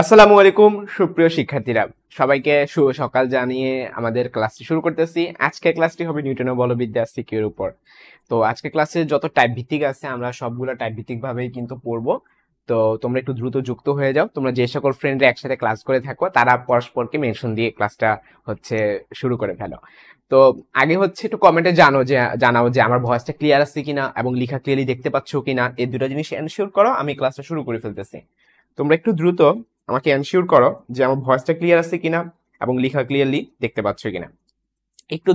আসসালামু আলাইকুম সুপ্রিয় শিক্ষার্থীরা, সবাইকে শুভ সকাল জানিয়ে আমাদের ক্লাসটি শুরু করতেছি। আজকে ক্লাসটি হবে নিউটনের বলবিদ্যা সিকিউর উপর। তো আজকে ক্লাসে যত টাইপ ভিত্তিক আছে আমরা সবগুলো টাইপ ভিত্তিক ভাবেই কিন্তু পড়বো। তো তোমরা একটু দ্রুত যুক্ত হয়ে যাও। তোমরা যে সকল ফ্রেন্ডরা একসাথে ক্লাস করে থাকো তারা পরস্পরকে মেনশন দিয়ে ক্লাসটা শুরু করে ফেলো। তো আগে একটু কমেন্টে জানাও যে আমার ভয়েসটা ক্লিয়ার আছে কিনা এবং লেখা ক্লিয়ারলি দেখতে পাচ্ছ কিনা। এই দুটো জিনিস এনশিওর করো, আমি ক্লাসটা শুরু করে ফেলতেছি। তোমরা একটু দ্রুত আমাকে এনশিওর করো যে আমার ভয়েসটা ক্লিয়ার আছে কিনা এবং লেখা ক্লিয়ারলি দেখতে পাচ্ছ কিনা। একটু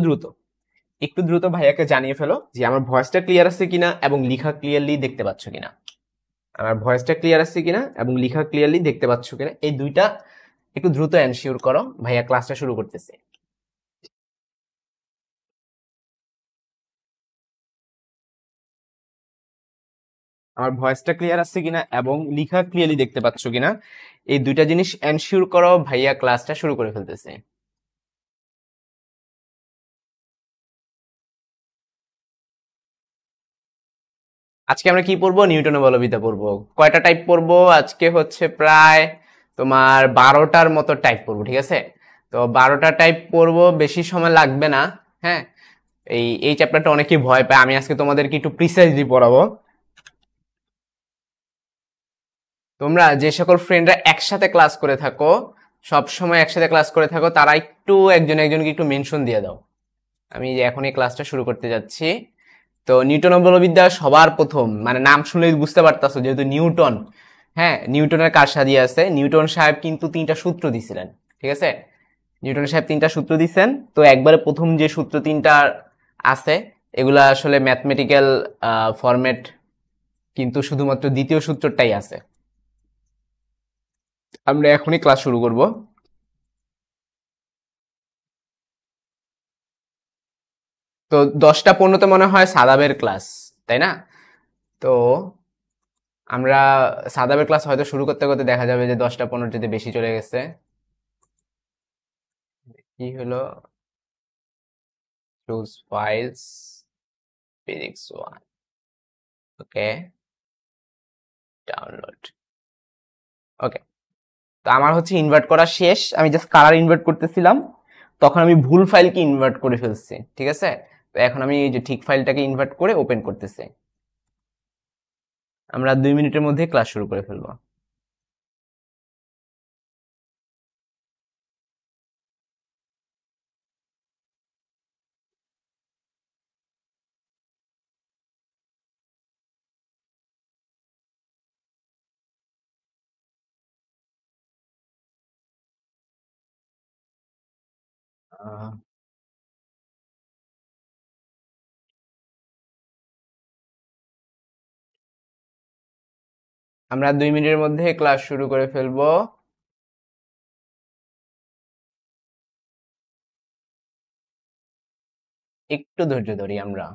দ্রুত ভাইয়াকে জানিয়ে ফেলো যে আমার ভয়েসটা ক্লিয়ার আছে কিনা এবং লেখা ক্লিয়ারলি দেখতে পাচ্ছ কিনা। আমার ভয়েসটা ক্লিয়ার আছে কিনা এবং লেখা ক্লিয়ারলি দেখতে পাচ্ছ কিনা, এই দুইটা একটু দ্রুত এনশিওর করো। ভাইয়া ক্লাসটা শুরু করতেছে। আমার ভয়েসটা ক্লিয়ার আছে কিনা এবং লেখা ক্লিয়ারলি দেখতে পাচ্ছ কিনা, এই দুইটা জিনিস এনশিওর করো। ভাইয়া ক্লাসটা শুরু করে ফেলতেছে। আজকে আমরা কি পড়বো? নিউটনের বলবিদ্যা পড়বো। কয়টা টাইপ পড়বো? আজকে প্রায় তোমার 12টার মতো টাইপ পড়বো, ঠিক আছে? তো 12টা টাইপ পড়বো, বেশি সময় লাগবে না। হ্যাঁ, এই চ্যাপ্টারটা অনেকেই ভয় পায়, আমি আজকে তোমাদেরকে একটু প্রিসাইজলি পড়াবো। তোমরা যে সকল ফ্রেন্ডরা একসাথে ক্লাস করে থাকো, সব সময় একসাথে ক্লাস করে থাকো, তারা একটু একজন একজনকে একটু মেনশন দিয়ে দাও। আমি যে এখন এই ক্লাসটা শুরু করতে যাচ্ছি। তো নিউটনের বলবিদ্যা সবার প্রথম, মানে নাম শুনলেই বুঝতে পারতাছো যেহেতু নিউটন। হ্যাঁ, নিউটনের কারসাজি আছে। নিউটন সাহেব কিন্তু 3টা সূত্র দিছিলেন, ঠিক আছে? নিউটন সাহেব 3টা সূত্র দিছেন। তো একবারে প্রথম যে সূত্র 3টা আছে এগুলা আসলে ম্যাথমেটিক্যাল ফরম্যাট, কিন্তু শুধুমাত্র দ্বিতীয় সূত্রটাই আছে। আমরা এখনই ক্লাস শুরু করব। তো 10টা 15তে মনে হয় সাদাবের ক্লাস, তাই না? তো আমরা সাদাবের ক্লাস হয়তো শুরু করতে করতে দেখা যাবে যে 10টা 15টিতে বেশি চলে গেছে। কি হলো? চুজ ফাইলস, ফিজিক্স 1, ওকে, ডাউনলোড। ওকে, তো আমার ইনভার্ট করা শেষ। আমি জাস্ট কালার ইনভার্ট করতেছিলাম, তখন আমি ভুল ফাইলকে ইনভার্ট করে ফেলছি, ঠিক আছে? তো এখন আমি যে ঠিক ফাইলটাকে ইনভার্ট করে ওপেন করতেছি। আমরা 2 মিনিটের মধ্যে ক্লাস শুরু করে ফেলবো। আহ, আমরা 2 মিনিটের মধ্যে ক্লাস শুরু করে ফেলবো। একটু ধৈর্য ধরি আমরা।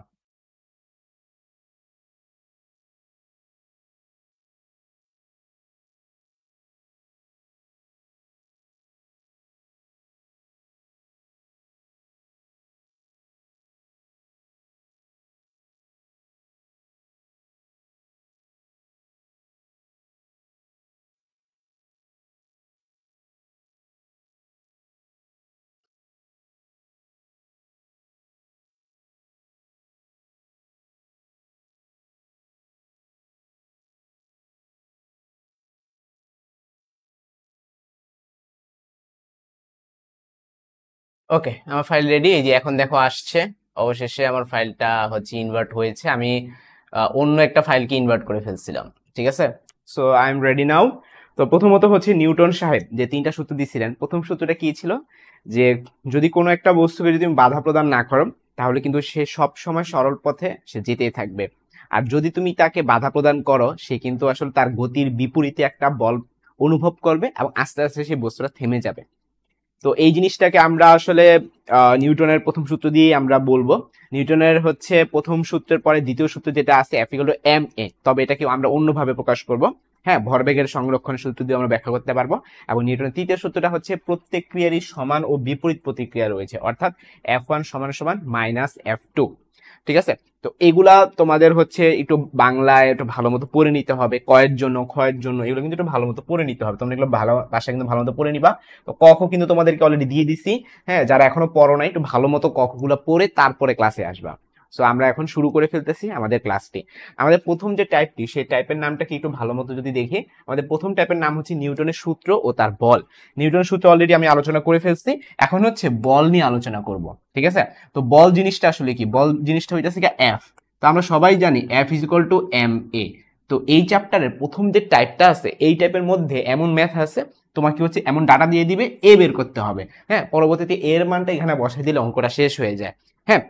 ওকে, আমার ফাইল রেডি। এই যে এখন দেখো আসছে, অবশেষে আমার ফাইলটা ইনভার্ট হয়েছে। আমি অন্য একটা ফাইলকে ইনভার্ট করে ফেলছিলাম, ঠিক আছে? সো আই এম রেডি নাও। তো প্রথমত নিউটন সাহেব যে 3টা সূত্র দিয়েছিলেন, প্রথম সূত্রটা কি ছিল? যে যদি কোনো একটা বস্তুকে যদি তুমি বাধা প্রদান না করো তাহলে কিন্তু সে সব সময় সরল পথে সে যেতেই থাকবে। আর যদি তুমি তাকে বাধা প্রদান করো, সে কিন্তু আসলে তার গতির বিপরীতে একটা বল অনুভব করবে এবং আস্তে আস্তে সেই বস্তুটা থেমে যাবে। তো এই জিনিসটাকে আমরা নিউটনের প্রথম সূত্র দিয়ে আমরা বলবো। নিউটনের প্রথম সূত্রের পরে দ্বিতীয় সূত্র যেটা আছে এফ ইকুয়াল টু এম এ, তবে এটাকে আমরা অন্যভাবে প্রকাশ করব। হ্যাঁ, ভরবেগের সংরক্ষণের সূত্র দিয়ে আমরা ব্যাখ্যা করতে পারবো। এবং নিউটনের তৃতীয় সূত্রটা প্রত্যেক ক্রিয়ারই সমান ও বিপরীত প্রতিক্রিয়া রয়েছে, অর্থাৎ F1 সমান সমান মাইনাস F2। ঠিক আছে। তো এগুলা তোমাদের হচ্ছে একটু বাংলায় একটু ভালো মতো পড়ে নিতে হবে, কয়ের জন্য ক্ষয়ের জন্য এগুলো কিন্তু একটু ভালো মতো পড়ে নিতে হবে। তোমরা এগুলো ভালো ভাষা কিন্তু ভালো মতো পড়ে নিবা। তো ক খ কিন্তু তোমাদেরকে অলরেডি দিয়ে দিছি। হ্যাঁ, যারা এখনো পড়ো নাই একটু ভালো মতো ক খ গুলো পড়ে তারপরে ক্লাসে আসবা। সো আমরা এখন শুরু করে ফেলতেছি আমাদের ক্লাসটি। আমাদের প্রথম যে টাইপটি সেই টাইপের নামটা কি একটু ভালো মতো যদি দেখি, আমাদের প্রথম টাইপের নাম হচ্ছে নিউটনের সূত্র ও তার বল। নিউটনের সূত্র অলরেডি আমি আলোচনা করে ফেলছি, এখন হচ্ছে বল নিয়ে আলোচনা করব। ঠিক আছে। তো বল জিনিসটা আসলে কি? বল জিনিসটা হইতেছে কি এফ। তো আমরা সবাই জানি F is equal to M A. তো এই চ্যাপ্টারের প্রথম যে টাইপটা আছে এই টাইপের মধ্যে এমন ম্যাথ আছে, তোমাকে হচ্ছে এমন ডাটা দিয়ে দিবে, এ বের করতে হবে। হ্যাঁ, পরবর্তীতে এর মানটা এখানে বসাই দিলে অঙ্কটা শেষ হয়ে যায়। হ্যাঁ,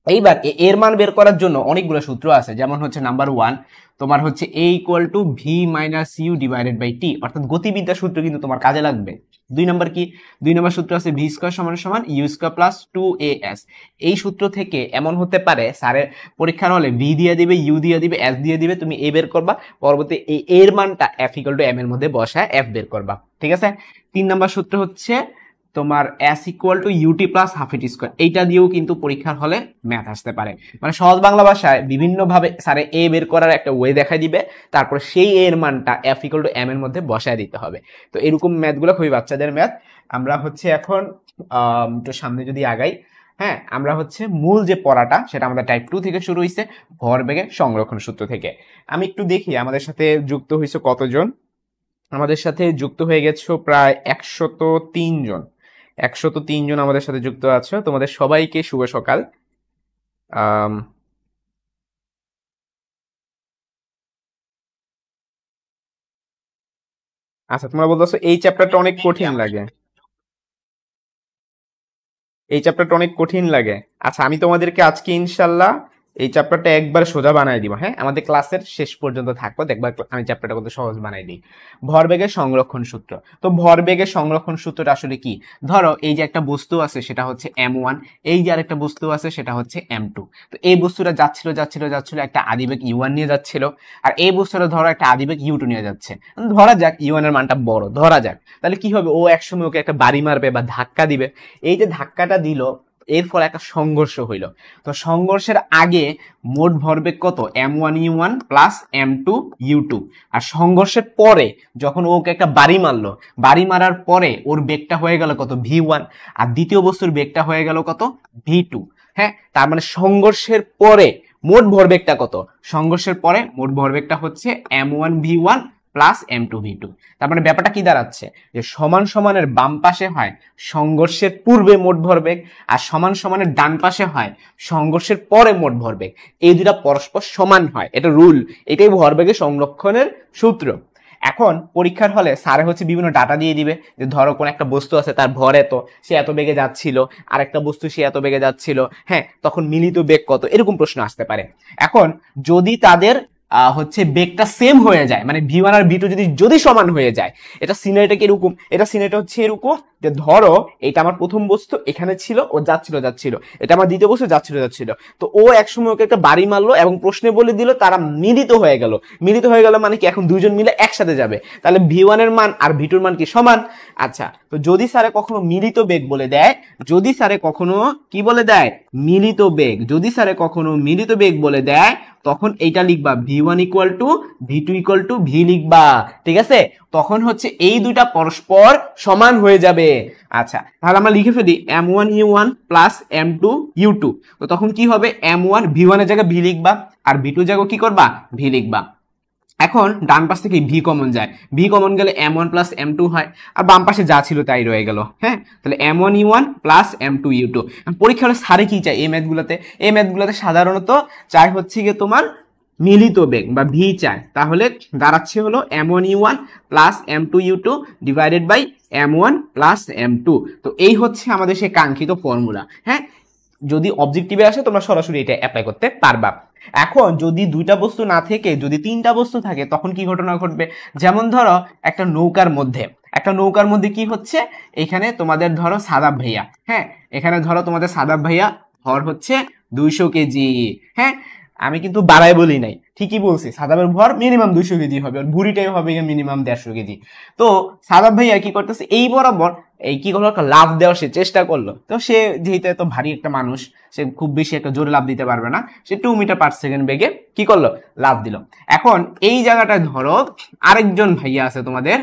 এইবার এর মান বের করার জন্য অনেকগুলো সূত্র আছে। যেমন হচ্ছে নাম্বার 1 তোমার হচ্ছে a equal to V minus U divided by T, অর্থাৎ গতিবিদ্যার সূত্র কিন্তু তোমার কাজে লাগবে। 2 নাম্বার কি? 2 নাম্বার সূত্র আছে ভি স্কয়ার সমান সমান ইউ স্কয়ার প্লাস 2as। এই সূত্র থেকে এমন হতে পারে স্যারের পরীক্ষার হলে ভি দিয়ে দিবে, ইউ দিয়ে দিবে, এস দিয়ে দিবে, তুমি এ বের করবা, পরবর্তী এই এর মানটা এফ ইকুয়াল টু এম এর মধ্যে বসায় এফ বের করবা। ঠিক আছে। 3 নাম্বার সূত্র হচ্ছে তোমার s equal to UT plus half ET square. এইটা দিয়েও কিন্তু পরীক্ষার হলে ম্যাথ আসতে পারে। মানে সহজ বাংলা ভাষায় বিভিন্ন ভাবে স্যারে এ বের করার একটা ওয়ে দেখাই দিবে, তারপর সেই এর মানটা f ইকুয়াল টু m এর মধ্যে বসায় দিতে হবে। তো এরকম ম্যাথগুলো খুবই বাচ্চাদের ম্যাথ। আমরা হচ্ছে এখন একটু সামনে যদি আগাই, হ্যাঁ, আমরা হচ্ছে মূল যে পড়াটা সেটা আমাদের টাইপ 2 থেকে শুরু হয়েছে, ভরবেগের সংরক্ষণ সূত্র থেকে। আমি একটু দেখি আমাদের সাথে যুক্ত হয়েছে কতজন। আমাদের সাথে যুক্ত হয়ে গেছো প্রায় 103 জন। 103 জন আমাদের সাথে যুক্ত আছো। তোমাদের সবাইকে শুভ সকাল। আচ্ছা, তোমরা বলতেছো এই চ্যাপ্টারটা অনেক কঠিন লাগে, এই চ্যাপ্টারটা অনেক কঠিন লাগে। আচ্ছা, আমি তোমাদেরকে আজকে ইনশাল্লাহ এই চ্যাপ্টারটা একবার সোজা বানাই দিব। হ্যাঁ, আমাদের ক্লাসের শেষ পর্যন্ত থাকবো, দেখবা আমি চ্যাপ্টারটা কত সহজ বানাই দিই। ভরবেগের সংরক্ষণ সূত্র। তো ভরবেগের সংরক্ষণ সূত্রটা আসলে কি? ধরো এই যে একটা বস্তু আছে সেটা হচ্ছে m1, এই যে আরেকটা বস্তু আছে সেটা হচ্ছে m2। তো এই বস্তুটা যাচ্ছিল যাচ্ছিল যাচ্ছিল একটা আদিবেগ u1 নিয়ে যাচ্ছিল, আর এই বস্তুটা ধরো একটা আদিবেগ u2 নিয়ে যাচ্ছে। ধরা যাক u1 এর মানটা বড়, ধরা যাক। তাহলে কি হবে? ও একসময় ওকে একটা বাড়ি মারবে বা ধাক্কা দিবে। এই যে ধাক্কাটা দিল, এর ফলে একটা সংঘর্ষ হইল। তো সংঘর্ষের আগে মোট ভরবেগ কত? m1u1 plus m2u2। আর সংঘর্ষের পরে যখন ওকে একটা বাড়ি মারলো, বাড়ি মারার পরে ওর বেগটা হয়ে গেল কত? v1। আর দ্বিতীয় বস্তুর বেগটা হয়ে গেল কত? v2। হ্যাঁ, তার মানে সংঘর্ষের পরে মোট ভরবেগটা কত? সংঘর্ষের পরে মোট ভরবেগটা হচ্ছে m1v1 প্লাস m2v2। তার মানে ব্যাপারটা কি দাঁড়াচ্ছে? যে সমান সমানের বাম পাশে হয় সংঘর্ষের পূর্বে মোট ভরবেগ, আর সমান সমানের ডান পাশে হয় সংঘর্ষের পরে মোট ভরবেগ। এই দুটা পরস্পর সমান হয়, এটা রুল। এটাই ভরবেগের সংরক্ষণের সূত্র। এখন পরীক্ষার হলে স্যারে হচ্ছে বিভিন্ন ডাটা দিয়ে দিবে, যে ধরো কোন একটা বস্তু আছে তার ভর এত, সে এত বেগে যাচ্ছিল, আর একটা বস্তু সে এত বেগে যাচ্ছিল। হ্যাঁ, তখন মিলিত বেগ কত, এরকম প্রশ্ন আসতে পারে। এখন যদি তাদের হচ্ছে বেগটা সেম হয়ে যায়, মানে v1 আর v2 যদি সমান হয়ে যায়, এটা সিনারিটা কি এরকম? এটা সিনারিটা হচ্ছে এরকম যে ধরো এটা আমার প্রথম বস্তু, এখানে ছিল, ও যাচ্ছিল যাচ্ছিল, এটা আমার দ্বিতীয় বস্তু, যাচ্ছিল যাচ্ছিল। তো ও একসময় ওকে একটা বাড়ি মারলো এবং প্রশ্নে বলে দিল তারা মিলিত হয়ে গেল। মিলিত হয়ে গেল মানে কি? এখন দুইজন মিলে একসাথে যাবে, তাহলে v1 এর মান আর v2 এর মান কি সমান? আচ্ছা, তো যদি স্যারে কখনো মিলিত বেগ বলে দেয়, যদি স্যারে কখনো কি বলে দেয়? মিলিত বেগ। যদি স্যারে কখনো মিলিত বেগ বলে দেয়, তখন এইটা লিখবা v1 equal to v2 equal to v লিখবা। ঠিক আছে, তখন হচ্ছে এই দুইটা পরস্পর সমান হয়ে যাবে। আচ্ছা, তাহলে আমরা লিখে ফেলি m1u1 প্লাস m2u2। তো তখন কি হবে? m1 v1 এর জায়গায় v লিখবা, আর v2 এর জায়গায় কি করবা? v লিখবা। এখন ডান পাশ থেকে ভি কমন যায়, ভি কমন গেলে m1 প্লাস m2 হয়, আর বাম পাশে যা ছিল তাই রয়ে গেল। হ্যাঁ, তাহলে m1u1 প্লাস m2u2। পরীক্ষা হলে সারে কি চাই? এই ম্যাথগুলোতে সাধারণত চাই হচ্ছে গিয়ে তোমার মিলিত বেগ বা ভি চায়। তাহলে দাঁড়াচ্ছে হলো m1u1 plus m2u2 divided by m1 plus m2। তো এই হচ্ছে আমাদের সেই কাঙ্ক্ষিত ফর্মুলা। হ্যাঁ, যদি অবজেক্টিভে আসে তোমরা সরাসরি এটা অ্যাপ্লাই করতে পারবা। এখন যদি দুইটা বস্তু না থেকে যদি তিনটা বস্তু থাকে, তখন কি ঘটনা ঘটবে? যেমন ধরো একটা নৌকার মধ্যে কি হচ্ছে? এখানে তোমাদের ধরো সাদাব ভাইয়া, হ্যাঁ, এখানে ধরো তোমাদের সাদাব ভাইয়া ভর হচ্ছে 200 কেজি। হ্যাঁ, আমি কিন্তু বাড়াই বলি নাই, ঠিকই বলছি সাদাবের ভর মিনিমাম 200 কেজি হবে, আর ভুড়িটাই হবে মিনিমাম 150 কেজি। তো সাদাব ভাইয়া কি করতেছে, এই বরাবর এই কি করলো, একটা লাফ দেওয়ার সে চেষ্টা করলো। তো সে যেহেতু এত ভারী একটা মানুষ, সে খুব বেশি একটা জোরে লাফ দিতে পারবে না, সে 2 মিটার পার সেকেন্ড বেগে কি করলো, লাফ দিল। এখন এই জায়গাটায় ধরো আরেকজন ভাইয়া আছে তোমাদের,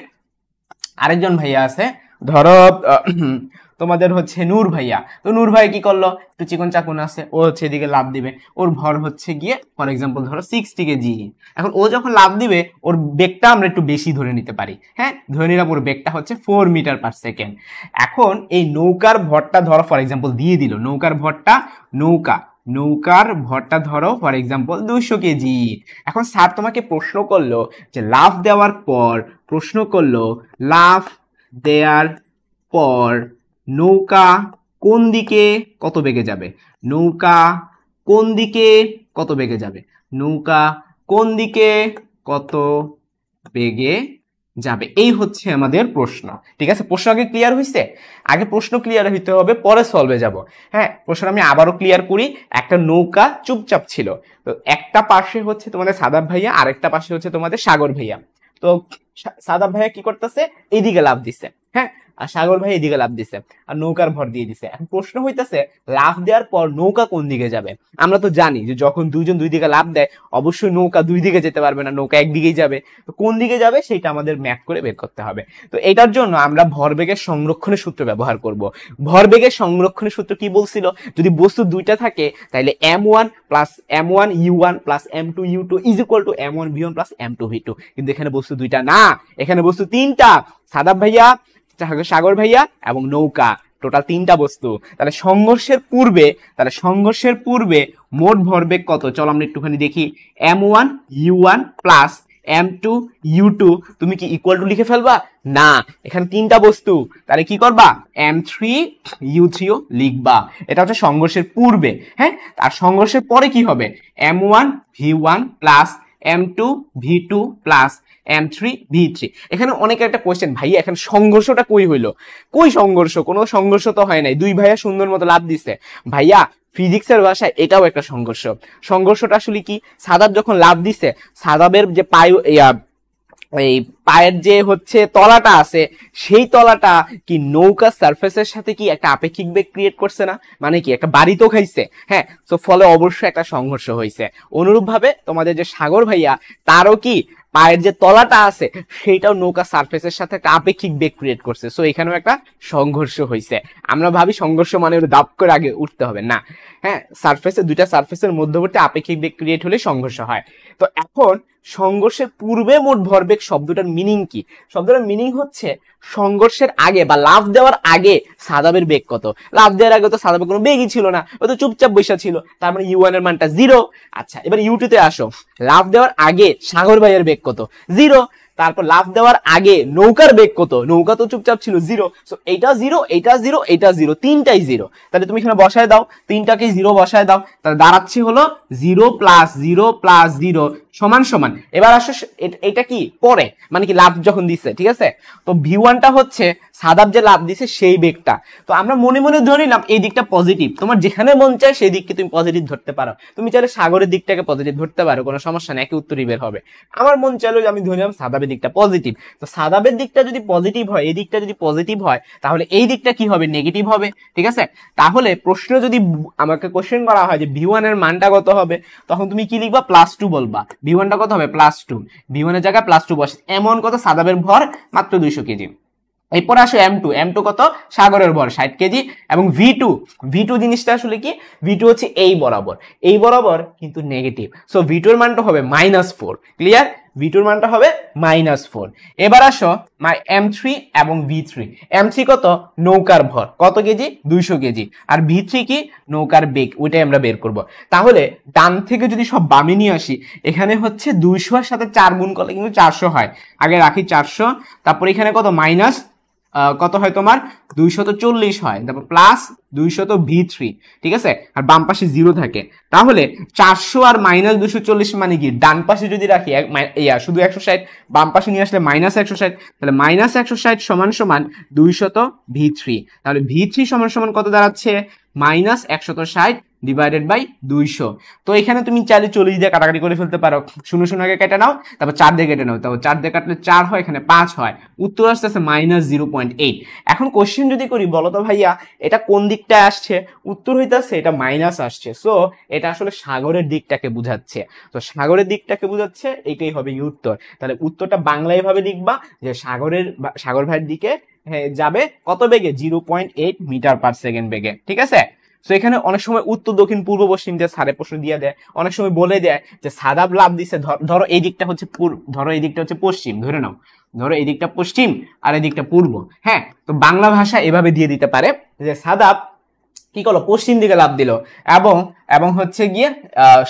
ধরো তোমাদের হচ্ছে নূর ভাইয়া। তো নূর ভাই কি করলো, একটু চিকন চাকুন আছে, ও হচ্ছে এদিকে লাফ দিবে, ওর ভর হচ্ছে গিয়ে ফর এক্সাম্পল ধরো 60 কেজি। এখন ও যখন লাফ দিবে ওর বেগটা আমরা একটু বেশি ধরে নিতে পারি, হ্যাঁ ধরে নিলাম ওর বেগটা হচ্ছে 4 মিটার পার সেকেন্ড। এখন এই নৌকার ভরটা ধরো ফর এক্সাম্পল দিয়ে দিল, নৌকার ভরটা ধরো ফর এক্সাম্পল 200 কেজি। এখন স্যার তোমাকে প্রশ্ন করলো যে লাফ দেওয়ার পর নৌকা কোন দিকে কত বেগে যাবে, নৌকা কোন দিকে কত বেগে যাবে, এই হচ্ছে আমাদের প্রশ্ন। ঠিক আছে, প্রশ্ন আগে ক্লিয়ার হয়েছে, আগে প্রশ্ন ক্লিয়ার হইতে হবে, পরে সলভে যাব। হ্যাঁ, প্রশ্ন আমি আবারও ক্লিয়ার করি। একটা নৌকা চুপচাপ ছিল, তো একটা পাশে হচ্ছে তোমাদের সাদাব ভাইয়া, আরেকটা পাশে হচ্ছে তোমাদের সাগর ভাইয়া। তো সাদাব ভাইয়া কি করতেছে, এইদিকে লাফ দিচ্ছে, হ্যাঁ, আর সাগর ভাই এদিকে লাফ দিছে, আর নৌকার ভর দিয়ে দিছে। এখন প্রশ্ন হইতেছে লাফ দেওয়ার পর নৌকা কোন দিকে যাবে। আমরা তো জানি যে যখন দুইজন দুই দিকে লাফ দেয় অবশ্যই নৌকা দুই দিকে যেতে পারবে না, নৌকা একদিকেই যাবে। তো কোন দিকে যাবে সেটা আমাদের ম্যাপ করে বের করতে হবে। তো এটার জন্য আমরা ভরবেগের সংরক্ষণের সূত্র ব্যবহার করব। ভরবেগের সংরক্ষণের সূত্র কি বলছিল, যদি বস্তু দুইটা থাকে তাহলে m1 plus m1 u1 plus m2 u2 is equal two m1 v1 plus m2 v2। কিন্তু এখানে বস্তু দুইটা না, এখানে বস্তু তিনটা, সাদাব ভাইয়া, সাগর ভাইয়া এবং নৌকা, টোটাল তিনটা বস্তু। তাহলে সংঘর্ষের পূর্বে মোট ভরবেগ কত, চলো আমরা একটুখানি দেখি। m1 u1 plus m2 u2, তুমি কি ইকুয়াল টু লিখে ফেলবা? না, এখানে তিনটা বস্তু, তাহলে কি করবা, m3 u3 ও লিখবা। এটা হচ্ছে সংঘর্ষের পূর্বে। হ্যাঁ, আর সংঘর্ষের পরে কি হবে, m1 v1 plus m2 v2 plus m3 v3। এখানে অনেক একটা কোয়েশ্চেন, ভাইয়া এখানে সংঘর্ষটা কই হইলো, কই সংঘর্ষ, কোনো সংঘর্ষ তো হয় নাই, দুই ভাইয়া সুন্দর মতো লাভ দিছে। ভাইয়া ফিজিক্সের ভাষায় এটাও একটা সংঘর্ষ। সংঘর্ষটা আসলে কি, সাদাব যখন লাভ দিছে, সাদাবের যে এই পায়ের যে হচ্ছে তলাটা আছে, সেই তলাটা কি নৌকা সারফেসের সাথে কি একটা আপেক্ষিক বেগ ক্রিয়েট করছে না, মানে কি একটা বাড়ি তো খাইছে। হ্যাঁ, তো ফলে অবশ্যই একটা সংঘর্ষ হয়েছে। অনুরূপ ভাবে তোমাদের যে সাগর ভাইয়া, তারও কি পায়ের যে তলাটা আছে সেইটাও নৌকা সারফেসের সাথে একটা আপেক্ষিক বেগ ক্রিয়েট করছে। সো এখানেও একটা সংঘর্ষ হয়েছে। আমরা ভাবি সংঘর্ষ মানে দাপ করে আগে উঠতে হবে না, হ্যাঁ, দুইটা সারফেসের মধ্যবর্তী আপেক্ষিক বেগ ক্রিয়েট হলে সংঘর্ষ হয়। তো এখন সংঘর্ষের পূর্বে মোট ভরবেগ শব্দটার মিনিং কি, শব্দটার মিনিং হচ্ছে সংঘর্ষের আগে বা লাফ দেওয়ার আগে সাদাবের বেগ কত। লাফ দেওয়ার আগে তো সাদাবের কোনো বেগই ছিল না, ও তো চুপচাপ বসে ছিল, তার মানে u1 এর মানটা 0। আচ্ছা, এবার u2 তে আসো, লাফ দেওয়ার আগে সাগর ভাইয়ের বেগ কত, 0। তারপর লাফ দেওয়ার আগে নৌকার বেগ কত, নৌকা তো চুপচাপ ছিল, 0। সো এইটা 0, এইটা 0, এইটা 0, তিনটাই 0। তাহলে তুমি এখানে বসায় দাও, তিনটাকে 0 বসায় দাও, তাহলে দাঁড়াচ্ছে হলো 0 প্লাস 0 প্লাস 0 সমান সমান। এবার আসো, এটা কি পরে, মানে কি লাভ যখন দিচ্ছে, ঠিক আছে। তো v1টা হচ্ছে সাদাব যে লাভ দিছে সেই বেগটা। তো আমরা মনে মনে ধরে নিলাম এই দিকটা পজিটিভ, তোমার যেখানে মন চায় সেই দিককে তুমি পজিটিভ ধরতে পারো। তুমি চাইলে সাগরের দিকটাকে পজিটিভ ধরতে পারো, কোনো সমস্যা নেই, একই উত্তরই বের হবে। আমার মন চাইলো যে আমি ধরলাম সাদাবের দিকটা পজিটিভ। তো সাদাবের দিকটা যদি পজিটিভ হয়, এই দিকটা যদি পজিটিভ হয়, তাহলে এই দিকটা কি হবে, নেগেটিভ হবে। ঠিক আছে, তাহলে প্রশ্ন যদি আমাকে কোশ্চেন করা হয় যে v1 এর মানটা কত হবে, তখন তুমি কি লিখবা, +2 বলবা। v1টা কত হবে, +2, v1 এর জায়গায় +2 বসে। এমন কত, সাদাবের ভর মাত্র 200 কেজি। এরপর আসো m2 কত, সাগরের ভর 60 কেজি। এবং v2 জিনিসটা আসলে কি, v2 হচ্ছে এই বরাবর কিন্তু নেগেটিভ। সো v2 এর মানটা হবে -4। ক্লিয়ার, v2 এর মানটা হবে -4। এবার আসো m3 এবং v3। m3 কত, নৌকার ভর কত কেজি, 200 কেজি। আর v3 কি, নৌকার বেগ, ওইটাই আমরা বের করব। তাহলে ডান থেকে যদি সব বামে নিয়ে আসি, এখানে হচ্ছে 200 এর সাথে 4 গুণ করলে কিন্তু 400 হয়। আগে রাখি 400, তারপর এখানে কত মাইনাস কত হয় তোমার, 240 হয়, তারপর প্লাস 200 v3। ঠিক আছে, আর বাম পাশে 0 থাকে। তাহলে 400 আর -240 মানে কি, ডান পাশে যদি রাখি শুধু 160, বাম পাশে নিয়ে আসলে -160, তাহলে -160 সমান সমান 200 v3। তাহলে v3 সমান সমান কত দাঁড়াচ্ছে, -160 ডিভাইডেড বাই 200। তো এখানে তুমি চাইলে 40 দিয়ে কাটাকাটি করে ফেলতে পারো, 0 আগে কেটে নাও, তারপর 4 দিয়ে কেটে নাও, তারপর 4 দিয়ে কাটলে 4 হয়, এখানে 5 হয়, উত্তর আসতেছে -0.8। এখন কোশ্চেন যদি করি, বলো তো ভাইয়া এটা কোন দিকটা আসছে, উত্তর হইতাছে এটা মাইনাস আসছে, সো এটা আসলে সাগরের দিকটাকে বুঝাচ্ছে। তো সাগরের দিকটাকে বুঝাচ্ছে, এটাই হবে উত্তর। তাহলে উত্তরটা বাংলায় ভাবে লিখবা যে সাগর ভাইয়ের দিকে যাবে কত বেগে, 0.8 মিটার পার সেকেন্ড বেগে, ঠিক আছে। তো এখানে অনেক সময় উত্তর দক্ষিণ পূর্ব পশ্চিম দিয়ে সারে প্রশ্ন দিয়ে দেয়, অনেক সময় বলে দেয় যে সাদাব লাভ দিছে, ধরো এই দিকটা হচ্ছে ধরো এই দিকটা হচ্ছে পশ্চিম, ধরে নাও, ধরো এই দিকটা পশ্চিম আর এই দিকটা পূর্ব। হ্যাঁ, তো বাংলা ভাষা এভাবে দিয়ে দিতে পারে যে সাদাব কি করলো, পশ্চিম দিকে লাভ দিল এবং এবং হচ্ছে গিয়ে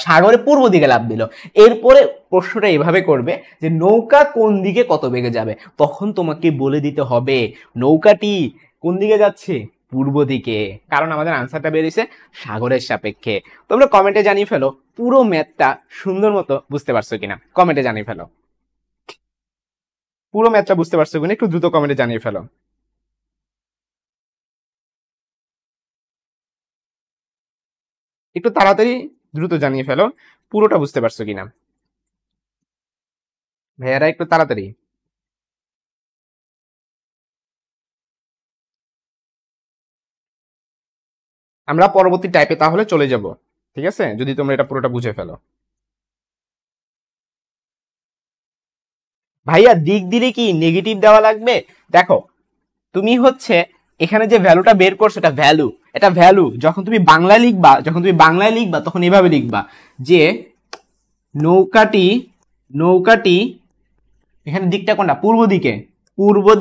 সাগরের পূর্ব দিকে লাভ দিল। এরপরে প্রশ্নটা এভাবে করবে যে নৌকা কোন দিকে কত বেগে যাবে, তখন তোমাকে বলে দিতে হবে নৌকাটি কোন দিকে যাচ্ছে, পূর্ব দিকে, কারণ আমাদের আনসারটা বেরিয়েছে সাগরের সাপেক্ষে। তোমরা কমেন্টে জানিয়ে ফেলো পুরো ম্যাথটা সুন্দর মতো বুঝতে পারছো কিনা, কমেন্টে জানিয়ে ফেলো পুরো ম্যাথটা বুঝতে পারছো কিনা, একটু দ্রুত কমেন্টে জানিয়ে ফেলো। একটু তাড়াতাড়ি দ্রুত জানিয়ে ফেলো পুরোটা বুঝতে পারছো কিনা ভাইয়ারা, একটু তাড়াতাড়ি। আমরা পরবর্তী টাইপে তাহলে চলে যাব, ঠিক আছে, যদি তোমরা এটা পুরোটা বুঝে ফেলো। ভাইয়া দিক দিলে কি নেগেটিভ দেওয়া লাগবে? দেখো তুমি হচ্ছে এখানে যে ভ্যালুটা বের করছো, এটা ভ্যালু যখন তুমি বাংলায় লিখবা তখন এভাবে লিখবা যে নৌকাটি এখানে দিকটা কোনটা, পূর্ব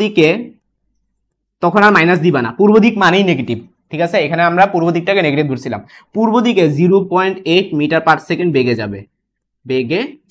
দিকে, তখন আর মাইনাস দিবা না, পূর্ব দিক মানেই নেগেটিভ, ঠিক আছে। এখানে আমরা পূর্ব দিকটাকে নেগেটিভ ধরছিলাম। পূর্ব দিকে 0.8 মিটার পার সেকেন্ড বেগে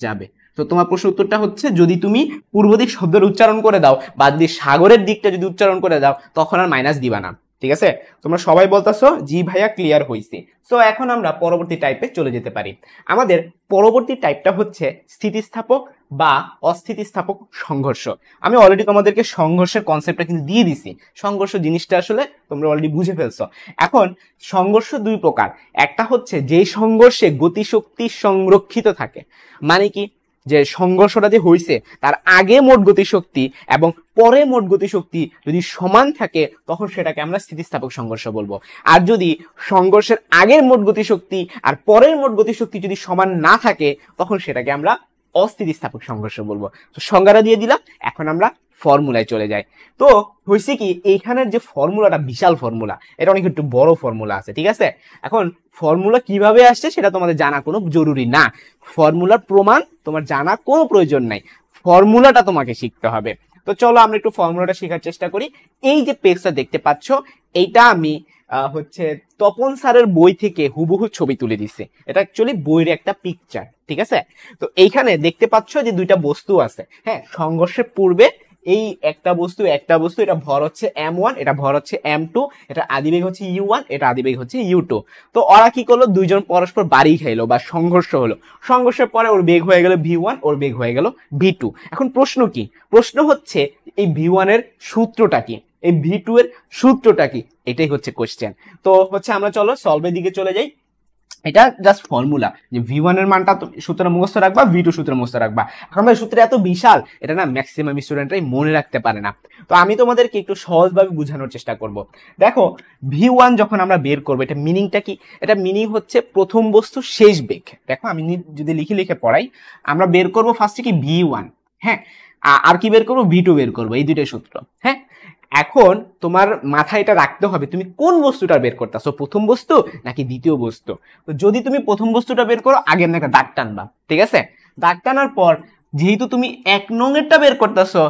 যাবে। তো তোমার প্রশ্ন উত্তরটা হচ্ছে, যদি তুমি পূর্ব দিক শব্দের উচ্চারণ করে দাও বা যদি সাগরের দিকটা যদি উচ্চারণ করে দাও, তখন আর মাইনাস দিবা না, ঠিক আছে। তোমরা সবাই বলতেছো জি ভাইয়া ক্লিয়ার হইছে। সো এখন আমরা পরবর্তী টাইপে চলে যেতে পারি। আমাদের পরবর্তী টাইপটা হচ্ছে স্থিতিস্থাপক বা অস্থিতিস্থাপক সংঘর্ষ। আমি অলরেডি তোমাদেরকে সংঘর্ষের কনসেপ্টটা কিন্তু দিয়ে দিছি, সংঘর্ষ জিনিসটা আসলে তোমরা অলরেডি বুঝে ফেলছো। এখন সংঘর্ষ দুই প্রকার, একটা হচ্ছে যে সংঘর্ষে গতিশক্তি সংরক্ষিত থাকে, মানে কি, যে সংঘর্ষটা যে হয়েছে তার আগে মোট গতিশক্তি এবং পরে মোট গতিশক্তি যদি সমান থাকে, তখন সেটাকে আমরা স্থিতিস্থাপক সংঘর্ষ বলবো। আর যদি সংঘর্ষের আগের মোট গতিশক্তি আর পরের মোট গতিশক্তি যদি সমান না থাকে, তখন সেটাকে আমরা অস্থিতিস্থাপক সংঘর্ষ বলবো। তো সংজ্ঞাটা দিয়ে দিলাম, এখন আমরা ফর্মুলায় চলে যাই। তো হয়েছে কি, এইখানের যে ফর্মুলাটা বিশাল ফর্মুলা, এটা অনেক একটু বড় ফর্মুলা আছে, ঠিক আছে। এখন ফর্মুলা কিভাবে আসছে সেটা তোমাদের জানা কোনো জরুরি না, ফর্মুলার প্রমাণ তোমার জানা কোনো প্রয়োজন নাই, ফর্মুলাটা তোমাকে শিখতে হবে। তো চলো আমরা একটু ফর্মুলাটা শেখার চেষ্টা করি। এই যে পেজটা দেখতে পাচ্ছ, এইটা আমি হচ্ছে তপন স্যারের বই থেকে হুবহু ছবি তুলে দিছে, এটা অ্যাকচুয়ালি বইয়ের একটা পিকচার, ঠিক আছে। তো এইখানে দেখতে পাচ্ছ যে দুইটা বস্তু আছে, হ্যাঁ, সংঘর্ষের পূর্বে এই একটা বস্তু এটা ভর হচ্ছে m1, এটা ভর হচ্ছে m2, এটা আদিবেগ হচ্ছে u1, এটা আদিবেগ হচ্ছে u2। তো ওরা কি করলো, দুইজন পরস্পর বাড়ি খাইলো বা সংঘর্ষ হলো, সংঘর্ষের পরে ওর বেগ হয়ে গেল v1, ওর বেগ হয়ে গেল v2। এখন প্রশ্ন কি, প্রশ্ন হচ্ছে এই v1 এর সূত্রটা কি, এই v2 এর সূত্রটা কি, এটাই হচ্ছে কোশ্চেন। তো হচ্ছে আমরা চলো সলভের দিকে চলে যাই। এটা জাস্ট ফর্মুলা, যে v1 এর মানটা সূত্র মুখস্থ রাখবা, v2 সূত্র মুখস্থ রাখবা। এখন ভাই সূত্র এত বিশাল, এটা না ম্যাক্সিমাম স্টুডেন্টরাই মনে রাখতে পারে না। তো আমি তোমাদেরকে একটু সহজভাবে বোঝানোর চেষ্টা করব। দেখো v1 যখন আমরা বের করবো, এটা মিনিংটা কি, এটা মিনিং হচ্ছে প্রথম বস্তু শেষ বেগ। দেখো আমি যদি লিখে পড়াই, আমরা বের করব ফার্স্টে কি v1, হ্যাঁ, আর কি বের করবো, v2 বের করবো, এই দুইটাই সূত্র, হ্যাঁ। এখন তোমার মাথায় এটা রাখতে হবে তুমি কোন বস্তুটা বের করতেছো, প্রথম বস্তু নাকি দ্বিতীয় বস্তু। তো যদি তুমি প্রথম বস্তুটা বের করো, আগে এমন একটা দাগ টানবা, ঠিক আছে। দাগ টানার পর যেহেতু তুমি 1 নং এরটা বের করতেছো,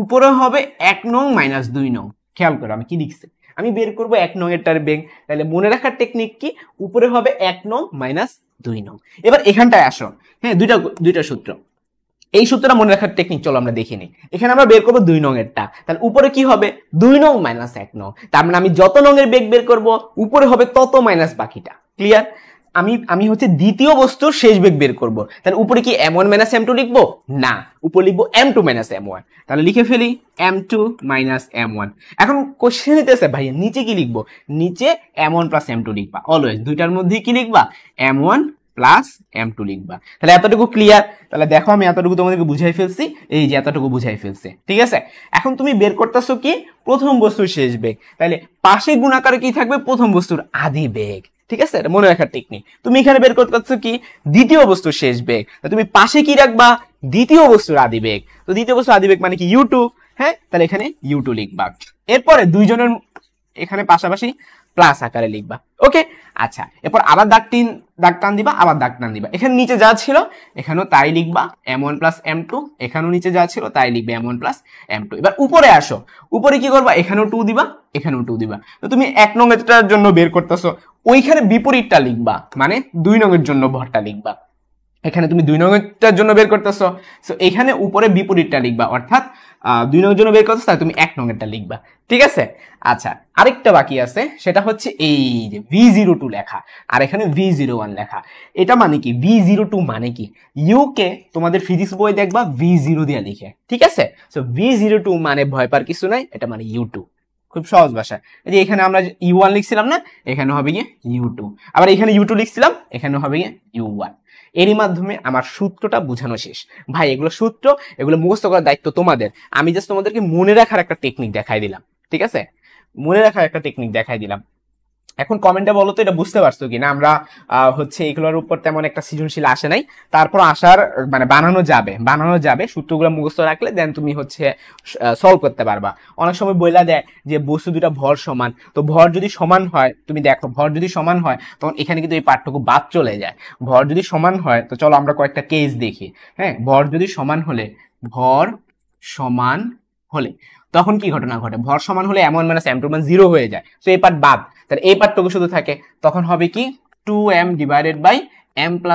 উপরে হবে 1 নং মাইনাস 2 নং। খেয়াল করো আমি কি লিখছি, আমি বের করবো 1 নং এরটার বেগ, তাহলে মনে রাখার টেকনিক কি, উপরে হবে 1 নং মাইনাস 2 নং। এবার এখানটায় আসো, হ্যাঁ, দুইটা সূত্র, এই সূত্রটা মনে রাখার টেকনিক চলো আমরা দেখে নিই। এখানে আমরা বের করবো 2 নং এরটা, তাহলে উপরে কি হবে 2 নং মাইনাস 1 নং, তার মানে আমি যত নং এর বেগ বের করবো উপরে হবে তত মাইনাস বাকিটা, ক্লিয়ার। আমি আমি হচ্ছে দ্বিতীয় বস্তুর শেষ বেগ বের করব, তাহলে উপরে কি m1 - m2 লিখবো? না, উপরে লিখবো m2 - m1। তাহলে লিখে ফেলি m2 - m1। এখন কোশ্চেন দিতেছে ভাই নিচে কি লিখবো? নিচে m1 + m2 লিখবা, অলওয়েজ দুইটার মধ্যে কি লিখবা? m1 + m2 লিখবা। তাহলে এতটুকু ক্লিয়ার? তাহলে দেখো আমি এতটুকু তোমাদেরকে বুঝাই ফেলছি, এই যে এতটুকু বুঝাই ফেলছি, ঠিক আছে। এখন তুমি বের করতেছো কি? প্রথম বস্তুর শেষ বেগ, তাহলে পাশে গুণাকারে কি থাকবে? প্রথম বস্তুর আদি বেগ, ঠিক আছে, এটা মনে রাখার টেকনিক। তুমি এখানে বের করতেছো কি? দ্বিতীয় বস্তুর শেষ বেগ, তুমি পাশে কি রাখবা? দ্বিতীয় বস্তুর আদি বেগ। তো দ্বিতীয় বস্তুর আদি বেগ মানে কি? u2, হ্যাঁ, তাহলে এখানে u2 লিখবা। এরপরে দুইজনের এখানে পাশাপাশি প্লাস আকারে লিখবা, ওকে। আচ্ছা, এরপর আবার দাগ টান দিবা, আবার দাগ টান দিবা। এখানে নিচে যা ছিল এখানেও তাই লিখবা, m1 + m2। এখানেও নিচে যা ছিল তাই লিখবে, m1 + m2। এবার উপরে আসো, উপরে কি করবা? এখানেও 2 দিবা, এখানেও 2 দিবা। তো তুমি 1 নং এটার জন্য বের করতেছো, ওইখানে বিপরীতটা লিখবা, মানে 2 নং এর জন্য ভরটা লিখবা। এখানে তুমি 2 নং এরটার জন্য বের করতেছো, সো এখানে উপরে বিপরীতটা লিখবা, অর্থাৎ 2 নং এর জন্য বের করতেছো, তাই তুমি 1 নং এরটা লিখবা, ঠিক আছে। আচ্ছা, আরেকটা বাকি আছে, সেটা হচ্ছে এই যে v02 লেখা আর এখানে v01 লেখা। এটা মানে কি? v02 মানে কি? ইউ কে তোমাদের ফিজিক্স বই দেখবা v0 দিয়ে লিখে, ঠিক আছে। সো v02 মানে ভয় পার কিছু নাই, এটা মানে u2। খুব সহজ ভাষা। এই যে এখানে আমরা u1 লিখছিলাম না, এখানে হবে গিয়ে u2, আবার এখানে u2 লিখছিলাম, এখানে হবে গিয়ে u1। এরই মাধ্যমে আমার সূত্রটা বোঝানো শেষ। ভাই এগুলো সূত্র, এগুলো মুখস্থ করার দায়িত্ব তোমাদের। আমি জাস্ট তোমাদেরকে মনে রাখার একটা টেকনিক দেখাই দিলাম, ঠিক আছে, মনে রাখার একটা টেকনিক দেখাই দিলাম। এখন কমেন্টে বলো তো এটা বুঝতে পারছো কিনা। আমরা হচ্ছে এগুলোর উপর তেমন একটা সৃজনশীল আসে নাই, তারপর আসার মানে বানানো যাবে সূত্রগুলো মুখস্থ রাখলে, দেন তুমি হচ্ছে সলভ করতে পারবা। অনেক সময় বইলা দেয় যে বস্তু দুটা ভর সমান, তো ভর যদি সমান হয়, তুমি দেখো ভর যদি সমান হয় তখন এখানে কিন্তু এই পার্টটুকু বাদ চলে যায়। ভর যদি সমান হয়, তো চলো আমরা কয়েকটা কেস দেখি। হ্যাঁ, ভর সমান হলে তখন কি ঘটনা ঘটে? ভর সমান হলে m1 - m2 মান 0 হয়ে যায়, তো এই পার্ট বাদ, তাহলে এই পার্টটুকু শুধু থাকে। তখন হবে কি? 2m / m +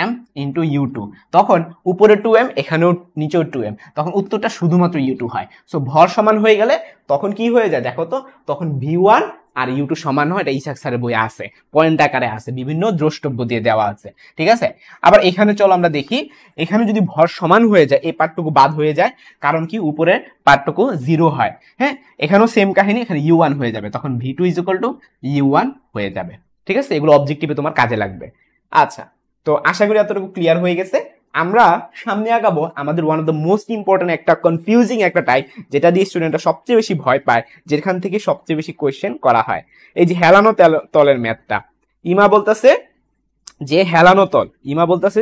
m × u2। তখন উপরে 2m, এখানেও নিচেও 2m, তখন উত্তরটা শুধুমাত্র u2 হয়। সো ভর সমান হয়ে গেলে তখন কি হয়ে যায় দেখো তো, তখন v1 আর u2 সমান হয়। এটা ইসাক স্যারের বই আছে, পয়েন্ট আকারে আছে, বিভিন্ন দ্রষ্টব্য দিয়ে দেওয়া আছে, ঠিক আছে। আবার এখানে চলো আমরা দেখি, এখানে যদি ভর সমান হয়ে যায় এই পার্টটুকু বাদ হয়ে যায়, কারণ কি উপরের পার্টটুকু 0 হয়। হ্যাঁ, এখানেও সেম কাহিনী, এখানে u1 হয়ে যাবে, তখন v2 = u1 হয়ে যাবে, ঠিক আছে। এগুলো অবজেক্টিভে তোমার কাজে লাগবে। আচ্ছা, তো আশা করি এতটুকু ক্লিয়ার হয়ে গেছে। আমরা সামনে আগাবো, আমাদের one of the most important একটা কনফিউজিং একটা টাইপ, যেটা দিয়ে স্টুডেন্টরা সবচেয়ে বেশি ভয় পায়, যেখান থেকে সবচেয়ে বেশি কোয়েশ্চেন করা হয়, এই যে হেলানো তলের ম্যাথটা। ইমা বলতেছে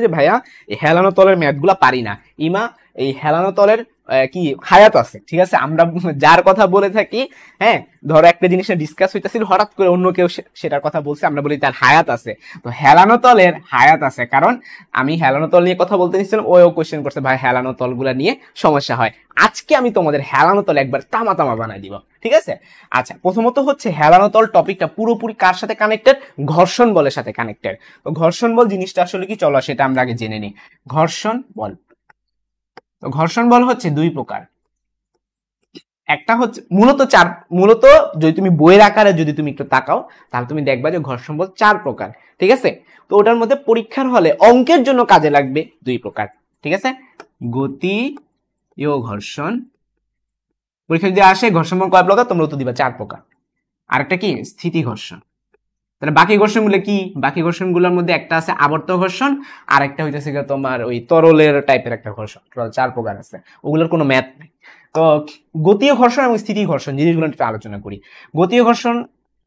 যে ভাইয়া এই হেলানো তলের ম্যাথগুলা পারি না। ইমা, এই হেলানো তলের কি হায়াত আছে, ঠিক আছে। আমরা যার কথা বলে থাকি, হ্যাঁ, ধরো একটা জিনিস ডিসকাস হইতেছিল, হঠাৎ করে অন্য কেউ সেটার কথা বলছে, আমরা বলি তার হায়াত আছে। তো হেলানো তলের হায়াত আছে, কারণ আমি হেলানো তল নিয়ে কথা বলতে নিচ্ছিলাম, ওও কোয়েশ্চেন করছে ভাই হেলানো তলগুলা নিয়ে সমস্যা হয়। আজকে আমি তোমাদের হেলানো তল একবার তামা বানাই দিব, ঠিক আছে। আচ্ছা, প্রথমত হচ্ছে হেলানো তল টপিকটা পুরোপুরি কার সাথে কানেক্টেড? ঘর্ষণ বলের সাথে কানেক্টেড। তো ঘর্ষণ বল জিনিসটা আসলে কি, চলো সেটা আমরা আগে জেনে নিই। ঘর্ষণ বল, তো ঘর্ষণ বল হচ্ছে 2 প্রকার। একটা হচ্ছে মূলত যদি তুমি বইয়ের আকারে যদি তুমি একটু তাকাও, তাহলে তুমি দেখবা যে ঘর্ষণ বল 4 প্রকার, ঠিক আছে। তো ওটার মধ্যে পরীক্ষার হলে অঙ্কের জন্য কাজে লাগবে 2 প্রকার, ঠিক আছে। গতীয় ঘর্ষণ, পরীক্ষা যদি আসে ঘর্ষণ বল কয় প্রকার, তোমরা উত্তর দিবা 4 প্রকার। আরেকটা কি? স্থিতি ঘর্ষণ। তাহলে বাকি ঘর্ষণগুলো কি? বাকি ঘর্ষণগুলোর মধ্যে একটা আছে আবর্ত ঘর্ষণ, আর একটা হইতেছে তোমার ওই তরলের টাইপের একটা ঘর্ষণ। টোটাল 4 প্রকার আছে, ওগুলোর কোনো ম্যাথ নেই। তো গতীয় ঘর্ষণ এবং স্থিতি ঘর্ষণ জিনিসগুলো একটু আলোচনা করি। গতীয় ঘর্ষণ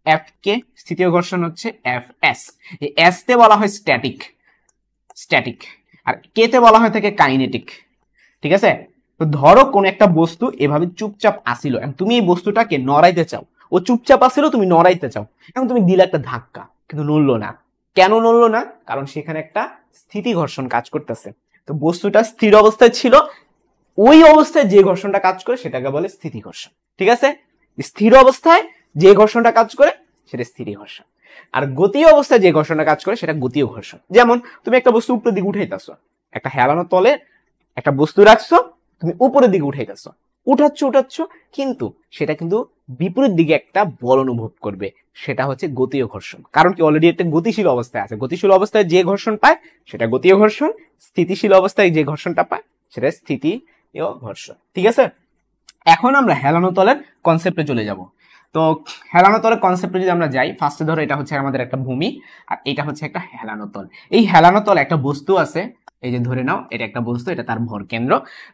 এফ কে, স্থিতীয় ঘর্ষণ হচ্ছে এফ এস। এই এস তে বলা হয় স্ট্যাটিক, আর কে তে বলা হয় থাকে কাইনেটিক, ঠিক আছে। তো ধরো কোন একটা বস্তু এভাবে চুপচাপ আসিল, তুমি এই বস্তুটাকে নড়াইতে চাও, ও চুপচাপ আসিল, তুমি নড়াইতে চাও, এখন তুমি দিলে একটা ধাক্কা, কিন্তু নড়লো না। কেন নড়লো না? কারণ সেখানে একটা স্থিতি ঘর্ষণ কাজ করতেছে। তো বস্তুটা স্থির অবস্থায় ছিল, ওই অবস্থায় যে ঘর্ষণটা কাজ করে সেটাকে বলে স্থিতি ঘর্ষণ, ঠিক আছে। স্থির অবস্থায় যে ঘর্ষণটা কাজ করে সেটা স্থিতি ঘর্ষণ, আর গতীয় অবস্থায় যে ঘর্ষণটা কাজ করে সেটা গতীয় ঘর্ষণ। যেমন তুমি একটা বস্তু উপরের দিকে উঠাইতেছো, একটা হেলানো তলে একটা বস্তু রাখছো, তুমি উপরের দিকে উঠাইতেছো, উঠাচ্ছ, কিন্তু সেটা কিন্তু বিপরীত দিকে একটা বল অনুভব করবে, সেটা হচ্ছে গতীয় ঘর্ষণ। কারণ কি, অলরেডি একটা গতিশীল অবস্থায় আছে, গতিশীল অবস্থায় যে ঘর্ষণ পায় সেটা গতীয় ঘর্ষণ, স্থিতিশীল অবস্থায় যে ঘর্ষণটা পায় সেটা স্থিতীয় ঘর্ষণ। ঠিক আছে, এখন আমরা হেলানো তলের কনসেপ্টে চলে যাব। তো হেলানো তলের কনসেপ্টে যদি আমরা যাই, ফার্স্টে ধরো এটা হচ্ছে আমাদের একটা ভূমি, আর এটা হচ্ছে একটা হেলানো তল। এই হেলানো তল একটা বস্তু আছে, এই যে ধরে নাও এটা একটা বস্তু, এটা তার ভর কেন্দ্র।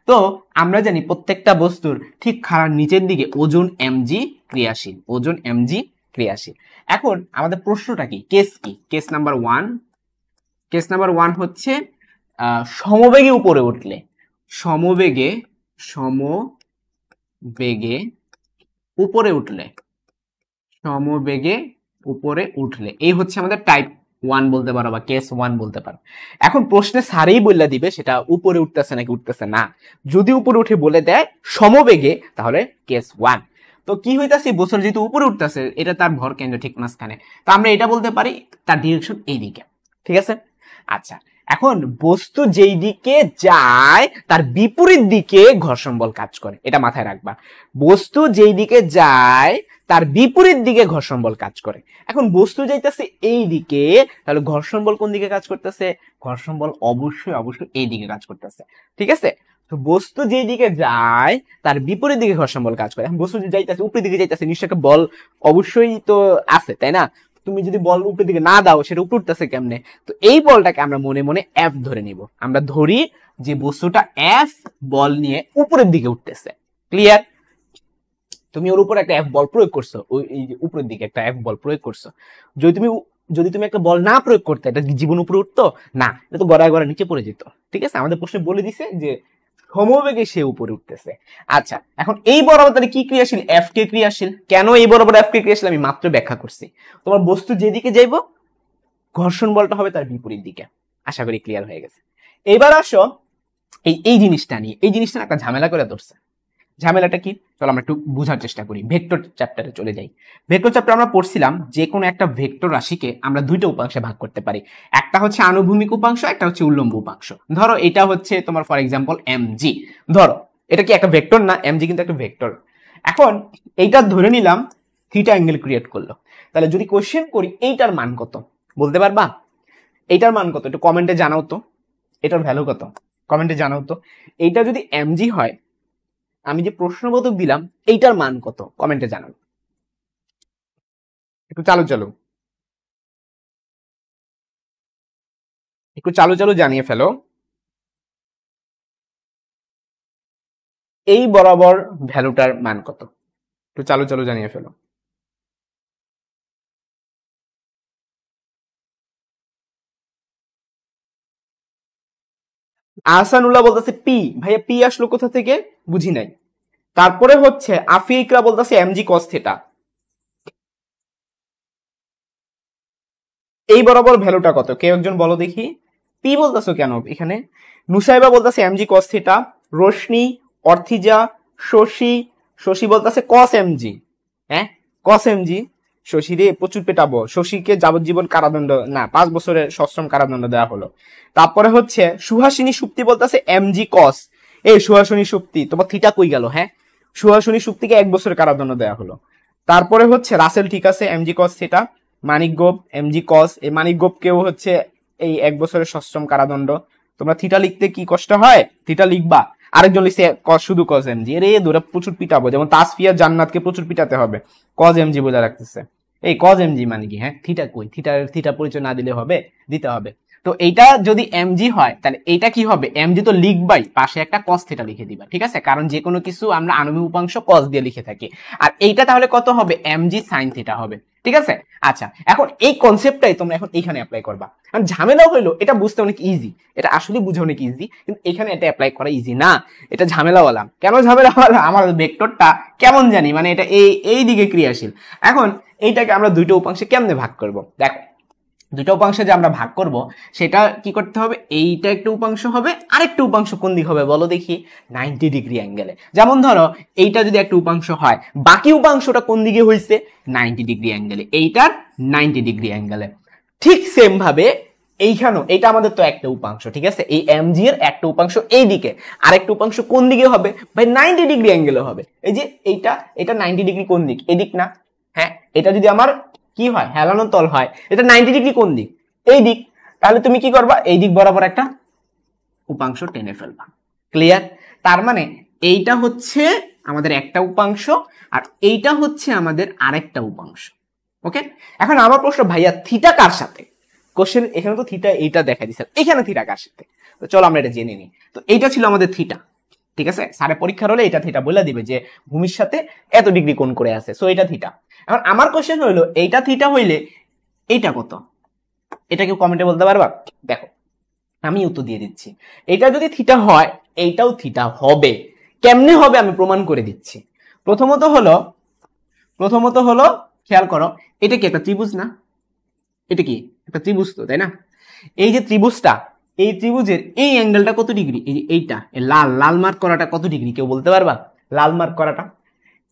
তো আমরা জানি প্রত্যেকটা বস্তুর ঠিক খাড়ার নিচের দিকে ওজন mg ক্রিয়াশীল, ওজন mg ক্রিয়াশীল। এখন আমাদের প্রশ্নটা কি, কেস কি, কেস নাম্বার ওয়ান হচ্ছে সমবেগে উপরে উঠলে, সমবেগে উপরে উঠলে এই হচ্ছে আমাদের টাইপ 1 বলতে পারো বা কেস 1 বলতে পারো। এখন প্রশ্নে স্যারেই বলে দিবে সেটা উপরে উঠতেছে নাকি উঠতেছে না। যদি উপরে উঠে বলে দেয় সমবেগে, তাহলে কেস 1। তো কি হইতাছে, বছর যেহেতু উপরে উঠতেছে, এটা তার ভর কেন্দ্র ঠিক মাঝখানে, তো আমরা এটা বলতে পারি তার ডিরেকশন এই দিকে। ঠিক আছে, আচ্ছা এখন বস্তু যেই দিকে যায় তার বিপরীত দিকে ঘর্ষণ বল কাজ করে, এটা মাথায় রাখবা। বস্তু যেই দিকে যায় তার বিপরীত দিকে ঘর্ষণ বল কাজ করে। এখন বস্তু যাইতেছে এই দিকে, তাহলে ঘর্ষণ বল কোন দিকে কাজ করতেছে, ঘর্ষণ বল অবশ্যই এই দিকে কাজ করতেছে। ঠিক আছে, তো বস্তু যেই দিকে যায় তার বিপরীত দিকে ঘর্ষণ বল কাজ করে। এখন বস্তু যাইতেছে উপরের দিকে যাইতেছে, নিশ্চয় একটা বল অবশ্যই তো আছে, তাই না? তুমি যদি বল উপরের দিকে না দাও, সেটা উপরে উঠতেছে কেমনে? তো এই বলটাকে আমরা মনে মনে এফ ধরে নিব। আমরা ধরি যে বস্তুটা এফ বল নিয়ে উপরের দিকে উঠতেছে। ক্লিয়ার? তুমি ওর উপর একটা এফ বল প্রয়োগ করছো, ওই উপরের দিকে একটা এফ বল প্রয়োগ করছো। যদি তুমি একটা বল না প্রয়োগ করতে, এটা জীবন উপরে উঠতো না, এটা তো গড়ায় নিচে পড়ে যেত। ঠিক আছে, আমাদের প্রশ্নে বলে দিছে যে সমবেগে সে উপরে উঠতেছে। আচ্ছা, এখন এই বরাবর তাহলে কি ক্রিয়াশীল, এফ কে ক্রিয়াশীল। কেন এই বরাবর এফ কে ক্রিয়াশীল আমি মাত্র ব্যাখ্যা করছি। তোমার বস্তু যেদিকে যাইব, ঘর্ষণ বলটা হবে তার বিপরীত দিকে। আশা করি ক্লিয়ার হয়ে গেছে। এবার আসো এই জিনিসটা নিয়ে, এই জিনিসটা একটা ঝামেলা করে ধরছে। ঝামেলাটা কি, চলো আমরা একটু বোঝার চেষ্টা করি। ভেক্টর চ্যাপ্টারে চলে যাই। ভেক্টর চ্যাপ্টার আমরা পড়ছিলাম যে কোনো একটা ভেক্টর রাশিকে আমরা দুইটা উপাংশে ভাগ করতে পারি। একটা হচ্ছে আনুভূমিক উপাংশ, একটা হচ্ছে উল্লম্ব উপাংশ। ধরো এটা হচ্ছে তোমার ফর এক্সাম্পল mg। ধরো এটা কি একটা ভেক্টর না, mg কিন্তু একটা ভেক্টর। এখন এইটা ধরে নিলাম থিটা অ্যাঙ্গেল ক্রিয়েট করলো। তাহলে যদি কোশ্চেন করি এইটার মান কত, বলতে পারবা? এইটার মান কত একটু কমেন্টে জানাও তো, এটার ভ্যালু কত কমেন্টে জানাও তো। এইটা যদি mg হয়, আমি যে প্রশ্নবোধক দিলাম এইটার মান কত কমেন্টে জানান। একটু চালু জানিয়ে ফেলো। এই বরাবর ভ্যালুটার মান কত, একটু চালু জানিয়ে ফেলো। আহসানুল্লাহ বলতেছে পি। ভাইয়া পি আসলো কোথা থেকে বুঝি নাই। তারপরে হচ্ছে আফিকরা বলতেছে mg cos থিটা। এই বরাবর ভ্যালুটা কত কেউ একজন বলো দেখি। পি বলতেছো কেন এখানে? নুসাইবা বলতেছে mg cos theta. Roshni, Arthija, Shashi বলতেছে cos mg। হ্যাঁ cos mg। শশী রে প্রচুর পেটাবো। শশীকে যাবজ্জীবন কারাদণ্ড না 5 বছরের সশ্রম কারাদণ্ড দেওয়া হলো। তারপরে হচ্ছে সুহাসিনী সুপ্তি বলতেছে mg cos। এই সুহাসিনী সুপ্তি তোমার থিটা কই গেল? হ্যাঁ, সুহাসিনী সুপ্তিকে 1 বছরের কারাদণ্ড দেওয়া হলো। তারপরে হচ্ছে রাসেল ঠিক আছে mg cos থিটা। মানিক গোপ mg cos। এই মানিক গোপকেও হচ্ছে এই 1 বছরের সশ্রম কারাদণ্ড। তোমরা থিটা লিখতে কি কষ্ট হয়, থিটা লিখবা। আরেকজন লিখছে শুধু cos mg। এরে দূরে প্রচুর পিটাবো, যেমন তাসফিয়া জান্নাতকে প্রচুর পিটাতে হবে। cos mg বোঝা রাখতেছে। এই cos mg মানে কি? হ্যাঁ, থিটা কই? থিটা পরিচয় না দিলে হবে, দিতে হবে। তো এইটা যদি mg হয় তাহলে এইটা কি হবে, mg তো লিখবাই, পাশে একটা cos থিটা লিখে দিবা। ঠিক আছে, কারণ যে কোনো কিছু আমরা আনুভূমিক উপাংশ cos দিয়ে লিখে থাকি। আর এইটা তাহলে কত হবে, mg sin থিটা হবে। ঠিক আছে, আচ্ছা এখন এই কনসেপ্টটাই তোমরা এখন এইখানে অ্যাপ্লাই করবা। কারণ ঝামেলা হইলো এটা বুঝতে অনেক ইজি, এটা আসলে বুঝে অনেক ইজি, কিন্তু এখানে এটা অ্যাপ্লাই করা ইজি না, এটা ঝামেলাওয়ালা। কেন ঝামেলাওয়ালা? আমার ভেক্টরটা কেমন জানি, মানে এটা এই দিকে ক্রিয়াশীল। এখন এইটাকে আমরা দুইটা উপাংশে কেমনে ভাগ করব? দেখো, দুটো উপাংশে যে আমরা ভাগ করব সেটা কি করতে হবে, এইটা একটা উপাংশ হবে, আরেকটা উপাংশ কোন দিক হবে বলো দেখি, 90 ডিগ্রি অ্যাঙ্গেলে। যেমন ধরো এইটা যদি একটা উপাংশ হয়, বাকি উপাংশটা কোন দিকে হয়েছে, 90 ডিগ্রি অ্যাঙ্গেলে, এইটার 90 ডিগ্রি অ্যাঙ্গেলে। ঠিক সেম ভাবে এইখানেও এটা আমাদের তো একটা উপাংশ, ঠিক আছে, এই এমজি এর একটা উপাংশ এই দিকে, আরেকটা উপাংশ কোন দিকে হবে ভাই, 90 ডিগ্রি অ্যাঙ্গেলে হবে। এই যে এটা 90 ডিগ্রি কোন দিক, এদিক না? হ্যাঁ, এটা যদি আমার কি হয়, হেলানো তল হয়, এটা 90 ডিগ্রি কোন দিক, এই দিক। তাহলে তুমি কি করবা, এই দিক বরাবর একটা উপাংশ টেনে ফেলবা। ক্লিয়ার? তার মানে এইটা হচ্ছে আমাদের একটা উপাংশ আর এইটা হচ্ছে আমাদের আরেকটা উপাংশ। ওকে, এখন আমার প্রশ্ন, ভাইয়া থিটা কার সাথে? কোশ্চেন এখানে তো থিটা এইটা দেখা দিচ্ছে, এখানে থিটা কার সাথে? তো চলো আমরা এটা জেনে নিই। তো এইটা ছিল আমাদের থিটা, ঠিক আছে, স্যারের পরীক্ষার হলে এটা থিটা বলে দিবে যে ভূমির সাথে এত ডিগ্রি কোণ করে আছে, সো এটা থিটা। এখন আমার কোশ্চেন হইলো এইটা থিটা হইলে এইটা কত, এটা কেউ কমেন্টে বলতে পারবা? দেখো আমি উত্তর দিয়ে দিচ্ছি, এটা যদি থিটা হয় এইটাও থিটা হবে। কেমনে হবে আমি প্রমাণ করে দিচ্ছি। প্রথমত হলো খেয়াল করো, এটা কি একটা ত্রিভুজ না? এটা কি একটা ত্রিভুজ তো, তাই না? এই যে ত্রিভুজটা, এই ত্রিভুজের এই অ্যাঙ্গেলটা কত ডিগ্রি? এই যে এইটা লাল মার্ক করাটা কত ডিগ্রি, কেউ বলতে পারবা? লাল মার্ক করাটা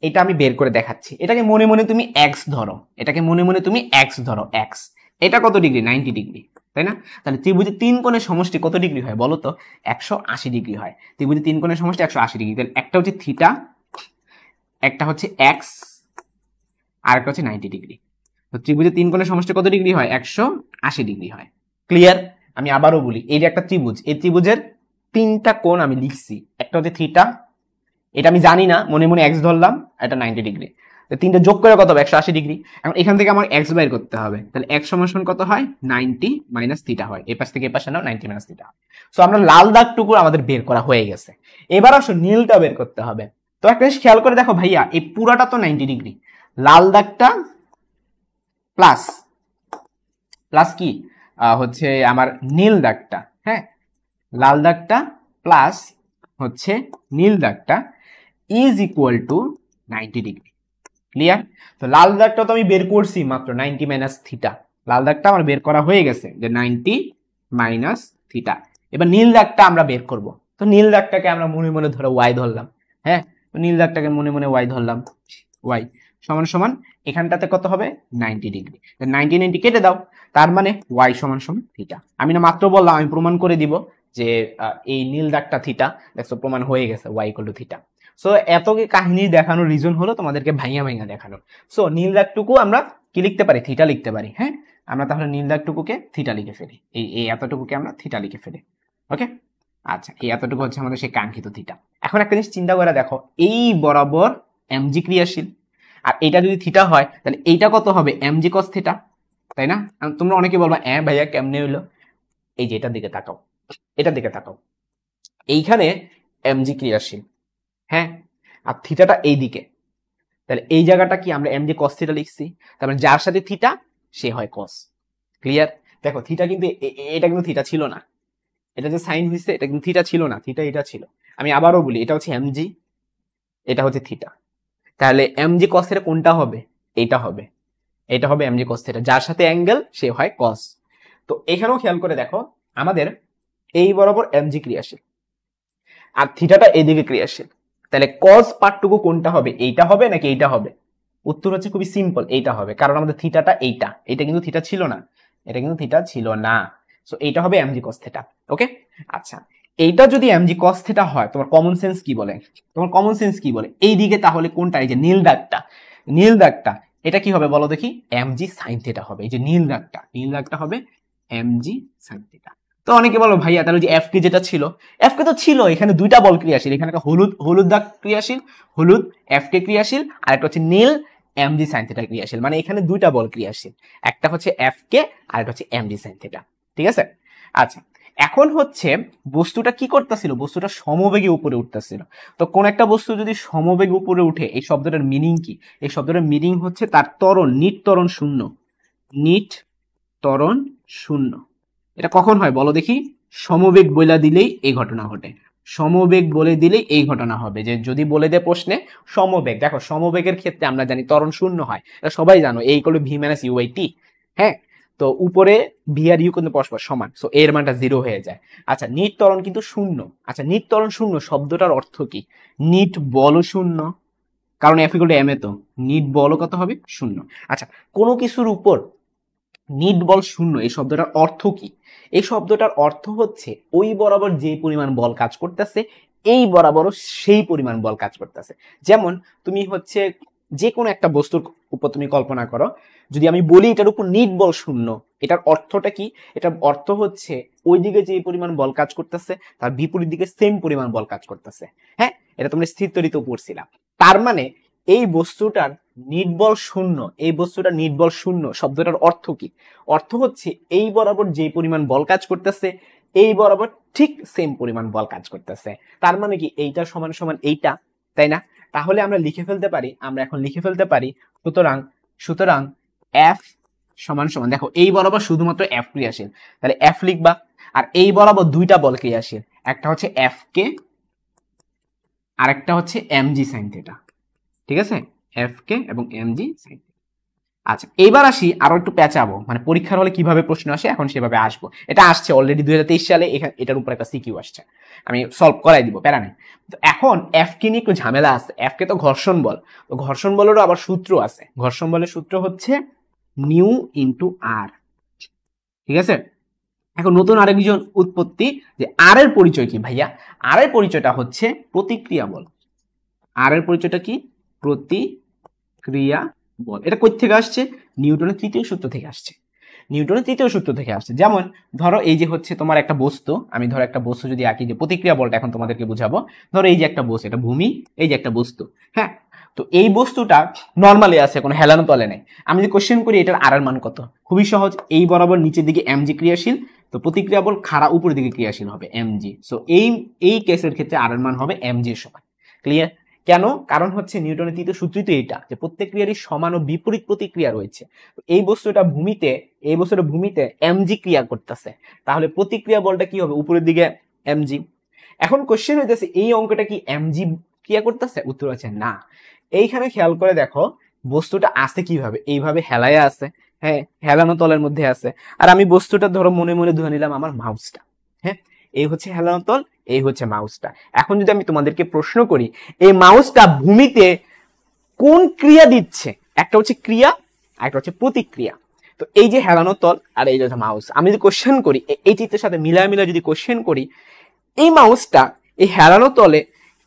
এটা আমি বের করে দেখাচ্ছি। এটাকে মনে মনে তুমি এক্স ধরো, এটাকে মনে মনে তুমি এক্স ধরো, এক্স। এটা কত ডিগ্রি? 90 ডিগ্রি, তাই না? তাহলে ত্রিভুজের তিন কোণের সমষ্টি কত ডিগ্রি হয় বলো তো? 180 ডিগ্রি হয়। ত্রিভুজের তিন কোণের সমষ্টি 180 ডিগ্রি। তাহলে একটা হচ্ছে থিটা, একটা হচ্ছে এক্স, আর একটা হচ্ছে 90 ডিগ্রি। তো ত্রিভুজের তিন কোণের সমষ্টি কত ডিগ্রি হয়? 180 ডিগ্রি হয়। ক্লিয়ার? আমি আবারও বলি, এই যে একটা ত্রিভুজ, এই ত্রিভুজের তিনটা কোণ আমি লিখছি। একটা হচ্ছে থিটা, এটা আমি জানি না, মনে মনে এক্স ধরলাম, এটা 90 ডিগ্রি। তিনটা যোগ করে কত হবে? 180 ডিগ্রি। এখন এখান থেকে আমার এক্স বের করতে হবে, তাহলে এক্স সমান কত হয়? 90 মাইনাস থিটা হয়। এই পাশ থেকে এই পাশে নাও, 90 মাইনাস থিটা হয়। সো আমরা লাল দাগটুকু আমাদের বের করা হয়ে গেছে। এবার আসো নীলটা বের করতে হবে। তো একটা জিনিস খেয়াল করে দেখো ভাইয়া, এই পুরাটা তো 90 ডিগ্রি, লাল দাগটা প্লাস প্লাস কি হচ্ছে আমার নীল দাগটা, হ্যাঁ, লাল দাগটা প্লাস হচ্ছে নীল দাগটা is equal two 90 degree. Clear? তো লাল দাগটা তো আমি বের করছি মাত্র 90 মাইনাস থিটা, লাল দাগটা আমার বের করা হয়ে গেছে যে 90 মাইনাস থিটা। এবার নীল দাগটা আমরা বের করব। তো নীল দাগটাকে আমরা মনে মনে ধরো ওয়াই ধরলাম, হ্যাঁ, তো নীল দাগটাকে মনে মনে ওয়াই ধরলাম, ওয়াই সমান সমান এখানটাতে কত হবে? 90 ডিগ্রি। 90 কেটে দাও, তার মানে ওয়াই সমান সমান থিটা। আমি না মাত্র বললাম আমি প্রমাণ করে দিব যে এই নীল দাগটা থিটা, দেখো প্রমাণ হয়ে গেছে y equal to theta. So এত কাহিনী দেখানোর রিজন হলো তোমাদেরকে ভাইয়া ভাইয়া দেখানোর। সো নীল দাগটুকু আমরা কি লিখতে পারি? থিটা লিখতে পারি। হ্যাঁ, আমরা তাহলে নীল দাগটুকুকে থিটা লিখে ফেলি, এই এতটুকুকে আমরা থিটা লিখে ফেলি। ওকে, আচ্ছা, এই এতটুকু হচ্ছে আমাদের সেই কাঙ্ক্ষিত থিটা। এখন একটা জিনিস চিন্তা করে দেখো, এই বরাবর এমজি ক্রিয়াশীল, আর এটা যদি থিটা হয় তাহলে এইটা কত হবে? এমজি কস থিটা, তাই না? তোমরা অনেকে বলবা ভাইয়া কেমনে হইলো? এই যে এটার দিকে তাকাও, এটার দিকে তাকাও, এইখানে এমজি ক্রিয়াশীল, হ্যাঁ, আর থিটাটা এই দিকে, তাহলে এই জায়গাটা কি আমরা এমজি কস থিটা লিখছি, তার মানে যার সাথে থিটা সে হয় কস। ক্লিয়ার? দেখো থিটা কিন্তু এটা কিন্তু থিটা ছিল না, এটা যে সাইন হয়েছে এটা কিন্তু থিটা ছিল না, থিটা এটা ছিল। আমি আবারও বলি, এটা হচ্ছে এমজি, এটা হচ্ছে থিটা, তাহলে এমজি কস থিটা কোনটা হবে? এইটা হবে, এটা হবে এমজি কস থিটা, যার সাথে অ্যাঙ্গেল সে হয় কস। তো এখানেও খেয়াল করে দেখো, আমাদের এই বরাবর এমজি ক্রিয়াশীল আর থিটাটা এইদিকে ক্রিয়াশীল, তাহলে কস পার্টটুকু কোনটা হবে? এইটা হবে নাকি এইটা হবে? উত্তর হচ্ছে খুবই সিম্পল, এইটা হবে, কারণ আমাদের থিটাটা এইটা, এটা কিন্তু থিটা ছিল না, এটা কিন্তু থিটা ছিল না। সো এইটা হবে এমজি কস থিটা। ওকে, আচ্ছা, এইটা যদি এমজি কস থিটা হয়, তোমার কমন সেন্স কি বলে? তোমার কমন সেন্স কি বলে এইদিকে? তাহলে কোনটা? এই যে নীল দাগটা, নীল দাগটা এটা কি হবে বলো দেখি? এমজি সাইন থিটা হবে। এই যে নীল দাগটা হবে এমজি সাইন থিটা। তো অনেকে বলো ভাইয়া তাহলে যে এফকে যেটা ছিল, এফকে তো ছিল, এখানে দুইটা বল ক্রিয়াশীল, এখানে একটা হলুদ দাগ ক্রিয়াশীল, হলুদ এফকে ক্রিয়াশীল, আর একটা হচ্ছে নীল এমজি সাইন থিটা ক্রিয়াশীল, মানে এখানে দুইটা বল ক্রিয়াশীল, একটা হচ্ছে এফকে আর একটা হচ্ছে এমজি সাইন থিটা। ঠিক আছে? আচ্ছা, এখন হচ্ছে বস্তুটা কি করতেছিল? বস্তুটা সমবেগে উপরে উঠতেছিল। তো কোন একটা বস্তু যদি সমবেগে উপরে উঠে, এই শব্দটার মিনিং কি? এই শব্দটার মিনিং হচ্ছে তার ত্বরণ, নিট ত্বরণ শূন্য, নিট ত্বরণ শূন্য। এটা কখন হয় বলো দেখি? সমবেগ বলে দিলেই এই ঘটনা ঘটে, সমবেগ বলে দিলেই এই ঘটনা হবে। যে যদি বলে দেয় প্রশ্নে সমবেগ, দেখো সমবেগের ক্ষেত্রে আমরা জানি ত্বরণ শূন্য হয়, এটা সবাই জানো, এই equal to V minus U by T. হ্যাঁ, তো উপরে ভি আর ইউ কিন্তু পরস্পর সমান, সো এর মানটা জিরো হয়ে যায়। আচ্ছা, নিট ত্বরণ কিন্তু শূন্য। আচ্ছা, নিট ত্বরণ শূন্য শব্দটার অর্থ কি? নিট বলও শূন্য, কারণ F equal to M A তো নিট বলও কত হবে? শূন্য। আচ্ছা, কোনো কিছুর উপর নিট বল শূন্য এই শব্দটার অর্থ কি? এই শব্দটার অর্থ হচ্ছে ওই বরাবর যে পরিমাণ বল কাজ করতেছে এই বরাবরও সেই পরিমাণ বল কাজ করতেছে। যেমন তুমি হচ্ছে যে কোনো একটা বস্তুর উপর তুমি কল্পনা করো, যদি আমি বলি এটার উপর নিট বল শূন্য, এটার অর্থটা কি? এটার অর্থ হচ্ছে ওই দিকে যে পরিমাণ বল কাজ করতেছে তার বিপরীত দিকে সেম পরিমাণ বল কাজ করতেছে। হ্যাঁ, এটা তোমরা স্থির তড়িতেও পড়ছিলাম। তার মানে এই বস্তুটার নিট বল শূন্য, এই বস্তুটার নিট বল শূন্য শব্দটার অর্থ কি? অর্থ হচ্ছে এই বরাবর যে পরিমাণ বল কাজ করতেছে এই বরাবর ঠিক সেম পরিমাণ বল কাজ করতেছে। তার মানে কি এইটা সমান সমান এইটা, তাই না? তাহলে আমরা লিখে ফেলতে পারি, আমরা এখন লিখে ফেলতে পারি সুতরাং সুতরাং এফ সমান সমান, দেখো এই বরাবর শুধুমাত্র এফ ক্রিয়াশীল, তাহলে এফ লিখবা। আর এই বরাবর দুইটা বল ক্রিয়াশীল, একটা হচ্ছে এফ কে আর একটা হচ্ছে এম জি সাইন থিটা। ঠিক আছে, এফ কে এবং এম জি সাইন। আচ্ছা, এইবার আসি আরো একটু পেঁচাবো, মানে পরীক্ষার হলে কিভাবে প্রশ্ন আসে এখন সেভাবে আসবো। এটা আসছে অলরেডি 2023 সালে, এটার উপর একটা সিকিউ আসছে, আমি সলভ করাই দিব, প্যারা নেই। তো এখন এফ কে নিয়ে একটু ঝামেলা আছে। এফ কে তো ঘর্ষণ বল, তো ঘর্ষণ বলেরও আবার সূত্র আছে। ঘর্ষণ বলের সূত্র হচ্ছে নিউ ইন্টু আর। ঠিক আছে, এখন নতুন আরেকজন উৎপত্তি যে আর এর পরিচয় কি ভাইয়া? আর এর পরিচয়টা হচ্ছে প্রতিক্রিয়া বল। আর এর পরিচয়টা কি? প্রতিক্রিয়া বল। এটা কই থেকে আসছে? নিউটনের তৃতীয় সূত্র থেকে আসছে। নিউটনের তৃতীয় সূত্র থেকে আসছে। যেমন ধরো এই যে হচ্ছে তোমার একটা বস্তু, আমি ধরো একটা বস্তু যদি আঁকি, যে প্রতিক্রিয়া বলটা এখন তোমাদেরকে বুঝাবো। ধরো এই যে একটা বস্তু, এটা ভূমি, এই যে একটা বস্তু, হ্যাঁ। তো এই বস্তুটা নর্মালি আছে, কোনো হেলানো তলে নেই। আমি যদি কোশ্চেন করি এটার আর এর মান কত, খুবই সহজ, এই বরাবর নিচের দিকে এমজি ক্রিয়াশীল, তো প্রতিক্রিয়া বল খাড়া উপরের দিকে ক্রিয়াশীল হবে এমজি। সো এই কেসের ক্ষেত্রে আর এর মান হবে এমজি এর সমান। ক্লিয়ার? কেন? কারণ হচ্ছে নিউটনের তৃতীয় সূত্রই তো এইটা, যে প্রত্যেক ক্রিয়ারই সমান ও বিপরীত প্রতিক্রিয়া রয়েছে। এই বস্তুটা ভূমিতে এমজি ক্রিয়া করতেছে, তাহলে প্রতিক্রিয়া বলটা কি হবে? উপরের দিকে এমজি। এখন কোশ্চেন হইতেছে এই অঙ্কটা কি এমজি ক্রিয়া করতেছে? উত্তর আছে না। এইখানে খেয়াল করে দেখো বস্তুটা আছে কিভাবে, এইভাবে হেলায় আছে, হ্যাঁ, হেলানো তলের মধ্যে আছে। আর আমি বস্তুটা ধরো মনে মনে ধরে নিলাম আমার মাউসটা, হ্যাঁ, এই হচ্ছে হেলানো তল, এই হচ্ছে মাউসটা। এখন যদি আমি তোমাদেরকে প্রশ্ন করি এই মাউসটা ভূমিতে কোন ক্রিয়া দিচ্ছে, একটা হচ্ছে ক্রিয়া আর একটা হচ্ছে প্রতিক্রিয়া। তো এই যে হেলানো তল আর এই যে মাউস, আমি যদি কোশ্চেন করি এই চিত্রের সাথে মিলায় মিলায় যদি কোশ্চেন করি, এই মাউসটা এই হেলানো তলে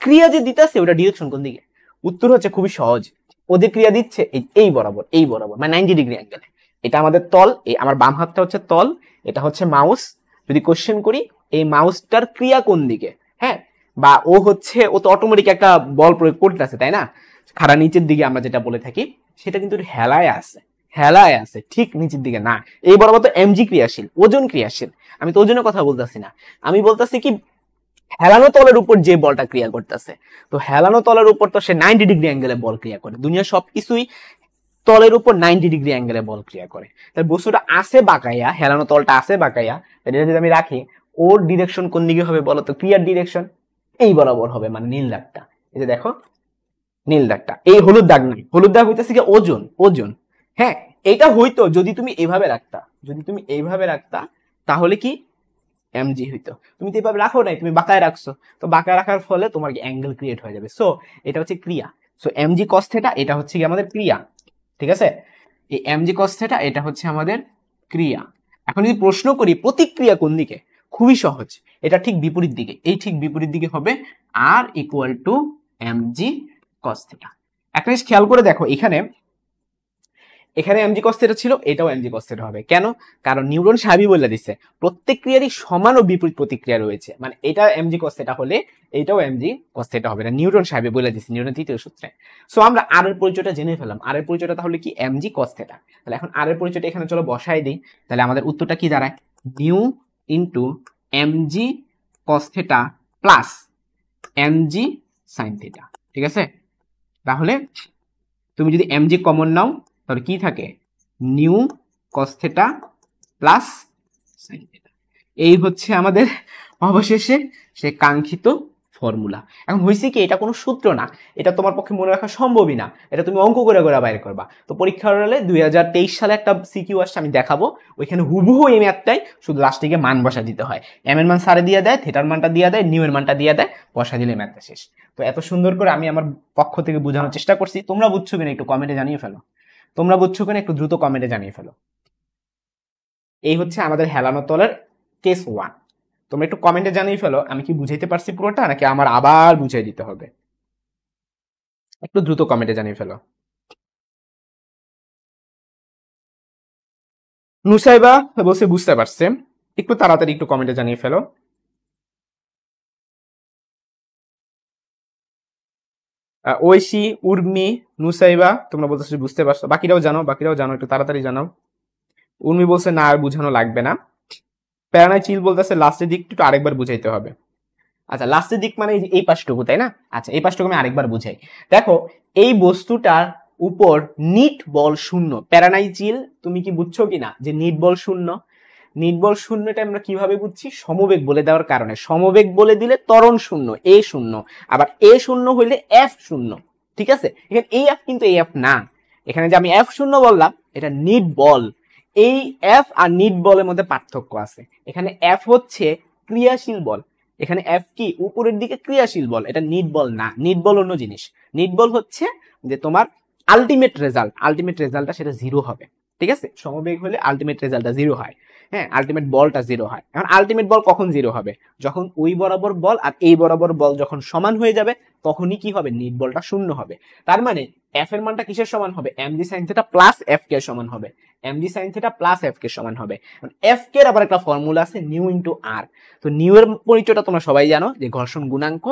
ক্রিয়া যে দিতেছে ওটা ডিরেকশন কোন দিকে? উত্তর হচ্ছে খুবই সহজ, ওদের ক্রিয়া দিচ্ছে এই বরাবর, এই বরাবর, মানে 90 ডিগ্রি অ্যাঙ্গেলে। এটা আমাদের তল, এই আমার বাম হাতটা হচ্ছে তল, এটা হচ্ছে মাউস। যদি কোশ্চেন করি এই মাউসটার ক্রিয়া কোন দিকে, হ্যাঁ, বা ও তো অটোমেটিক একটা বল প্রয়োগ করতেছে, তাই না? খাড়া নিচের দিকে আমরা যেটা বলে থাকি, সেটা কিন্তু হেলায় আছে ঠিক নিচের দিকে না। এই বরাবর তো এমজি ক্রিয়াশীল, ওজন ক্রিয়াশীল। আমি তো ওজনের কথা বলতেছি না, আমি বলতেছি কি হেলানো তলের উপর যে বলটা ক্রিয়া করতেছে। তো হেলানো তলের উপর তো সে 90 ডিগ্রি অ্যাঙ্গেলে বল ক্রিয়া করে, দুনিয়া সবকিছুই তলের উপর 90 ডিগ্রি অ্যাঙ্গেলে বল ক্রিয়া করে। তাই বস্তুটা আছে বাঁকাইয়া, হেলানো তলটা আছে বাঁকাইয়া, এটা যদি আমি রাখি ওর ডিরেকশন কোন দিকে হবে বলো তো? ক্রিয়ার ডিরেকশন এই বরাবর হবে, মানে নীল দাগটা, এই যে দেখো নীল দাগটা, এই হলুদ দাগ নাই, হলুদ দাগ হইতেছে কি ওজন। হ্যাঁ, এটা হইতো যদি তুমি এইভাবে রাখতা, তাহলে কি এমজি হইতো। তুমি তো এইভাবে রাখো নাই, তুমি বাঁকায় রাখছো, তো বাঁকায় রাখার ফলে তোমার অ্যাঙ্গেল ক্রিয়েট হয়ে যাবে। সো এটা হচ্ছে ক্রিয়া। সো এমজি কস থিটা এটা হচ্ছে কি আমাদের ক্রিয়া। ঠিক আছে, এই এমজি কস থিটা এটা হচ্ছে আমাদের ক্রিয়া। এখন যদি প্রশ্ন করি প্রতিক্রিয়া কোন দিকে, খুবই সহজ, এটা ঠিক বিপরীত দিকে, এই ঠিক বিপরীত দিকে হবে R equal to MG cos theta. একটা জিনিস খেয়াল করে দেখো, এখানে এমজি কস থিটা ছিল, এটাও এমজি কস থিটা হবে। কেন? কারণ নিউটন সাহেবই বলে দিচ্ছে প্রত্যেক ক্রিয়ারই সমান ও বিপরীত প্রতিক্রিয়া রয়েছে, মানে এটা এমজি কস থিটা হলে এটাও এমজি কস থিটা হবে, না নিউটন সাহেবই বলে দিচ্ছে নিউটন তৃতীয় সূত্রে। সো আমরা আর এর পরিচয়টা জেনে ফেলাম, আর এর পরিচয়টা তাহলে কি? MG cos theta. তাহলে এখন আর এর পরিচয়টা এখানে চলো বসাই দিই, তাহলে আমাদের উত্তরটা কি দাঁড়ায়? New into MG cos theta plus MG sine theta. ঠিক আছে, তাহলে তুমি যদি এমজি কমন নাও তাহলে কি থাকে? New cos theta plus sine theta. এই হচ্ছে আমাদের অবশেষে সে কাঙ্ক্ষিত ফর্মুলা। এখন হয়েছে কি, এটা কোনো সূত্র না, এটা তোমার পক্ষে মনে রাখা সম্ভবই না, এটা তুমি অঙ্ক করে করে বাইরে করবা। তো পরীক্ষার হলে 2023 সালে একটা সিকিউ আসছে, আমি দেখাবো, ওইখানে হুবহু এই ম্যাথটাই, শুধু লাস্টে গিয়ে মান বসা দিতে হয়। এম এর মান সারে দিয়ে দেয়, থিটার মানটা দিয়ে দেয়, নিউ এর মানটা দিয়ে দেয়, বসা দিলে ম্যাথটা শেষ। তো এত সুন্দর করে আমি আমার পক্ষ থেকে বোঝানোর চেষ্টা করছি, তোমরা বুঝছো কিনা একটু কমেন্টে জানিয়ে ফেলো, তোমরা বুঝছো কিনা একটু দ্রুত কমেন্টে জানিয়ে ফেলো। এই হচ্ছে আমাদের হেলানো তলের কেস 1। তোমরা একটু কমেন্টে জানিয়ে ফেলো আমি কি বুঝাইতে পারছি পুরোটা, নাকি আমার আবার বুঝাই দিতে হবে। একটু দ্রুত কমেন্টে জানিয়ে ফেলো। নুসাইবা বলছে বুঝতে পারছে, একটু তাড়াতাড়ি একটু কমেন্টে জানিয়ে ফেলো। ঐশী, উর্মি, নুসাইবা তোমরা বলতেছো বুঝতে পারছো, বাকিরাও জানো একটু তাড়াতাড়ি জানাও। উর্মি বলছে না আর বুঝানো লাগবে না। প্যারানাই চিল বলতেছে লাস্টের দিক একটু আরেকবার বুঝাইতে হবে। আচ্ছা লাস্টের দিক মানে এই পাশটুকু তাই না? আচ্ছা এই পাশটুকু আমি আরেকবার বুঝাই। দেখো এই বস্তুটার উপর নিট বল শূন্য, প্যারানাই চিল তুমি কি বুঝছো কিনা যে নিট বল শূন্য? নিট বল শূন্যটা আমরা কিভাবে বুঝছি? সমবেগ বলে দেওয়ার কারণে। সমবেগ বলে দিলে ত্বরণ শূন্য, এ শূন্য, আবার এ শূন্য হইলে এফ শূন্য। ঠিক আছে, এখানে এই এফ কিন্তু এই এফ না, এখানে যে আমি এফ শূন্য বললাম এটা নিট বল। এই এফ আর নিট বলের মধ্যে পার্থক্য আছে। এখানে এফ হচ্ছে ক্রিয়াশীল বল, এখানে এফ কি উপরের দিকে ক্রিয়াশীল বল, এটা নিট বল না। নিট বল অন্য জিনিস। নিট বল হচ্ছে যে তোমার আলটিমেট রেজাল্টটা সেটা জিরো হবে। ঠিক আছে, সমবেগ হলে আলটিমেট রেজাল্টটা জিরো হয়। হ্যাঁ, আলটিমেট বলটা জিরো হয়। এখন আলটিমেট বল কখন জিরো হবে? যখন ওই বরাবর বল আর এই বরাবর বল যখন সমান হয়ে যাবে, তখনই কি হবে? নিট বলটা শূন্য হবে। তার মানে এফ এর মানটা কিসের সমান হবে? MG sine theta plus F K সমান হবে। MG sine theta plus F K সমান হবে। এফ কে আবার একটা ফর্মুলা আছে নিউ ইন্টু আর। তো নিউ এর পরিচয়টা তোমরা সবাই জানো যে ঘর্ষণ গুণাঙ্ক।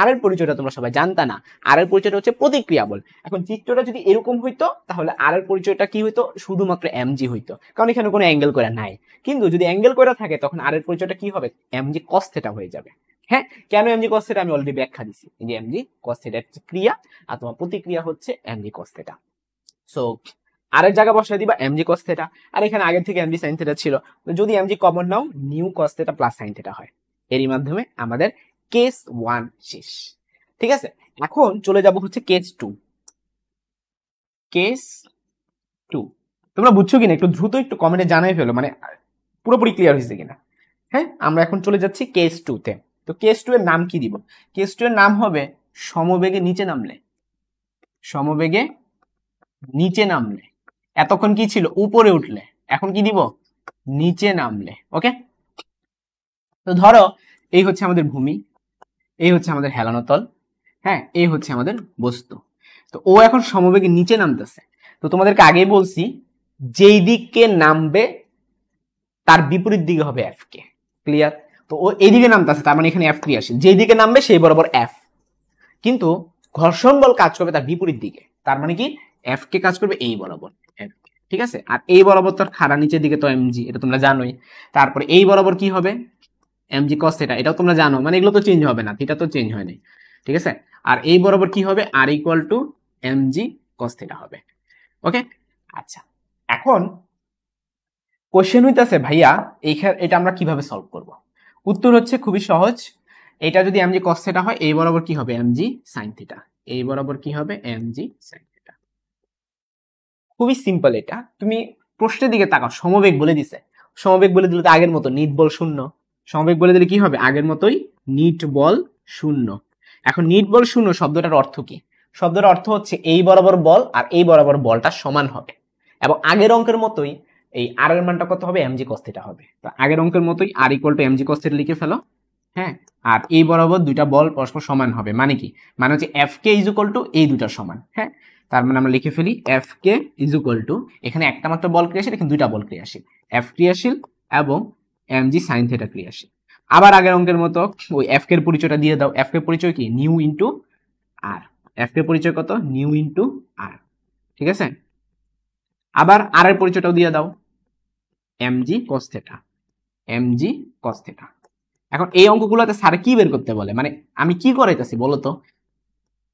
আর এর পরিচয়টা তোমরা সবাই জানতা না, আর এর পরিচয়টা হচ্ছে প্রতিক্রিয়া বল। এখন চিত্রটা যদি এরকম হইতো তাহলে আর এর পরিচয়টা কি হইতো? শুধুমাত্র এমজি হইতো, কারণ এখানে কোনো অ্যাঙ্গেল করে নাই। কিন্তু যদি অ্যাঙ্গেল করে থাকে তখন আর এর পরিচয়টা কি হবে? এমজি কস থিটা হয়ে যাবে। হ্যাঁ, কেন এমজি কস থিটা আমি অলরেডি ব্যাখ্যা দিছি, যে এমজি কস থিটা হচ্ছে ক্রিয়া আর তোমার প্রতিক্রিয়া হচ্ছে এমজি কস থিটা। সো আর এর জায়গা বসায় দিবা এমজি কস থিটা, আর এখানে আগের থেকে এমজি সাইন থিটা ছিল, যদি এমজি কমন নাও mu cos theta plus sine theta হয়। এরই মাধ্যমে আমাদের কেস 1 শেষ। ঠিক আছে, এখন চলে যাব হচ্ছে কেস 2। কেস 2 তোমরা বুঝছো কিনা একটু দ্রুত একটু কমেন্টে জানাই ফেলো, মানে পুরোপুরি ক্লিয়ার হয়েছে কিনা। হ্যাঁ, আমরা এখন চলে যাচ্ছি কেস 2 তে। তো কেস 2 এর নাম কি দিব? কেস 2 এর নাম হবে সমবেগে নিচে নামলে। সমবেগে নিচে নামলে। এতক্ষণ কি ছিল? উপরে উঠলে। এখন কি দিব? নিচে নামলে। ওকে, তো ধরো এই হচ্ছে আমাদের ভূমি, এই হচ্ছে আমাদের হেলানো তল, হ্যাঁ এই হচ্ছে আমাদের বস্তু। তো ও এখন সমবেগে নিচে নামতেছে। তো তোমাদেরকে আগেই বলছি যেই দিকে নামবে তার বিপরীত দিকে হবে এফ কে। ক্লিয়ার? তো ও এইদিকে নামতেছে, তার মানে এখানে এফ ক্রিয়াশীল, যেই দিকে নামবে সেই বরাবর এফ। কিন্তু ঘর্ষণ বল কাজ করবে তার বিপরীত দিকে, তার মানে কি এফ কে কাজ করবে এই বরাবর। ঠিক আছে, আর এই বরাবর তার খাড়া নিচের দিকে তো এমজি, এটা তোমরা জানোই। তারপরে এই বরাবর কি হবে? এমজি কস থিটা, এটাও তোমরা জানো, মানে এগুলো তো চেঞ্জ হবে না, থিটা তো চেঞ্জ হয়নি। ঠিক আছে, আর এই বরাবর কি হবে? R equal to MG cos theta হবে। ওকে, আচ্ছা এখন কোশ্চেন হইতাছে ভাইয়া এটা আমরা কিভাবে সলভ করব? উত্তর হচ্ছে খুবই সহজ। এটা যদি এমজি কস থিটা হয়, এই বরাবর কি হবে? MG sine theta. এই বরাবর কি হবে? MG sine theta. খুবই সিম্পল। এটা তুমি প্রশ্নের দিকে তাকাও, সমবেগ বলে দিছে। সমবেগ বলে দিলে তো আগের মতো নিট বল শূন্য। সমবেগ বলে দিলে কি হবে? আগের মতোই নিট বল শূন্য। এখন নিট বল শূন্য শব্দটার অর্থ কি? শব্দটার অর্থ হচ্ছে এই বরাবর বল আর এই বরাবর বলটা সমান হবে, এবং আগের অঙ্কের মতোই এই আর এর মানটা কত হবে? এমজি কস থিটা হবে। তো আগের অঙ্কের মতোই R equal to MG cos theta লিখে ফেলো। হ্যাঁ, আর এই বরাবর দুইটা বল পরস্পর সমান হবে, মানে কি? মানে হচ্ছে F K is equal two এই দুটার সমান। হ্যাঁ, তার মানে আমরা লিখে ফেলি F K is equal two, এখানে একটা মাত্র বল ক্রিয়াশীল, এখানে দুইটা বল ক্রিয়াশীল, এফ ক্রিয়াশীল এবং এমজি সাইন থিটা ক্রিয়াশীল। আবার আগের অঙ্কের মতো ওই এফ কে এর পরিচয়টা দিয়ে দাও। এফ কে পরিচয় কি? নিউ ইন্টু আর। এফ কে পরিচয় কত? নিউ ইন্টু আর। ঠিক আছে, আবার আর এর পরিচয়টাও দিয়ে দাও, MG cos theta. MG cos theta. এখন এই অঙ্কগুলোতে স্যার কি বের করতে বলে? মানে আমি কি করাইতেছি বলো তো?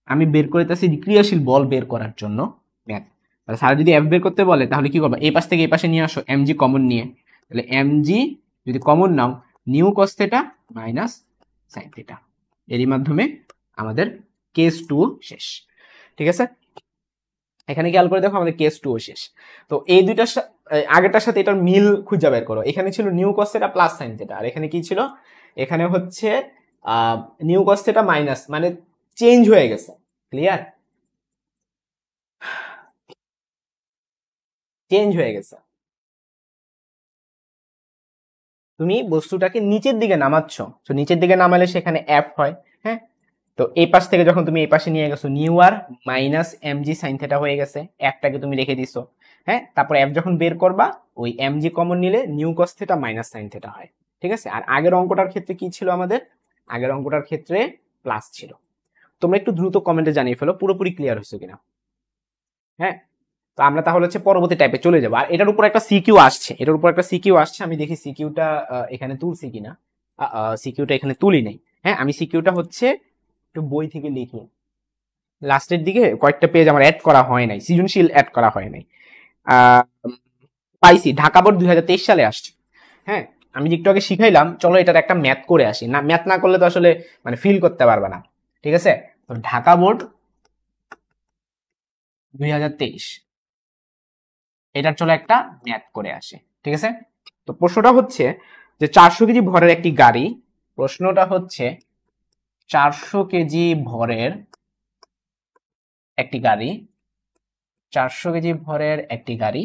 আমি বের করাইতেছি ক্রিয়াশীল বল বের করার জন্য ম্যাথ। তাহলে স্যার যদি এফ বের করতে বলে তাহলে কি করবা? এই পাশ থেকে এই পাশে নিয়ে আসো, এমজি কমন নিয়ে। তাহলে এমজি যদি কমন নাও, mu cos theta minus sine theta. এরই মাধ্যমে আমাদের কেস 2 শেষ। ঠিক আছে, এখানে খেয়াল করে দেখো আমাদের কেস 2 শেষ। তো এই দুইটার আগেরটার সাথে এটার মিল খুঁজে বের করো। এখানে ছিল mu cos theta plus sine theta, আর এখানে কি ছিল? এখানে হচ্ছে নিউ কস থিটা মাইনাস, মানে চেঞ্জ হয়ে গেছে। ক্লিয়ার? চেঞ্জ হয়ে গেছে। তুমি বস্তুটাকে নিচের দিকে নামাচ্ছ, তো নিচের দিকে নামালে সেখানে এফ হয়। হ্যাঁ, তো এই পাশ থেকে যখন তুমি এই পাশে নিয়ে গেছো, mu R minus M G sine theta হয়ে গেছে, এফটাকে তুমি রেখে দিছো। হ্যাঁ, তারপর এফ যখন বের করবা ওই এম জি কমন নিলে new cos theta minus sine theta হয়। ঠিক আছে, আর আগের অঙ্কটার ক্ষেত্রে কি ছিল আমাদের? আগের অঙ্কটার ক্ষেত্রে প্লাস ছিল। তোমরা একটু দ্রুত কমেন্টে জানিয়ে ফেলো পুরোপুরি ক্লিয়ার হয়েছে কিনা। হ্যাঁ, তো আমরা তাহলে হচ্ছে পরবর্তী টাইপে চলে যাবো। আর এটার উপর একটা সিকিউ আসছে, এটার উপর একটা সিকিউ আসছে, আমি দেখি সিকিউটা এখানে তুলছি কিনা। সিকিউটা এখানে তুলি নাই। হ্যাঁ, আমি সিকিউটা হচ্ছে একটু বই থেকে লিখি, লাস্টের দিকে কয়েকটা পেজ আমার অ্যাড করা হয় নাই, সৃজনশীল অ্যাড করা হয় নাই। পাইছি, ঢাকা বোর্ড 2023 সালে আসছে। হ্যাঁ, আমি একটু আগে শিখাইলাম, চলো এটার একটা ম্যাথ করে আসি। না, ম্যাথ না করলে তো আসলে মানে ফিল করতে পারবে না। ঠিক আছে, তো ঢাকা বোর্ড 2023, এটার চলো একটা ম্যাথ করে আসে। ঠিক আছে, তো প্রশ্নটা হচ্ছে যে 400 কেজি ভরের একটি গাড়ি, প্রশ্নটা হচ্ছে 400 কেজি ভরের একটি গাড়ি, 400 কেজি ভরের একটি গাড়ি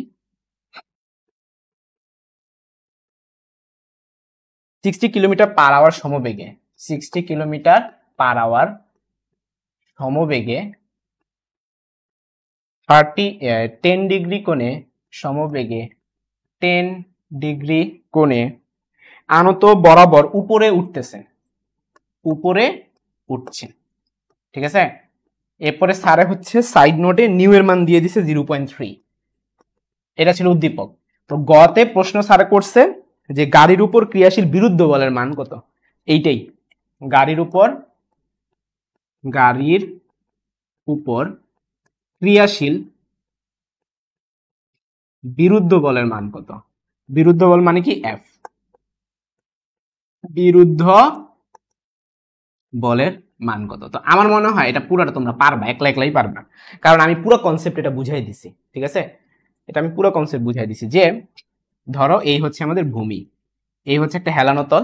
60 কিলোমিটার পার আওয়ার সমবেগে, 60 কিলোমিটার পার আওয়ার সমবেগে 10 ডিগ্রি কোণে সমবেগে 10 ডিগ্রি কোণে আনত বরাবর উপরে উঠতেছে, উপরে উঠছে। ঠিক আছে, এরপরে স্যারে হচ্ছে সাইড নোটে নিউ এর মান দিয়ে দিছে 0.3, এটা ছিল উদ্দীপক। তো গতে প্রশ্ন স্যারে করছে যে গাড়ির উপর ক্রিয়াশীল বিরুদ্ধ বলের মান কত, এইটাই। গাড়ির উপর ক্রিয়াশীল বিরুদ্ধ বলের মান কত, বিরুদ্ধ বল মানে কি এফ, বিরুদ্ধ বলের মান কত। তো আমার মনে হয় এটা পুরোটা তোমরা পারবা, একলা একলাই পারবা, কারণ আমি পুরো কনসেপ্ট এটা বুঝাই দিছি। ঠিক আছে, এটা আমি পুরো কনসেপ্ট বুঝাই দিছি যে ধরো এই হচ্ছে আমাদের ভূমি, এই হচ্ছে একটা হেলানো তল,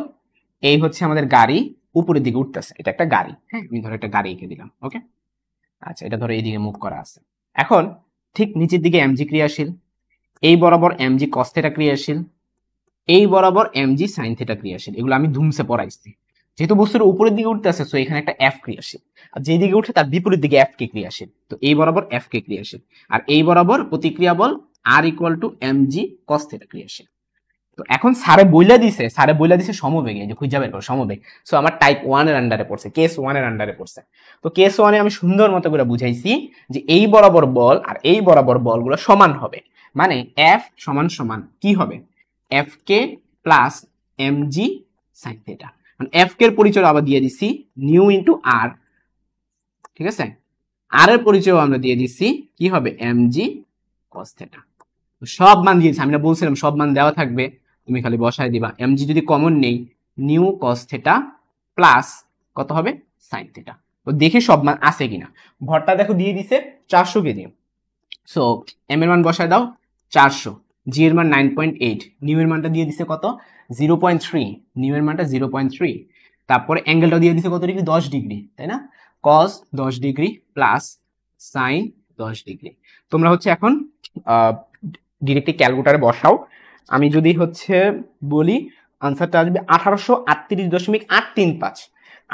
এই হচ্ছে আমাদের গাড়ি উপরের দিকে উঠতেছে, এটা একটা গাড়ি। হ্যাঁ, আমি ধরো একটা গাড়ি এঁকে দিলাম। ওকে, আচ্ছা, এটা ধরো এইদিকে মুভ করা আছে। এখন ঠিক নিচের দিকে এমজি ক্রিয়াশীল, এই বরাবর এমজি কস থেটা ক্রিয়াশীল, এই বরাবর এমজি সাইন থেটা ক্রিয়াশীল। এগুলো আমি ধুমসে পড়াইছি। যেহেতু বস্তুর উপরের দিকে উঠতে আছে, সো এখানে একটা এফ ক্রিয়াশীল, আর যেই দিকে উঠে তার বিপরীত দিকে এফ কে ক্রিয়াশীল। তো এই বরাবর এফ কে ক্রিয়াশীল, আর এই বরাবর প্রতিক্রিয়া বল R equal to MG cos theta ক্রিয়াশীল। তো এখন স্যারে বইলা দিছে সমবেগে, যে খুঁজে বের করো সমবেগ। সো আমার টাইপ 1 এর আন্ডারে পড়ছে, কেস 1 এর আন্ডারে পড়ছে। তো কেস 1 এ আমি সুন্দর মতো করে বুঝাইছি যে এই বরাবর বল আর এই বরাবর বলগুলো সমান হবে, মানে এফ সমান সমান কি হবে, F K plus M G sine theta. মানে এফ কে এর পরিচয় আবার দিয়ে দিছি নিউ ইন্টু আর। ঠিক আছে, আর এর পরিচয় আমরা দিয়ে দিছি কি হবে, এম জি কস থেটা। সব মান দিয়েছি, আমি না বলছিলাম সব মান দেওয়া থাকবে, তুমি খালি বসায় দিবা। এমজি যদি কমন নেই, নিউ কস থেটা প্লাস কত হবে, সাইন থেটা। তো দেখি সব মান আছে কিনা। ভরটা দেখো দিয়ে দিছে 400 কেজি, সো এম এর মান বসায় দাও 400, জি এর মান 9.8, নিউ এর মানটা দিয়ে দিছে কত 0.3, নিউ এর মানটা 0.3। তারপরে অ্যাঙ্গেলটা দিয়ে দিছে কত ডিগ্রি, 10 ডিগ্রি, তাই না, কস 10 ডিগ্রি প্লাস সাইন 10 ডিগ্রি। তোমরা হচ্ছে এখন ডিরেক্টলি ক্যালকুলেটারে বসাও। আমি যদি হচ্ছে বলি আনসারটা আসবে 1838.835,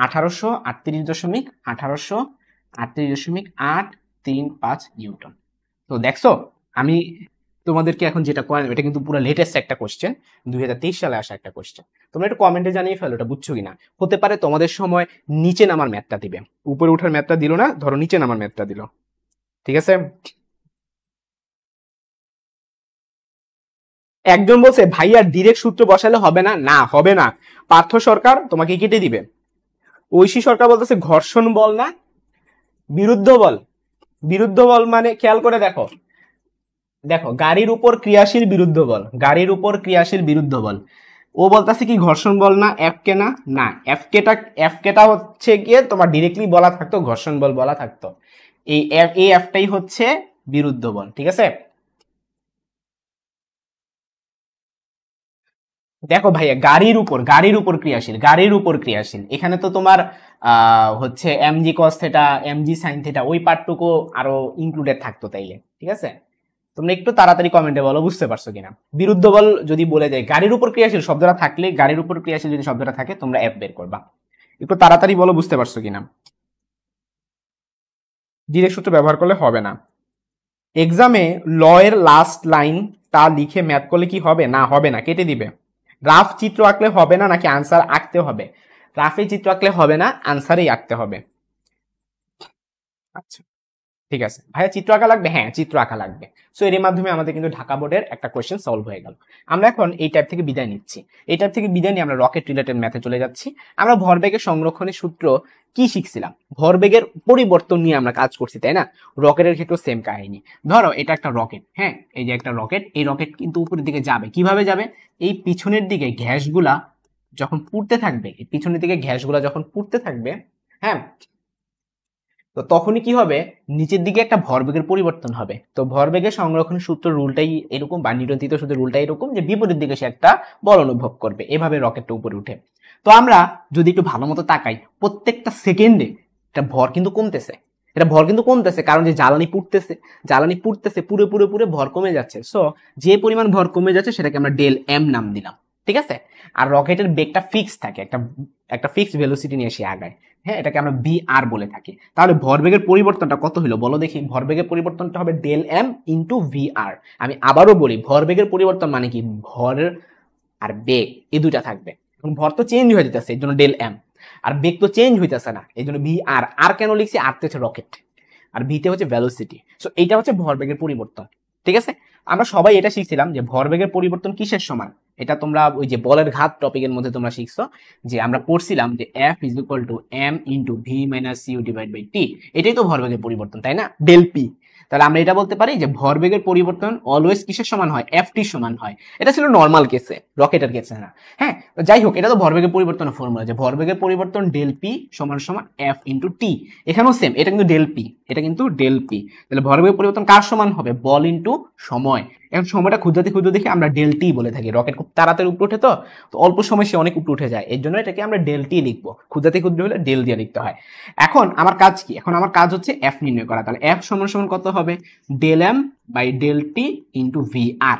1838.835 নিউটন। তো দেখছো, আমি তোমাদেরকে এখন যেটা করেন এটা কিন্তু পুরো লেটেস্ট একটা কোশ্চেন, 2023 সালে আসা একটা কোশ্চেন। তোমরা একটু কমেন্টে জানিয়ে ফেলো এটা বুঝছো কিনা। হতে পারে তোমাদের সময় নিচে নামার ম্যাথটা দিবে, উপরে ওঠার ম্যাথটা দিল না, ধরো নিচে নামার ম্যাথটা দিল। ঠিক আছে, একজন বলছে ভাইয়া ডিরেক্ট সূত্র বসালে হবে না, না হবে না, পার্থ সরকার তোমাকে কেটে দিবে। ঐশী সরকার বলতেছে ঘর্ষণ বল না বিরুদ্ধ বল, বিরুদ্ধ বল মানে খেয়াল করে দেখো, দেখো গাড়ির উপর ক্রিয়াশীল বিরুদ্ধ বল, গাড়ির উপর ক্রিয়াশীল বিরুদ্ধ বল। ও বলতেছে কি ঘর্ষণ বল না এফ কে, না না এফ কেটা হচ্ছে গিয়ে তোমার ডিরেক্টলি বলা থাকতো ঘর্ষণ বল বলা থাকতো, এই এফটাই হচ্ছে বিরুদ্ধ বল। ঠিক আছে, দেখো ভাইয়া গাড়ির উপর ক্রিয়াশীল, গাড়ির উপর ক্রিয়াশীল, এখানে তো তোমার হচ্ছে MG cos theta MG sine theta ওই পার্টটুকু আরো ইনক্লুডেড থাকতো তাইলে। ঠিক আছে, তো তোমরা একটু তাড়াতাড়ি কমেন্টে বলো বুঝতে পারছো কিনা। বিরুদ্ধ বল যদি বলে যায়, গাড়ির উপর ক্রিয়াশীল শব্দটা থাকলে, গাড়ির উপর ক্রিয়াশীল যদি শব্দটা থাকে তোমরা এফ বের করবা। একটু তাড়াতাড়ি বলো বুঝতে পারছো কিনা। ডিরেক্ট সূত্র ব্যবহার করলে হবে না। এক্সামে ল এর লাস্ট লাইন তা লিখে ম্যাথ করলে কি হবে? না, হবে না, কেটে দিবে। রাফ চিত্র আঁকলে হবে না নাকি আনসার আঁকতে হবে? রাফে চিত্র আঁকলে হবে না, আনসারেই আঁকতে হবে। আচ্ছা ঠিক আছে ভাইয়া, চিত্র আঁকা লাগবে? হ্যাঁ চিত্র আঁকা লাগবে। সো এর মাধ্যমে আমাদের কিন্তু ঢাকা বোর্ডের একটা কোয়েশ্চেন সলভ হয়ে গেল। আমরা এখন এই টাইপ থেকে বিদায় নিচ্ছি। এই টাইপ থেকে বিদায় নিয়ে আমরা রকেট রিলেটেড ম্যাথে চলে যাচ্ছি। আমরা ভরবেগের সংরক্ষণের সূত্র কি শিখছিলাম? ভরবেগের পরিবর্তন নিয়ে আমরা কাজ করছি, তাই না? রকেটের ক্ষেত্রে সেম কাহিনী। ধরো এটা একটা রকেট, হ্যাঁ এই যে একটা রকেট, এই রকেট কিন্তু উপরের দিকে যাবে। কিভাবে যাবে? এই পিছনের দিকে গ্যাসগুলা যখন পুড়তে থাকবে, এই পিছনের দিকে গ্যাসগুলা যখন পুড়তে থাকবে, হ্যাঁ, তো তখনই কি হবে? নিচের দিকে একটা ভরবেগের পরিবর্তন হবে। তো ভরবেগের সংরক্ষণের সূত্র রুলটাই এরকম, বা নিউটন তৃতীয় সূত্রের রুলটাই এরকম যে বিপরীত দিকে সে একটা বল অনুভব করবে, এভাবে রকেটটা উপরে উঠে। তো আমরা যদি একটু ভালো মতো তাকাই, প্রত্যেকটা সেকেন্ডে একটা ভর কিন্তু কমতেছে। এটা ভর কিন্তু কমতেছে, কারণ যে জ্বালানি পুড়তেছে পুরে পুরে পুরে ভর কমে যাচ্ছে। সো যে পরিমাণ ভর কমে যাচ্ছে সেটাকে আমরা ডেল এম নাম দিলাম, ঠিক আছে? আর রকেটের বেগটা ফিক্স থাকে, একটা ফিক্সড ভেলোসিটি নিয়ে সে আগায়, হ্যাঁ, এটাকে আমরা ভি আর বলে থাকি। তাহলে ভরবেগের পরিবর্তনটা কত হলো বলো দেখি? ভরবেগের পরিবর্তনটা হবে ডেল এম ইন্টু ভি আর। আমি আবারও বলি, ভরবেগের পরিবর্তন মানে কি? ভর আর বেগ এই দুইটা থাকবে। এখন ভর তো চেঞ্জ হয়ে যেতেছে, এই জন্য ডেল এম, আর বেগ তো চেঞ্জ হইতেছে না, এই জন্য ভি আর। আর কেন লিখছি? আর তো হচ্ছে রকেট, আর ভিতে হচ্ছে ভেলোসিটি। সো এইটা হচ্ছে ভরবেগের পরিবর্তন, ঠিক আছে? আমরা সবাই এটা শিখছিলাম যে ভরবেগের পরিবর্তন কিসের সমান। এটা তোমরা ওই যে বলের ঘাত টপিকের মধ্যে তোমরা শিখছো, যে আমরা পড়ছিলাম যে F is equal to M into V minus U divide by T. এটাই তো ভরবেগের পরিবর্তন, তাই না? Del P. তাহলে আমরা এটা বলতে পারি যে ভরবেগের পরিবর্তন অলওয়েজ কিসের সমান হয়? এফ টির সমান হয়। এটা ছিল নর্মাল কেসে, রকেটের কেসে না। হ্যাঁ, যাই হোক, এটা তো ভরবেগের পরিবর্তনের ফর্মুলা, যে ভরবেগের পরিবর্তন ডেল পি সমান সমান এফ ইন্টু টি। এখানেও সেম, এটা কিন্তু ডেল পি, এটা কিন্তু ডেল পি। তাহলে ভরবেগের পরিবর্তন কার সমান হবে? বল ইন্টু সময়। এখন সময়টা ক্ষুদ্রাতি ক্ষুদ্র দেখে আমরা ডেল টি বলে থাকি। রকেট খুব তাড়াতাড়ি উপরে ওঠে, তো অল্প সময় সে অনেক উপরে উঠে যায়, এর জন্য এটাকে আমরা ডেল টি লিখবো। ক্ষুদ্রাতি ক্ষুদ্র হলে ডেল দিয়ে লিখতে হয়। এখন আমার কাজ কি? এখন আমার কাজ হচ্ছে এফ নির্ণয় করা। তাহলে এফ সমান সমান কত হবে? Del M by del T into V R.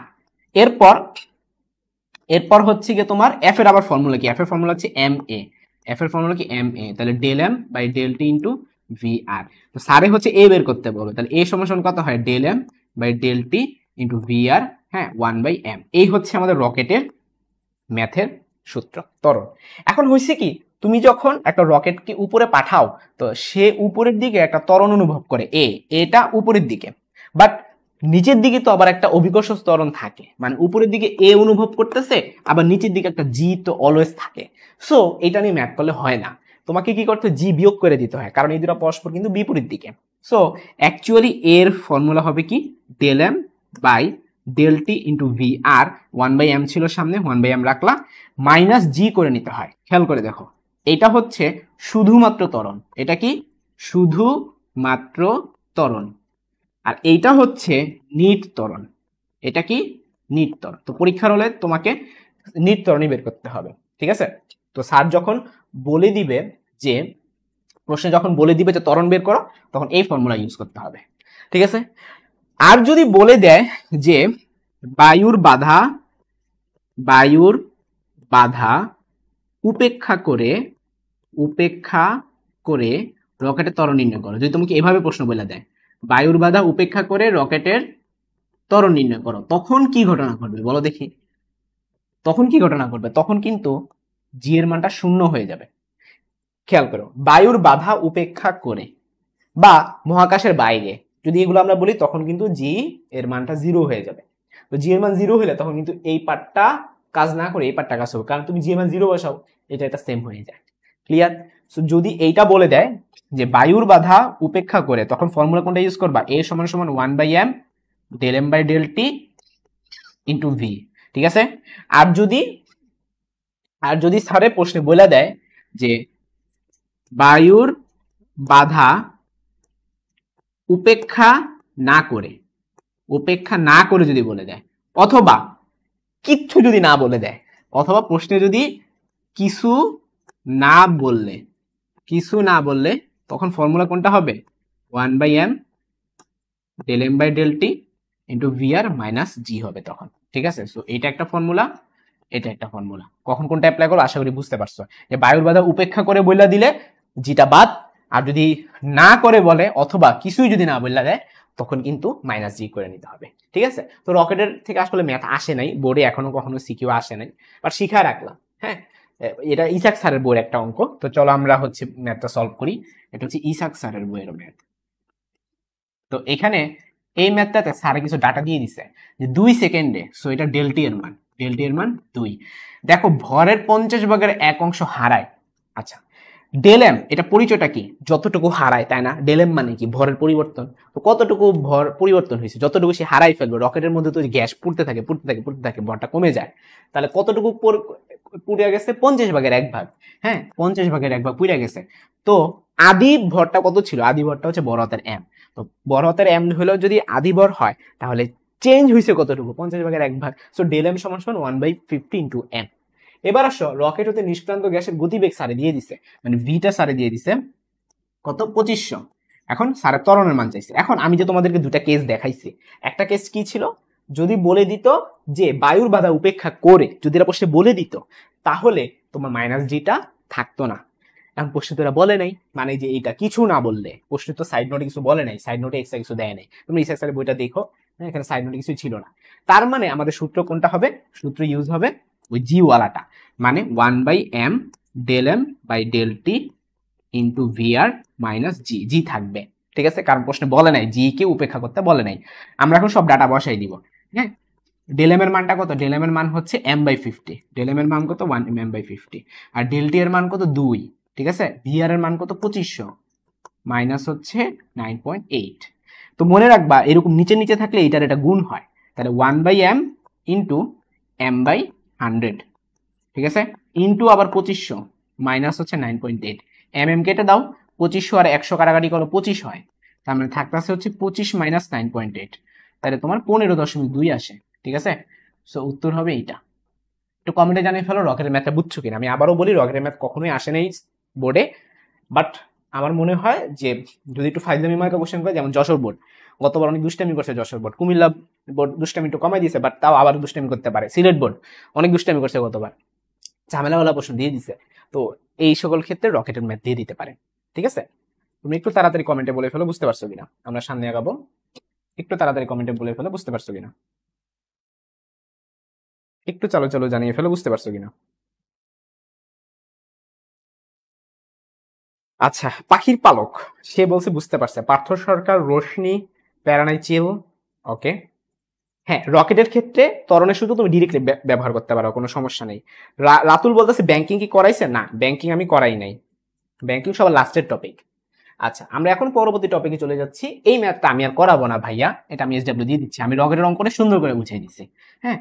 এরপর হচ্ছে গিয়ে তোমার এফ এর আবার ফর্মুলা কি? এফ এর ফর্মুলা হচ্ছে এম এ। এফ এর ফর্মুলা কি? M A. তাহলে del M by del T into V R. তো স্যারে হচ্ছে এ বের করতে বলবে, তাহলে এ সমান সমান কত হয়? Del M by del T into V R, হ্যাঁ, 1/m। এই হচ্ছে আমাদের রকেটের ম্যাথের সূত্র, ত্বরণ। এখন হয়েছে কি, তুমি যখন একটা রকেটকে উপরে পাঠাও, তো সে উপরের দিকে একটা ত্বরণ অনুভব করে, এটা উপরের দিকে। বাট নিচের দিকে তো আবার একটা অভিকর্ষ ত্বরণ থাকে, মানে উপরের দিকে এ অনুভব করতেছে, আবার নিচের দিকে একটা জি তো অলওয়েজ থাকে। সো এটা নিয়ে ম্যাথ করলে হয় না, তোমাকে কি করতে? জি বিয়োগ করে দিতে হয়, কারণ এই দুটো পরস্পর কিন্তু বিপরীত দিকে। সো অ্যাকচুয়ালি এর ফর্মুলা হবে কি? Del M by del T into V r. 1/m ছিল সামনে, 1/m রাখলাম, মাইনাস জি করে নিতে হয়। খেয়াল করে দেখো, এটা হচ্ছে শুধুমাত্র ত্বরণ। এটা কি? শুধুমাত্র ত্বরণ। আর এইটা হচ্ছে নিট ত্বরণ। এটা কি? নিট ত্বরণ। তো পরীক্ষার হলে তোমাকে নিট ত্বরণই বের করতে হবে, ঠিক আছে? তো স্যার যখন বলে দিবে যে, প্রশ্নে যখন বলে দিবে যে ত্বরণ বের করো, তখন এই ফর্মুলা ইউজ করতে হবে, ঠিক আছে? আর যদি বলে দেয় যে বায়ুর বাধা উপেক্ষা করে রকেটের ত্বরণ নির্ণয় করো, যদি তোমাকে এভাবে প্রশ্ন বলে দেয়, বায়ুর বাধা উপেক্ষা করে রকেটের ত্বরণ নির্ণয় করো, তখন কি ঘটনা ঘটবে বলো দেখি? তখন কি ঘটনা ঘটবে? তখন কিন্তু জি এর মানটা শূন্য হয়ে যাবে। খেয়াল করো, বায়ুর বাধা উপেক্ষা করে বা মহাকাশের বাইরে যদি এগুলো আমরা বলি, তখন কিন্তু জি এর মানটা 0 হয়ে যাবে। তো জি এর মান 0 হলে তখন কিন্তু এই পার্টটা কাজ না করে এই পার্টটা কাজ হবে, কারণ তুমি জি এর মান 0 বসাও, এটা সেম হয়ে যায়। ক্লিয়ার? সো যদি এইটা বলে দেয় যে বায়ুর বাধা উপেক্ষা করে, তখন ফর্মুলা কোনটা ইউজ করবা? এ সমান সমান 1/m del M by del T into V, ঠিক আছে? আর যদি স্যারে প্রশ্নে বলে দেয় যে বায়ুর বাধা উপেক্ষা না করে যদি বলে দেয়, অথবা কিচ্ছু যদি না বলে দেয়, অথবা প্রশ্নে যদি কিছু না বললে তখন ফর্মুলা কোনটা হবে? 1/m del M by del T into VR minus G হবে তখন, ঠিক আছে। সো এটা একটা ফর্মুলা, এটা একটা ফর্মুলা। কখন কোনটা অ্যাপ্লাই করো আশা করি বুঝতে পারছো। যে বায়ুর বাধা উপেক্ষা করে বইলা দিলে জিটা বাদ, আর যদি না করে বলে অথবা কিছুই যদি না বললা দেয় তখন কিন্তু মাইনাস জি করে নিতে হবে, ঠিক আছে। তো রকেটের থেকে আসলে ম্যাথ আসে নাই বোর্ডে, এখনো কখনো সিকিউ আসে নাই, বাট শিখায় রাখলাম। হ্যাঁ, এটা ইসাক স্যারের বইয়ের একটা অঙ্ক। তো চলো আমরা হচ্ছে ম্যাথটা সলভ করি। এটা হচ্ছে ইসাক স্যারের বইয়ের ম্যাথ। তো এখানে এই ম্যাথটাতে স্যারে কিছু ডাটা দিয়ে দিছে যে 2 সেকেন্ডে, সো এটা ডেলটি এর মান, ডেলটি এর মান 2। দেখো ভরের 50/1 হারায়। আচ্ছা, ডেলএম এটা পরিচয়টা কি? যতটুকু হারায়, তাই না? ডেলএম মানে কি? ভরের পরিবর্তন। তো কতটুকু ভর পরিবর্তন হয়েছে, যতটুকু সে হারাই ফেলবে। রকেটের মধ্যে তো গ্যাস পুড়তে থাকে পুড়তে থাকে পুড়তে থাকে, ভরটা কমে যায়। তাহলে কতটুকু পুড়ে গেছে? 50/1 হ্যাঁ, 50/1 পুড়ে গেছে। তো আদি ভরটা কত ছিল? আদি ভরটা হচ্ছে বড় হাতের এম। তো বড় হাতের এম হলেও যদি আদি ভর হয় তাহলে চেঞ্জ হয়েছে কতটুকু? 50/1। সো ডেলএম সমান 1/50 ইন্টু এম। এবার আসো, রকেট হতে নিষ্ক্রান্ত গ্যাসের গতিবেগ স্যারে দিয়ে দিছে, মানে ভিটা স্যারে দিয়ে দিছে কত? 2500। এখন স্যারের ত্বরণের মান চাইছে। এখন আমি যে তোমাদেরকে দুটা কেস দেখাইছি, একটা কেস কি ছিল? যদি বলে দিত যে বায়ুর বাধা উপেক্ষা করে, যদি এরা প্রশ্নে বলে দিত তাহলে তোমার মাইনাস জিটা থাকতো না। এখন প্রশ্ন তো এরা বলে নাই, মানে যে এটা কিছু না বললে, প্রশ্ন তো সাইড নোটে কিছু বলে নাই, সাইড নোটে এক্সট্রা কিছু দেয় নাই। তুমি ইসা স্যারের বইটা দেখো, এখানে সাইড নোটে কিছু ছিল না। তার মানে আমাদের সূত্র কোনটা হবে? সূত্র ইউজ হবে ওই জি ওয়ালাটা, মানে 1/m del M by del T into VR minus G, G থাকবে, ঠিক আছে। কারণ প্রশ্নে বলে নাই, জি কে উপেক্ষা করতে বলে নাই। আমরা এখন সব ডাটা বসাই দিব। হ্যাঁ, ডেলএম এর মানটা কত? ডেলএম এর মান হচ্ছে m/50, ডেলএম এর মান কত? 1m/50। আর ডেলটি এর মান কত? 2, ঠিক আছে। ভিআর এর মান কত? 2500 মাইনাস হচ্ছে 9.8। তো মনে রাখবা এরকম নিচে নিচে থাকলে এটার এটা গুণ হয়, তাহলে 1/m ইন্টু m/100, ঠিক আছে, ইন্টু আবার 2500 মাইনাস হচ্ছে 9.8। এম কেটে দাও, 2500 আর 100 কাটাকাটি করো 25 হয়, তার মানে থাকতেছে হচ্ছে 25 মাইনাস 9.8, তাহলে তোমার 15.2 আসে, ঠিক আছে। সো উত্তর হবে এইটা। একটু কমেন্টে জানিয়ে ফেলো রকেটের ম্যাথটা বুঝছো কিনা। আমি আবারও বলি, রকেটের ম্যাথ কখনোই আসে নাই বোর্ডে, বাট আমার মনে হয় যে যদি একটু ফাইজলামি মার্কা কোশ্চেন করে, যেমন যশোর বোর্ড গতবার অনেক দুষ্টামি করছে, যশোর বোর্ড, কুমিল্লা বোর্ড দুষ্টামি একটু কমাই দিয়েছে, বাট তাও আবার দুষ্টামি করতে পারে। সিলেট বোর্ড অনেক দুষ্টামি করছে গতবার, ঝামেলাওয়ালা প্রশ্ন দিয়ে দিছে। তো এই সকল ক্ষেত্রে রকেটের ম্যাথ দিয়ে দিতে পারে, ঠিক আছে। তুমি একটু তাড়াতাড়ি কমেন্টে বলে ফেলো বুঝতে পারছো কিনা, আমরা সামনে আগাবো। একটু তাড়াতাড়ি কমেন্টে বলে ফেলো বুঝতে পারছো কিনা, একটু চলো চলো জানিয়ে ফেলো বুঝতে পারছো কিনা। আচ্ছা, পাখির পালক সে বলছে বুঝতে পারছে। পার্থ সরকার, রোশনি, প্যারানাই চিল, ওকে। হ্যাঁ, রকেটের ক্ষেত্রে ত্বরণের সূত্র তুমি ডিরেক্টলি ব্যবহার করতে পারো, কোনো সমস্যা নেই। রাতুল বলতেছে ব্যাংকিং কি করাইছে? না, ব্যাংকিং আমি করাই নাই, ব্যাংকিং সবার লাস্টের টপিক। আচ্ছা, আমরা এখন পরবর্তী টপিকে চলে যাচ্ছি। এই ম্যাথটা আমি আর করাবো না ভাইয়া, এটা আমি এসডব্লিউ দিয়ে দিচ্ছি, আমি রকেটের অঙ্কনে সুন্দর করে বুঝিয়ে দিচ্ছি। হ্যাঁ,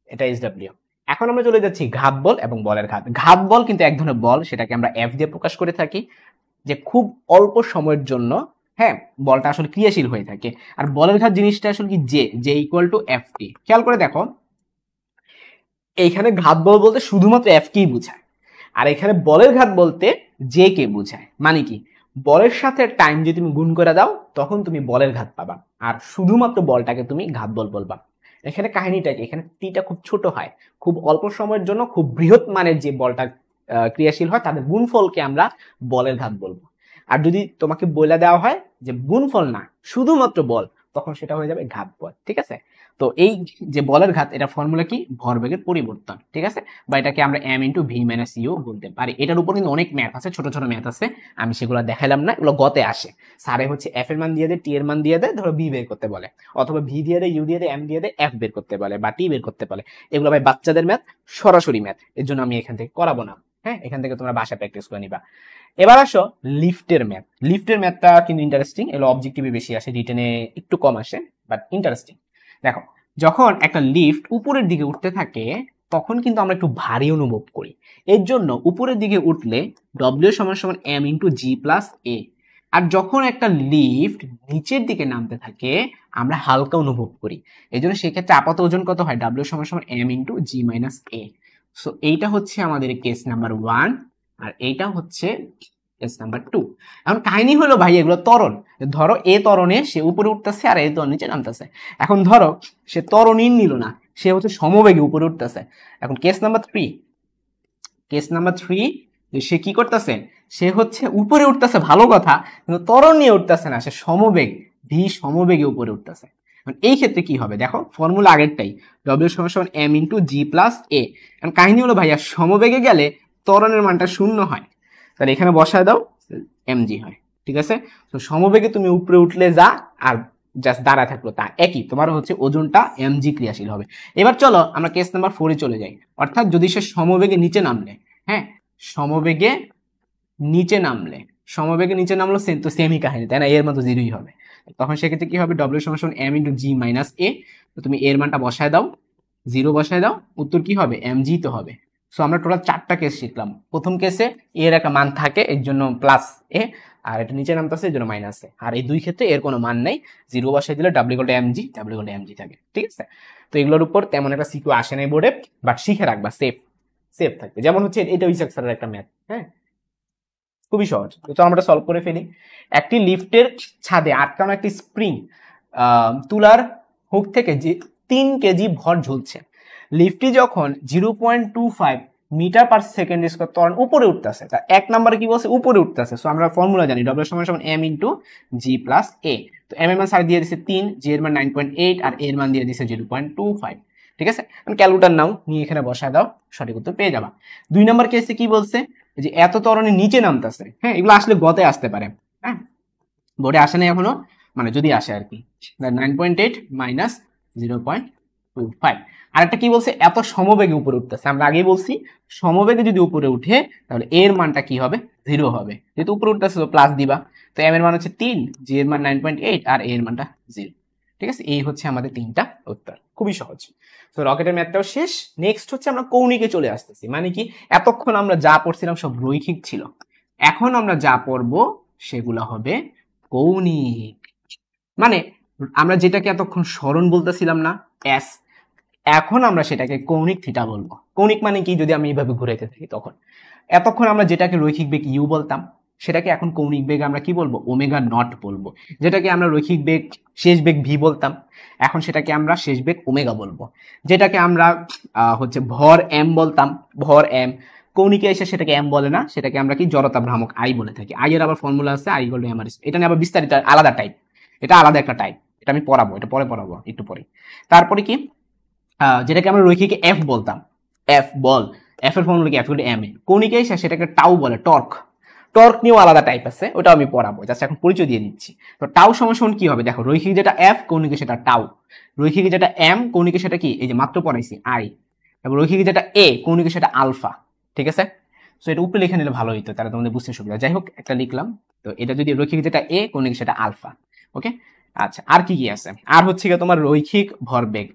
এটা এসডব্লিউ। এখন আমরা চলে যাচ্ছি ঘাত বল এবং বলের ঘাত। ঘাত বল কিন্তু এক ধরনের বল, সেটাকে আমরা এফ দিয়ে প্রকাশ করে থাকি, যে খুব অল্প সময়ের জন্য হ্যাঁ বলটা আসলে ক্রিয়াশীল হয়ে থাকে। আর বলের ঘাত জিনিসটা আসলে কি? J equal to F T. খেয়াল করে দেখো, এইখানে ঘাত বল বলতে শুধুমাত্র এফ কেই বোঝায়, আর এখানে বলের ঘাত বলতে জে কে বোঝায়। মানে কি? বলের সাথে টাইম যদি তুমি গুণ করে দাও তখন তুমি বলের ঘাত পাবা, আর শুধুমাত্র বলটাকে তুমি ঘাত বল বলবা। এখানে কাহিনীটা কি? এখানে টিটা খুব ছোট হয়, খুব অল্প সময়ের জন্য খুব বৃহৎ মানের যে বলটা ক্রিয়াশীল হয় তাদের গুণফলকে আমরা বলের ঘাত বলবো। আর যদি তোমাকে বলে দেওয়া হয় যে গুণফল না শুধুমাত্র বল, তখন সেটা হয়ে যাবে ঘাত বল, ঠিক আছে। তো এই যে বলের ঘাত, এটা ফর্মুলা কি? ভরবেগের পরিবর্তন, ঠিক আছে। বা এটাকে আমরা M into V minus U বলতে পারি। এটার উপর কিন্তু অনেক ম্যাথ আছে, ছোট ছোট ম্যাথ আছে, আমি সেগুলো দেখাইলাম না, এগুলো গতে আসে। সারে হচ্ছে এফ এর মান দিয়ে দেয়, টি এর মান দিয়ে দেয়, ধরো বি বের করতে বলে, অথবা ভি দিয়ে দেয়, ইউ দিয়ে দেয়, এম দিয়ে দেয়, এফ বের করতে বলে বা টি বের করতে বলে। এগুলো ভাই বাচ্চাদের ম্যাথ, সরাসরি ম্যাথ, এর জন্য আমি এখান থেকে করাবো না। হ্যাঁ, এখান থেকে তোমরা বাসায় প্র্যাকটিস করে নিবা। এবার আসো লিফটের ম্যাথ। লিফটের ম্যাথটা কিন্তু ইন্টারেস্টিং, এগুলো অবজেক্টিভে বেশি আসে, রিটেনে একটু কম আসে, বাট ইন্টারেস্টিং। দেখো, যখন একটা লিফট উপরের দিকে উঠতে থাকে তখন কিন্তু আমরা একটু ভারী অনুভব করি। এর জন্য উপরের দিকে উঠলে ডব্লিউ সমান সমান এম ইন্টু জি প্লাস এ। আর যখন একটা লিফট নিচের দিকে নামতে থাকে আমরা হালকা অনুভব করি। এই জন্য সেক্ষেত্রে আপাত ওজন কত হয়? ডাব্লিউ সমান সমান এম ইন্টু জি মাইনাস এ। সো এইটা হচ্ছে আমাদের কেস নাম্বার 1, আর এইটা হচ্ছে কেস নাম্বার 2। এখন কাহিনী হলো ভাই এগুলো ত্বরণ, ধরো এ ত্বরণে সে উপরে উঠতেছে আর এ ত্বরণ নিচে নামতেছে। এখন ধরো সে ত্বরণই নিল না, সে হচ্ছে সমবেগে উপরে উঠতেছে। এখন কেস নাম্বার 3, সে কি করতেছে, সে হচ্ছে উপরে উঠতেছে ভালো কথা, কিন্তু ত্বরণ নিয়ে উঠতেছে না, সে সমবেগ ভি সমবেগে উপরে উঠতেছে। এই ক্ষেত্রে কি হবে দেখো, ফর্মুলা আগেরটাই, W সমান m ইন্টু জি প্লাস এ। এখন কাহিনী হলো ভাইয়া সমবেগে গেলে ত্বরণের মানটা 0 হয়, তাহলে এখানে বসায় দাও mg হয়। ঠিক আছে, তো সমবেগে তুমি উপরে উঠলে যা আর জাস্ট দাঁড়া থাকলো তা একই, তোমার হচ্ছে ওজনটা mg ক্রিয়াশীল হবে। এবার চলো আমরা কেস নাম্বার 4 এ চলে যাই। অর্থাৎ যদি সে সমবেগে নিচে নামলে, হ্যাঁ সমবেগে নিচে নামলো তো সেমই কাহিনী তাই না, এর মান তো 0ই হবে। তখন সেক্ষেত্রে কি হবে, W সমান m ইন্টু জি মাইনাস এ। তো তুমি এর মানটা বসায় দাও, 0 বসায় দাও, উত্তর কি হবে mg তো হবে। সো আমরা টোটাল 4টা কেস শিখলাম। প্রথম কেসে এর একটা মান থাকে এর জন্য প্লাস এ, আর এটা নিচে নামতেছে এর জন্য মাইনাস এ, আর এই দুই ক্ষেত্রে এর কোনো মান নাই, 0 বসাই দিলে w থাকে। ঠিক আছে, তো এগুলোর উপর তেমন একটা সিকিউ আসে নাই বোর্ডে, বাট শিখে রাখবা, সেফ থাকবে। যেমন হচ্ছে এটা ইসাক স্যারের একটা ম্যাথ, হ্যাঁ খুবই সহজ। তো আমরা সলভ করে ফেলি। একটি লিফটের ছাদে আটকানো একটি স্প্রিং তুলার হুক থেকে যে 3 কেজি ভর ঝুলছে। লিফটটি যখন 0.25 মিটার পার সেকেন্ড স্কয়ার ত্বরণ উপরে উঠতেছে, তা এক নম্বরে কি বলছে, উপরে উঠতেছে। সো আমরা ফর্মুলা জানি, W সমান m ইন্টু জি প্লাস এ। তো m এর মান স্যার দিয়ে দিচ্ছে 3, জি এর মান 9.8 আর এর মান দিয়ে দিচ্ছে 0.25। ঠিক আছে, ক্যালকুলেটর নাও, নিয়ে এখানে বসায় দাও, সঠিক উত্তর পেয়ে যাবা। 2 নম্বর কেসে কি বলছে, যে এত ত্বরণে নিচে নামতেছে। হ্যাঁ এগুলো আসলে গতে আসতে পারে, হ্যাঁ বোর্ডে আসে নাই এখনো, মানে যদি আসে আর কি, 9.8 মাইনাস 0.25। আর একটা কি বলছে, এত সমবেগে উপরে উঠতেছে। আমরা আগেই বলছি সমবেগে যদি উপরে উঠে তাহলে এর মানটা কি হবে, 0 হবে, যেহেতু উপরে উঠতেছে তো প্লাস দিবা। তো m এর মান হচ্ছে 3, জি এর মান 9.8 আর এর মানটা 0। ঠিক আছে, এই হচ্ছে আমাদের 3টা উত্তর, খুবই সহজ। তো রকেটের ম্যাথটাও শেষ। নেক্সট হচ্ছে আমরা কৌণিকে চলে আসতেছি। মানে কি, এতক্ষণ আমরা যা পড়ছিলাম সব রৈখিক ছিল, এখন আমরা যা পড়বো সেগুলো হবে কৌণিক। মানে আমরা যেটাকে এতক্ষণ সরণ বলতেছিলাম না এস, এখন আমরা সেটাকে কৌণিক থিটা বলবো। কৌণিক মানে কি, যদি আমি এইভাবে ঘুরাইতে থাকি তখন, এতক্ষণ আমরা যেটাকে রৈখিক বেগ ইউ বলতাম সেটাকে এখন কৌণিক বেগ আমরা কি বলবো, ওমেগা নট বলবো। যেটাকে আমরা রৈখিক বেগ শেষ বেগ ভি বলতাম, এখন সেটাকে আমরা শেষ বেগ ওমেগা বলবো। যেটাকে আমরা হচ্ছে ভর এম বলতাম, ভর এম, কৌণিকে এসে সেটাকে এম বলে না, সেটাকে আমরা কি জড়তা ভ্রামক আই বলে থাকি। আই এর আবার ফর্মুলা আছে আই ইকুয়াল টু এম আর। এটা নিয়ে আবার বিস্তারিত আলাদা টাইপ, এটা আলাদা একটা টাইপ, এটা আমি পড়াবো, এটা পরে পড়াবো একটু পরে। তারপরে কি, যেটাকে আমরা রৈখিকে এফ বলতাম, এফ বল, এফ এর ফর্মুলা কি এফ ইকুয়াল টু এম এ। কৌণিকে এসে সেটাকে টাউ বলে, টর্ক নিয়েও আলাদা টাইপ আছে, ওটাও আমি পড়াবো, জাস্ট এখন পরিচয় দিয়ে দিচ্ছি। তো টাউ সমান কি হবে দেখো, রৈখিক যেটা এফ, কৌণিকে সেটা টাউ, রৈখিক যেটা এম, কৌণিকে সেটা কি, এই যে মাত্র পড়াইছি আই, এবং রৈখিক যেটা এ, কৌণিকে সেটা আলফা। ঠিক আছে, সো এটা উপরে লিখে নিলে ভালো হইতো, তাহলে তোমাদের বুঝতে সুবিধা। যাই হোক একটা লিখলাম, তো এটা যদি রৈখিক যেটা এ, কৌণিক সেটা আলফা। ওকে, আচ্ছা আর কি কি আছে, আর হচ্ছে কি তোমার রৈখিক ভরবেগ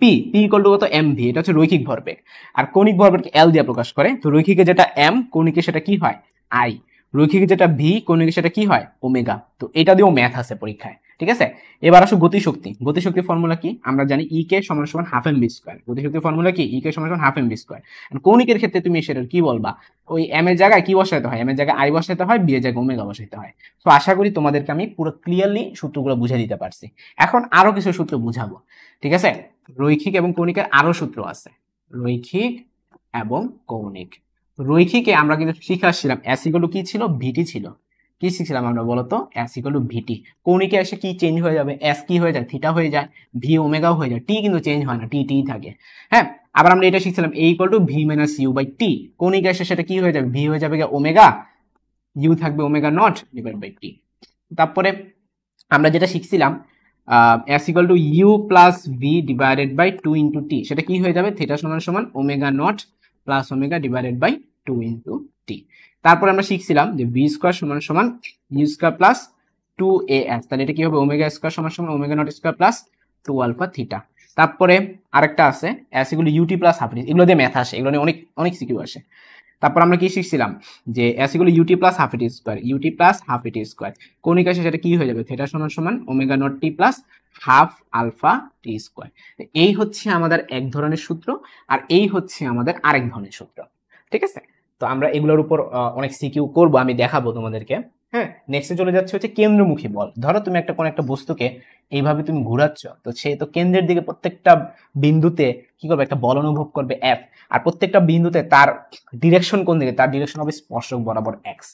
পি ইকুয়াল টু কত, এম ভি, এটা হচ্ছে রৈখিক ভরবেগ। আর কৌণিক ভরবেগকে এল দিয়ে প্রকাশ করে। তো রৈখিকে যেটা এম, কৌণিকে সেটা কি হয় আই, রৈখিকে যেটা ভি, কৌণিকে সেটা কি হয় ওমেগা। তো এটা দিয়েও ম্যাথ আছে পরীক্ষায়। ঠিক আছে, এবার আসো গতিশক্তির ফর্মুলা কি, আমরা জানি ই কে সমান সমান হাফ এম বি স্কোয়ার। গতিশক্তির ফর্মুলা কি, ই কে সমান সমান হাফ এম বি স্কোয়ার। কৌণিকের ক্ষেত্রে তুমি সেটা কি বলবা, ওই এম এর জায়গায় কি বসাইতে হয়, এম এর জায়গায় আই বসাইতে হয়, বি এর জায়গায় ওমেগা বসাইতে হয়। তো আশা করি তোমাদেরকে আমি পুরো ক্লিয়ারলি সূত্রগুলো বুঝে দিতে পারছি। এখন আরো কিছু সূত্র বুঝাবো। ঠিক আছে, রৈখিক এবং কৌণিকের আরো সূত্র আছে, রৈখিক এবং কৌণিক। রৈখিকে আমরা কিন্তু শিখে আসছিলাম এস ইকুয়াল টু কি ছিল, ভিটি ছিল। কি শিখছিলাম আমরা বলতো, এস ইকুয়াল টু ভিটি। কৌণিকে এসে কি চেঞ্জ হয়ে যাবে, এস কি হয়ে যায়, থিটা হয়ে যায়, ভি ওমেগাও হয়ে যায়, টি কিন্তু চেঞ্জ হয় না, টি টি থাকে। হ্যাঁ, আবার আমরা এটা শিখছিলাম A equal to V minus U by T. কৌণিকে এসে সেটা কি হয়ে যাবে, ভি হয়ে যাবে ওমেগা, ইউ থাকবে omega naught divide by T. তারপরে আমরা যেটা শিখছিলাম S equal to U plus V divided by 2 into T, সেটা কি হয়ে যাবে, থিটা সমান সমান omega naught plus omega divided by 2 into T. তারপরে আমরা শিখছিলাম যে বি স্কোয়ার সমান সমান ইউ স্কোয়ার প্লাস 2ax, তাহলে এটা কি হবে, ওমেগা স্কোয়ার সমান সমান omega nought square plus 2 alpha theta. তারপরে আরেকটা আছে S equal to UT plus half, এগুলো দিয়ে ম্যাথ আসে, এগুলো নিয়ে অনেক অনেক সিকিউ আসে। তারপর আমরা কি শিখছিলাম যে S equal to UT plus half ET square, UT plus half ET square. কৌণিক আসে সেটা কি হয়ে যাবে, থিটা সমান সমান omega nought T plus half alpha T square. এই হচ্ছে আমাদের এক ধরনের সূত্র, আর এই হচ্ছে আমাদের আরেক ধরনের সূত্র। ঠিক আছে, তো আমরা এগুলোর উপর অনেক সিকিউ করব, আমি দেখাবো তোমাদেরকে। হ্যাঁ, নেক্সটে চলে যাচ্ছে হচ্ছে কেন্দ্রমুখী বল। ধরো তুমি একটা কোন একটা বস্তুকে এইভাবে তুমি ঘোরাচ্ছ, তো সে তো কেন্দ্রের দিকে প্রত্যেকটা বিন্দুতে কি করবে, একটা বল অনুভব করবে এফ। আর প্রত্যেকটা বিন্দুতে তার ডিরেকশন কোন দিকে, তার ডিরেকশন হবে স্পর্শক বরাবর এক্স।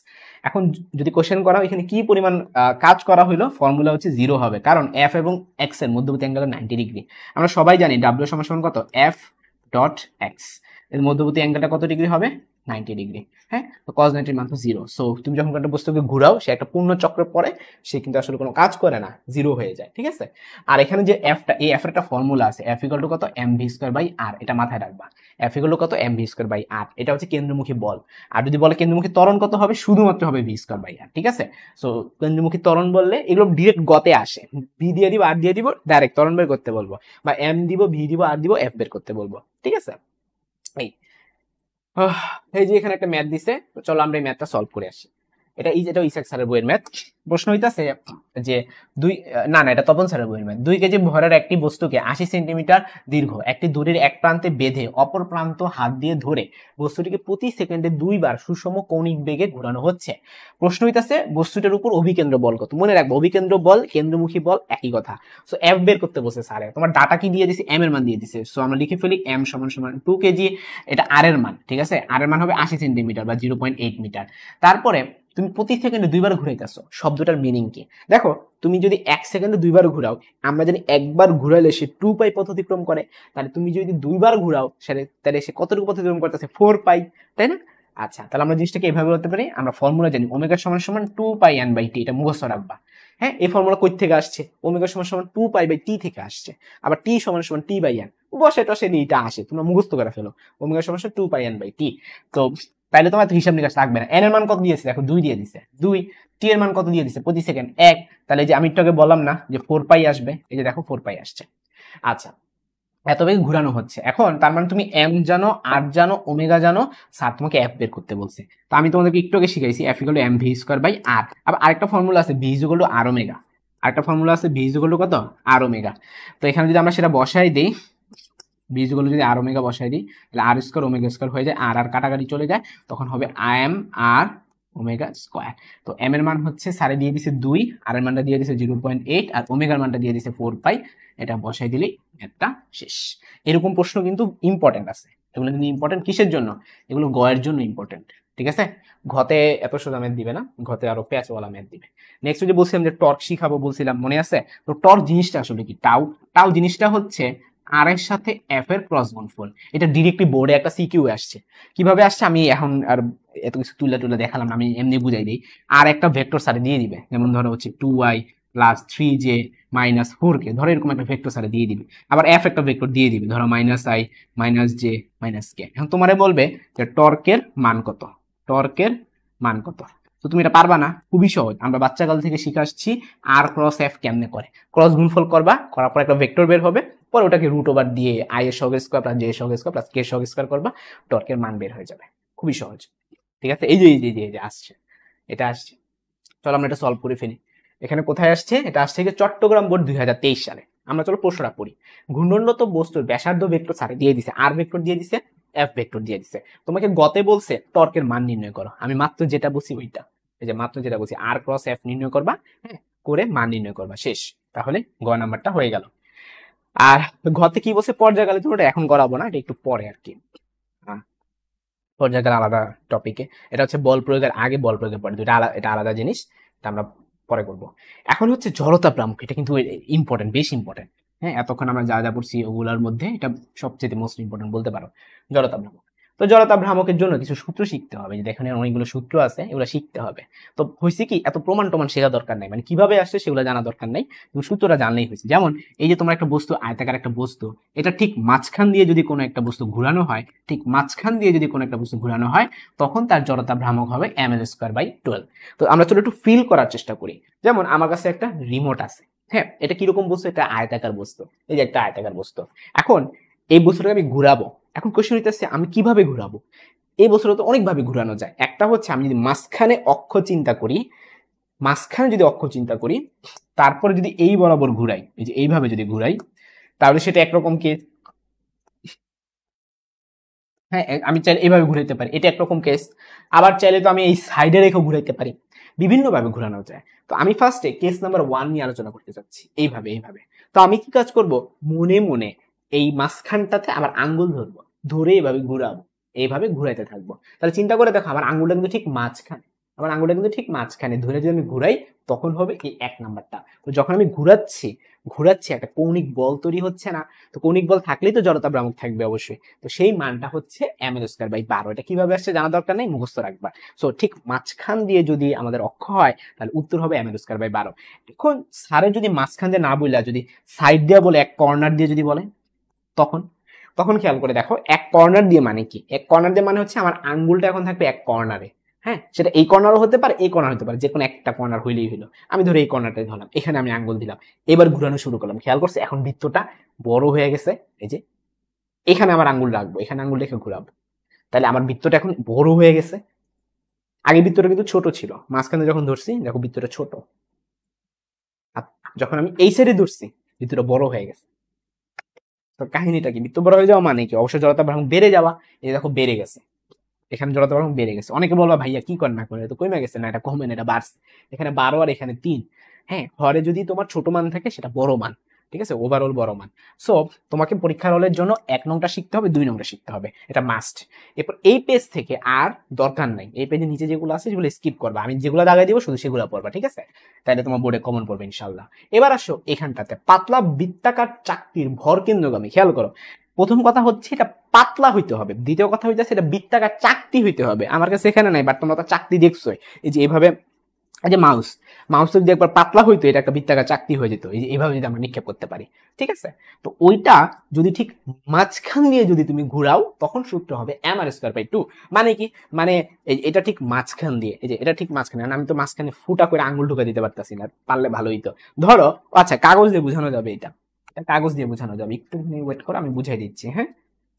এখন যদি কোশ্চেন করা হয় এখানে কি পরিমাণ কাজ করা হইলো, ফর্মুলা হচ্ছে 0 হবে, কারণ এফ এবং এক্স এর মধ্যবর্তী অ্যাঙ্গেল 90 ডিগ্রি। আমরা সবাই জানি ডাব্লিউ সমান সমান কত, এফ ডট এক্স, এর মধ্যবর্তী অ্যাঙ্গেলটা কত ডিগ্রি হবে, 90 ডিগ্রি। হ্যাঁ, তো cos 90 এর মান তো 0। সো তুমি যখন একটা বস্তুকে ঘুরাও, সে একটা পূর্ণ চক্রের পরে সে কিন্তু আসলে কোনো কাজ করে না, 0 হয়ে যায়, ঠিক আছে। আর এখানে যে এফটা, এই এফ এর একটা ফর্মুলা আছে, এফ ইকুয়াল টু কত, এম ভি স্কয়ার বাই আর, এটা মাথায় রাখবা। এফ ইকুয়াল টু কত, এম ভি স্কয়ার বাই আর, এটা হচ্ছে কেন্দ্রমুখী বল। আর যদি বলে কেন্দ্রমুখী ত্বরণ কত হবে, শুধুমাত্র হবে ভি স্কয়ার বাই আর, ঠিক আছে। সো কেন্দ্রমুখী ত্বরণ বললে এগুলো ডিরেক্ট গতে আসে, ভি দিয়ে দিব আর দিয়ে দিব, ডাইরেক্ট ত্বরণ বের করতে বলবো, বা এম দিব, ভি দিব, আর দিব, এফ বের করতে বলবো, ঠিক আছে। এই যে এখানে একটা ম্যাথ দিছে, তো চলো আমরা এই ম্যাথটা সলভ করে আসি। এটা ইসাক স্যারের বইয়ের ম্যাথ। প্রশ্ন হইতাছে যে না এটা তপন স্যারের বইয়ের ম্যাথ। 2 কেজি ভরের একটি বস্তুকে 80 সেন্টিমিটার দীর্ঘ একটি দড়ির এক প্রান্তে বেঁধে অপর প্রান্ত হাত দিয়ে ধরে বস্তুটিকে প্রতি সেকেন্ডে 2 বার সুষম কৌণিক বেগে ঘোরানো হচ্ছে। প্রশ্ন হইতাছে বস্তুটার উপর অভিকেন্দ্র বল কত। মনে রাখবো, অভিকেন্দ্র বল, কেন্দ্রমুখী বল একই কথা। সো এফ বের করতে বসে স্যারে, তোমার ডাটা কি দিয়ে দিছে, এম এর মান দিয়ে দিছে। সো আমরা লিখে ফেলি এম সমান সমান 2 কেজি, এটা আর এর মান, ঠিক আছে। আর এর মান হবে 80 সেন্টিমিটার বা 0.8 মিটার। তারপরে তুমি প্রতি সেকেন্ডে 2 বার ঘুরাইতেছো, শব্দটার মিনিং কি দেখো। তুমি যদি 1 সেকেন্ডে 2 বার ঘুরাও, আমরা জানি একবার ঘুরাইলে সে 2 পাই পথ অতিক্রম করে, তাহলে তুমি যদি 2 বার ঘুরাও তাহলে সে কতটুকু পথ অতিক্রম করতেছে, 4 পাই, তাই না? আচ্ছা, তাহলে আমরা জিনিসটাকে এভাবে বলতে পারি, আমরা ফর্মুলা জানি ওমেগা সমান সমান 2 পাই এন বাই টি, এটা মুখস্থ রাখবা। হ্যাঁ, এই ফর্মুলা কই থেকে আসছে, ওমেগা সমান সমান 2 পাই বাই টি থেকে আসছে। আবার টি সমান সমান টি বাই এন, বসে টসে এটা আসে, তোমরা মুখস্থ করে ফেলো, ওমেগা সমান সমান 2 পাই এন বাই টি। তো তাইলে তোমার হিসাব নিকাশ লাগবে না। এন এর মান কত দিয়েছে দেখো, 2 দিয়ে দিছে 2, টি এর মান কত দিয়ে দিছে প্রতি সেকেন্ড 1, তাহলে যে আমি একটু আগে বললাম না যে 4 পাই আসবে, এই যে দেখো 4 পাই আসছে। আচ্ছা, এত বেগে ঘুরানো হচ্ছে। এখন তার মানে তুমি এম জানো, আর জানো, ওমেগা জানো, স্যার তোমাকে এফ বের করতে বলছে। তো আমি তোমাদেরকে একটু আগে শিখাইছি F equal to M V square by R. আবার আরেকটা ফর্মুলা আছে V equal to R omega, আরেকটা ফর্মুলা আছে ভি ইকুয়াল টু কত, আর ওমেগা। তো এখানে যদি আমরা সেটা বসাই দেই, ভি ইকুয়াল টু যদি আর ওমেগা বসাই দিই, তাহলে আর স্কয়ার ওমেগা স্কয়ার হয়ে যায়, আর আর কাটাকাটি চলে যায়, তখন হবে এম আর ওমেগা স্কয়ার। তো এম এর মান হচ্ছে স্যারে দিয়ে দিছে 2, আর এর মানটা দিয়ে দিছে 0.8, আর ওমেগার মানটা দিয়ে দিছে 4 পাই। এটা বসাই দিলেই একটা শেষ। এরকম প্রশ্ন কিন্তু ইম্পর্টেন্ট আছে, এগুলো কিন্তু ইম্পর্টেন্ট কিসের জন্য, এগুলো গয়ের জন্য ইম্পর্টেন্ট, ঠিক আছে। ঘতে এত সোজা ম্যাথ দিবে না, ঘতে আরো প্যাচওয়ালা ম্যাথ দিবে। নেক্সট যে বলছিলাম যে টর্ক শিখাবো বলছিলাম, মনে আছে? তো টর্ক জিনিসটা আসলে কি, টাউ টাউ জিনিসটা হচ্ছে আর এর সাথে এফ এর ক্রস গুণফল। এটা ডিরেক্টলি বোর্ডে একটা সিকিউ আসছে। কিভাবে আসছে আমি এখন আর এত কিছু তুলে তুলে দেখালাম না, আমি এমনি বুঝাই দিই। আর একটা ভেক্টর স্যারে দিয়ে দিবে, যেমন ধরো হচ্ছে 2y plus 3j minus 4k, ধরো এরকম একটা ভেক্টর স্যারে দিয়ে দিবে। আবার এফ একটা ভেক্টর দিয়ে দিবে, ধরো minus i minus j minus k। এখন তোমারে বলবে যে টর্কের মান কত, টর্কের মান কত। তো তুমি এটা পারবা না, খুবই সহজ, আমরা বাচ্চাকাল থেকে শিখে আসছি আর ক্রস এফ কেমনে করে। ক্রস গুণফল করবা, করার পর একটা ভেক্টর বের হবে, পরে ওটাকে রুট ওভার দিয়ে আই এর সহগ স্কয়ার প্লাস জে এর সহগ স্কয়ার প্লাস কে এর সহগ স্কয়ার করবা, টর্কের মান বের হয়ে যাবে। খুবই সহজ, ঠিক আছে। এই যে আসছে, এটা আসছে। চলো আমরা এটা সলভ করে ফেলি। এখানে কোথায় আসছে, এটা আসছে যে চট্টগ্রাম বোর্ড 2023 সালে। আমরা চলো প্রশ্নটা পড়ি। ঘূর্ণনত বস্তুর ব্যাসার্ধ ভেক্টর স্যারে দিয়ে দিছে, আর ভেক্টর দিয়ে দিছে, এফ ভেক্টর দিয়ে দিছে। তোমাকে গতে বলছে টর্কের মান নির্ণয় করো। আমি মাত্র যেটা বলছি ওইটা, এই যে মাত্র যেটা বলছি, আর ক্রস এফ নির্ণয় করবা, হ্যাঁ, করে মান নির্ণয় করবা, শেষ। তাহলে গ নাম্বারটা হয়ে গেল। আর ঘতে কি বলছে, পর্যায়কালে, তো ওটা এখন করাবো না, এটা একটু পরে আর কি। পর্যায়কাল আলাদা টপিকে, এটা হচ্ছে বল প্রয়োগের আগে, বল প্রয়োগের পরে, দুটা এটা আলাদা জিনিস, এটা আমরা পরে করবো। এখন হচ্ছে জড়তা ভ্রামক, এটা কিন্তু ইম্পর্টেন্ট, বেশ ইম্পর্টেন্ট। হ্যাঁ, এতক্ষণ আমরা যা যা পড়ছি ওগুলোর মধ্যে এটা সবচেয়ে মোস্ট ইম্পর্টেন্ট বলতে পারো, জড়তা ভ্রামক। তো জড়তা ভ্রামকের জন্য কিছু সূত্র শিখতে হবে, যে এখানে অনেকগুলো সূত্র আছে, এগুলো শিখতে হবে। তো হয়েছে কি, এত প্রমাণ টমান শেখা দরকার নাই, মানে কিভাবে আসছে সেগুলো জানা দরকার নাই, তুমি সূত্রটা জানলেই হয়েছে। যেমন এই যে তোমার একটা বস্তু, আয়তাকার একটা বস্তু, এটা ঠিক মাঝখান দিয়ে যদি কোনো একটা বস্তু ঘুরানো হয়, ঠিক মাঝখান দিয়ে যদি কোনো একটা বস্তু ঘুরানো হয়, তখন তার জড়তা ভ্রামক হবে ml²/12। তো আমরা চলো একটু ফিল করার চেষ্টা করি। যেমন আমার কাছে একটা রিমোট আছে, হ্যাঁ, এটা কিরকম বস্তু, এটা আয়তাকার বস্তু, এই যে একটা আয়তাকার বস্তু। এখন এই বস্তুটাকে আমি ঘুরাবো, এখন কোশ্চেন হইতেছে আমি কিভাবে ঘুরাবো। এই বস্তুটা তো অনেকভাবে ঘুরানো যায়। একটা হচ্ছে আমি যদি মাঝখানে অক্ষ চিন্তা করি, মাঝখানে যদি অক্ষ চিন্তা করি, তারপরে যদি এই বরাবর ঘুরাই, এই যে এইভাবে যদি ঘুরাই, তাহলে সেটা একরকম কি, হ্যাঁ, আমি চাইলে এইভাবে ঘুরাইতে পারি, এটা একরকম কেস। আবার চাইলে তো আমি এই সাইডে রেখেও ঘুরাইতে পারি, বিভিন্ন ভাবে ঘুরানো যায়। তো আমি ফার্স্টে কেস নাম্বার 1 নিয়ে আলোচনা করতে চাচ্ছি, এইভাবে এইভাবে। তো আমি কি কাজ করব, মনে মনে এই মাঝখানটাতে আমার আঙ্গুল ধরবো, ধরে এইভাবে ঘুরাবো, এইভাবে ঘুরাইতে থাকবো। তাহলে চিন্তা করে দেখো, আমার আঙ্গুলটা কিন্তু ঠিক মাঝখানে, আমার আঙ্গুলটা কিন্তু ঠিক মাঝখানে ধরে যদি আমি ঘুরাই, তখন হবে এই 1 নাম্বারটা। তো যখন আমি ঘুরাচ্ছি ঘুরাচ্ছি একটা কৌণিক বল তৈরি হচ্ছে না, তো কৌণিক বল থাকলেই তো জড়তা ভ্রামক থাকবে অবশ্যই। তো সেই মানটা হচ্ছে mL²/12। এটা কিভাবে আসছে জানা দরকার নেই, মুখস্থ রাখবা। সো ঠিক মাঝখান দিয়ে যদি আমাদের অক্ষ হয়, তাহলে উত্তর হবে mL²/12। এখন স্যারের যদি মাঝখান দিয়ে না বললে, যদি সাইড দিয়ে বলে, এক কর্নার দিয়ে যদি বলে, তখন তখন খেয়াল করে দেখো, এক কর্নার দিয়ে মানে কি, এক কর্নার দিয়ে মানে হচ্ছে আমার আঙ্গুলটা এখন থাকবে এক কর্নারে। হ্যাঁ, সেটা এই কর্নারও হতে পারে, এই কর্নার হতে পারে, যে কোনো একটা কর্নার হইলেই হলো। আমি ধরে এই কর্নারটাই ধরলাম, এখানে আমি আঙ্গুল দিলাম, এবার ঘুরানো শুরু করলাম। খেয়াল করছে এখন বৃত্তটা বড় হয়ে গেছে, এই যে এখানে আমার আঙ্গুল রাখবো, এখানে আঙ্গুল রেখে ঘুরাবো, তাহলে আমার বৃত্তটা এখন বড় হয়ে গেছে। আগে বৃত্তটা কিন্তু ছোট ছিল, মাঝখানে যখন ধরছি দেখো বৃত্তটা ছোট, আর যখন আমি এই সাইডে ধরছি বৃত্তটা বড় হয়ে গেছে। তো কাহিনীটা কি, বৃত্ত বড় হয়ে যাওয়া মানে কি, অবশ্যই জড়তা ভ্রামক বেড়ে যাওয়া। এই দেখো বেড়ে গেছে, এখানে জড়তা ভ্রামক বেড়ে গেছে। অনেকে বলবা ভাইয়া কি করে না করে, তো কমে গেছে না, এটা কমে না, এটা বাড়ছে। এখানে 12 আর এখানে 3। হ্যাঁ, হরে যদি তোমার ছোট মান থাকে সেটা বড় মান, ঠিক আছে, ওভারঅল বড় মান। সো তোমাকে পরীক্ষার হলের জন্য 1 নংটা শিখতে হবে, 2 নংটা শিখতে হবে, এটা মাস্ট। এরপর এই পেজ থেকে আর দরকার নাই, এই পেজের নিচে যেগুলো আছে সেগুলো স্কিপ করবা, আমি যেগুলো দাগাই দিব শুধু সেগুলো পড়বা, ঠিক আছে, তাহলে তোমার বোর্ডে কমন পড়বে ইনশাল্লাহ। এবার আসো এখানটাতে, পাতলা বৃত্তাকার চাকতির ভর কেন্দ্রগামী। খেয়াল করো, প্রথম কথা হচ্ছে এটা পাতলা হইতে হবে, দ্বিতীয় কথা হইতে এটা বৃত্তাকার চাকতি হইতে হবে। আমার কাছে এখানে নাই, বাট তোমরা তো চাকতি দেখছোই, এই যে এইভাবে, এই যে মাউস যদি একবার পাতলা হইতো, এটা একটা বৃত্তাকার চাকতি হয়ে যেত, এই যে এইভাবে যদি আমরা নিক্ষেপ করতে পারি, ঠিক আছে। তো ওইটা যদি ঠিক মাঝখান দিয়ে যদি তুমি ঘুরাও, তখন সূত্র হবে mR²/2। মানে কি, মানে এটা ঠিক মাঝখান দিয়ে, এই যে এটা ঠিক মাঝখানে, আমি তো মাঝখানে ফুটা করে আঙ্গুল ঢুকে দিতে পারতাছি না, পারলে ভালোই তো। ধরো আচ্ছা, কাগজ দিয়ে বোঝানো যাবে, এটা কাগজ দিয়ে বোঝানো যাবে, একটু ওয়েট করো, আমি বুঝাই দিচ্ছি। হ্যাঁ,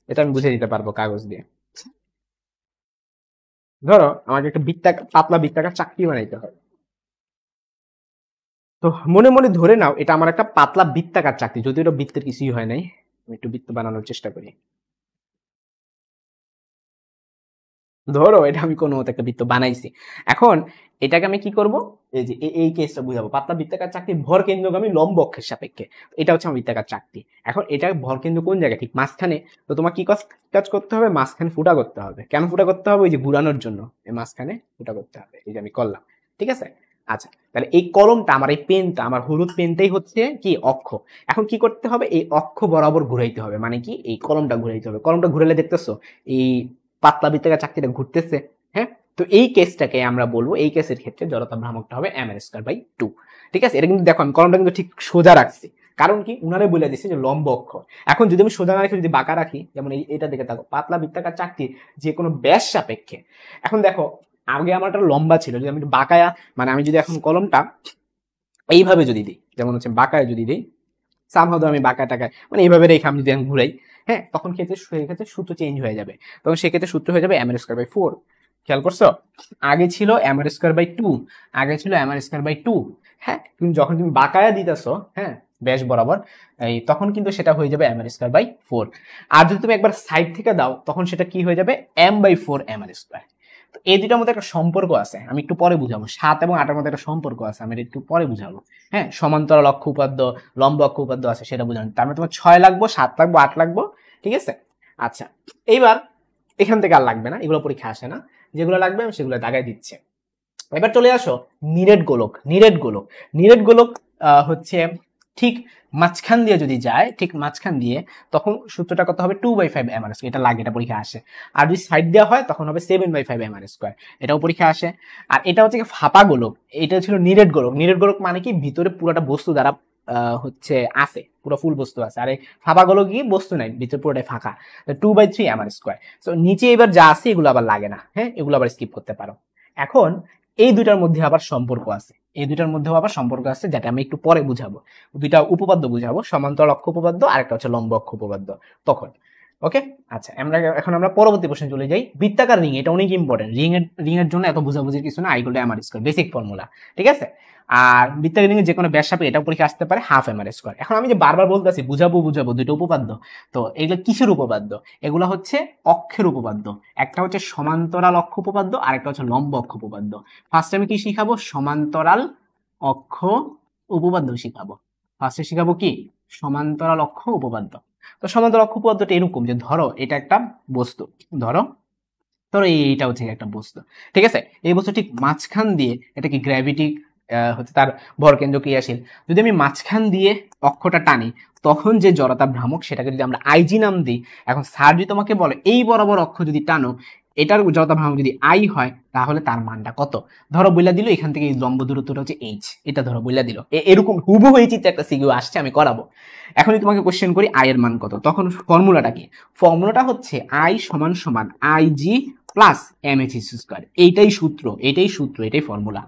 এটা আমি বুঝিয়ে দিতে পারবো কাগজ দিয়ে। ধরো আমাকে একটা পাতলা বৃত্তাকার চাকতি বানাইতে হয়, তো মনে মনে ধরে নাও এটা আমার একটা পাতলা বৃত্তাকার চাকতি, যদিও এটা বৃত্তের কিছুই হয় নাই। আমি একটু বৃত্ত বানানোর চেষ্টা করি। ধরো এটা আমি কোনো মতো একটা বৃত্ত বানাইছি। এখন এটাকে আমি কি করব, এই যে এই কেসটা বুঝাবো, পাতলা বৃত্তাকার চাকতি ভর কেন্দ্রগামী লম্ব অক্ষের সাপেক্ষে। এটা হচ্ছে আমার বৃত্তাকার চাকতি। এখন এটা ভর কেন্দ্র কোন জায়গায়, ঠিক মাঝখানে। তো তোমার কি কাজ করতে হবে, মাঝখানে ফুটা করতে হবে। কেন ফুটা করতে হবে, ওই যে ঘুরানোর জন্য এই মাঝখানে ফুটা করতে হবে, এই যে আমি করলাম, ঠিক আছে। আচ্ছা, তাহলে এই কলমটা আমার, এই পেনটা আমার, হলুদ পেনটাই হচ্ছে কি অক্ষ। এখন কি করতে হবে, এই অক্ষ বরাবর ঘুরাইতে হবে, মানে কি এই কলমটা ঘুরাইতে হবে। কলমটা ঘুরালে দেখতেছো এই পাতলা বৃত্তাকার চাকতিটা ঘুরতেছে। হ্যাঁ, তো এই কেসটাকে আমরা বলবো, এই কেসের ক্ষেত্রে জড়তা ভ্রামকটা হবে mR²/2। ঠিক আছে, এটা কিন্তু দেখো আমি কলমটা কিন্তু ঠিক সোজা রাখছি, কারণ কি উনারে বলে দিচ্ছে যে লম্ব অক্ষ। এখন যদি আমি সোজা না রেখে যদি বাঁকা রাখি, যেমন এটা দেখে থাকো, পাতলা বৃত্তাকার চাকতি যে কোনো ব্যাস সাপেক্ষে। এখন দেখো আগে আমার একটা লম্বা ছিল, যদি আমি বাঁকায়া, মানে আমি যদি এখন কলমটা এইভাবে যদি দিই, যেমন হচ্ছে বাঁকায় যদি দিই, সামহাও আমি বাঁকা টাকায় মানে এইভাবে রেখে আমি যদি আমি ঘুরাই, হ্যাঁ, তখন সেক্ষেত্রে সূত্র চেঞ্জ হয়ে যাবে। তখন সেক্ষেত্রে সূত্র হয়ে যাবে mR²/4। খেয়াল করছো, আগে ছিল mR²/2, আগে ছিল mR²/2। হ্যাঁ, তুমি যখন তুমি বাঁকায়া দিতেছো, হ্যাঁ, ব্যাস বরাবর, এই তখন কিন্তু সেটা হয়ে যাবে mR²/4। আর যদি তুমি একবার সাইড থেকে দাও, তখন সেটা কি হয়ে যাবে m/4 mR²। তো এই দুটার মধ্যে একটা সম্পর্ক আছে, আমি একটু পরে বুঝাবো। 7 এবং 8 এর মধ্যে একটা সম্পর্ক আছে, আমি একটু পরে বুঝাবো। হ্যাঁ, সমান্তরাল অক্ষ উপাদ্য, লম্ব অক্ষ উপাদ্য আছে, সেটা বুঝানো। তার মানে তোমার 6 লাগবো, 7 লাগবো, 8 লাগবো, ঠিক আছে। আচ্ছা, এইবার এখান থেকে আর লাগবে না, এগুলো পরীক্ষা আসে না। যেগুলো লাগবে আমি সেগুলো দাগাই দিচ্ছি। এবার চলে আসো নিরেট গোলক। নিরেট গোলক হচ্ছে ঠিক মাঝখান দিয়ে যদি যায়, ঠিক মাঝখান দিয়ে, তখন সূত্রটা কত হবে 2/5 mR²। এটা লাগে, এটা পরীক্ষা আসে। আর যদি সাইড দেওয়া হয় তখন হবে 7/5 mR²। এটাও পরীক্ষা আসে। আর এটা হচ্ছে ফাঁপা গোলক, এটা ছিল নিরেট গোলক। নিরেট গোলক মানে কি, ভিতরে পুরোটা বস্তু দ্বারা হচ্ছে আছে, পুরো ফুল বস্তু আছে। আর এই ফাঁপা গোলক কি, বস্তু নাই, ভিতরে পুরোটাই ফাঁকা। 2/3 mR²। তো নিচে এবার যা আছে এগুলো আবার লাগে না, হ্যাঁ, এগুলো আবার স্কিপ করতে পারো। এখন এই দুটার মধ্যে আবার সম্পর্ক আছে, এই দুটার মধ্যেও আবার সম্পর্ক আছে, যেটা আমি একটু পরে বুঝাবো। দুইটা উপপাদ্য বুঝাবো, সমান্তরাল অক্ষ উপপাদ্য আর একটা হচ্ছে লম্ব অক্ষ উপপাদ্য। তখন ওকে, আচ্ছা এখন আমরা পরবর্তী প্রশ্নে চলে যাই। বৃত্তাকার রিং, এটা অনেক ইম্পর্টেন্ট। রিং এর জন্য এত বুঝাবুঝির কিছু না, I = mr², বেসিক ফর্মুলা, ঠিক আছে। আর বৃত্তাকার রিং এর যে কোনো ব্যাসার্ধ, এটা পরীক্ষা আসতে পারে ½ mr²। এখন আমি যে বারবার বলতেছি বুঝাবো দুটো উপপাদ্য, তো এগুলো কিসের উপপাদ্য? এগুলো হচ্ছে অক্ষের উপপাদ্য। একটা হচ্ছে সমান্তরাল অক্ষ উপপাদ্য, আর একটা হচ্ছে লম্ব অক্ষ উপপাদ্য। ফার্স্টে আমি কি শিখাবো? সমান্তরাল অক্ষ উপপাদ্য শিখাবো। ফার্স্টে শিখাবো কি? সমান্তরাল অক্ষ উপপাদ্য। তো সমান্তরাল অক্ষ উপপাদ্যটা এরকম যে ধরো এটা একটা বস্তু, ধরো ধরো এইটা হচ্ছে একটা বস্তু, ঠিক আছে। এই বস্তু ঠিক মাঝখান দিয়ে, এটা কি গ্র্যাভিটি হচ্ছে তার ভরকেন্দ্র ক্রিয়াশীল, যদি আমি মাঝখান দিয়ে অক্ষটা টানি, তখন যে জড়তা ভ্রামক সেটাকে যদি আমরা আইজি নাম দিই। এখন স্যার যদি তোমাকে বলে এই বরাবর অক্ষ যদি টানো, এটার জড়তা ভ্রামক যদি আই হয়, তাহলে তার মানটা কত? ধরো বইলা দিল এখান থেকে এই লম্ব দূরত্বটা হচ্ছে এইচ, এটা ধরো বইলা দিল। এরকম হুবহু এই চিত্রে একটা সিকিউ আসছে, আমি করাবো। এখন যদি তোমাকে কোশ্চেন করি আই এর মান কত, তখন ফর্মুলাটা কি? ফর্মুলাটা হচ্ছে আই সমান সমান আইজি প্লাস mh²। এইটাই সূত্র, এটাই ফর্মুলা,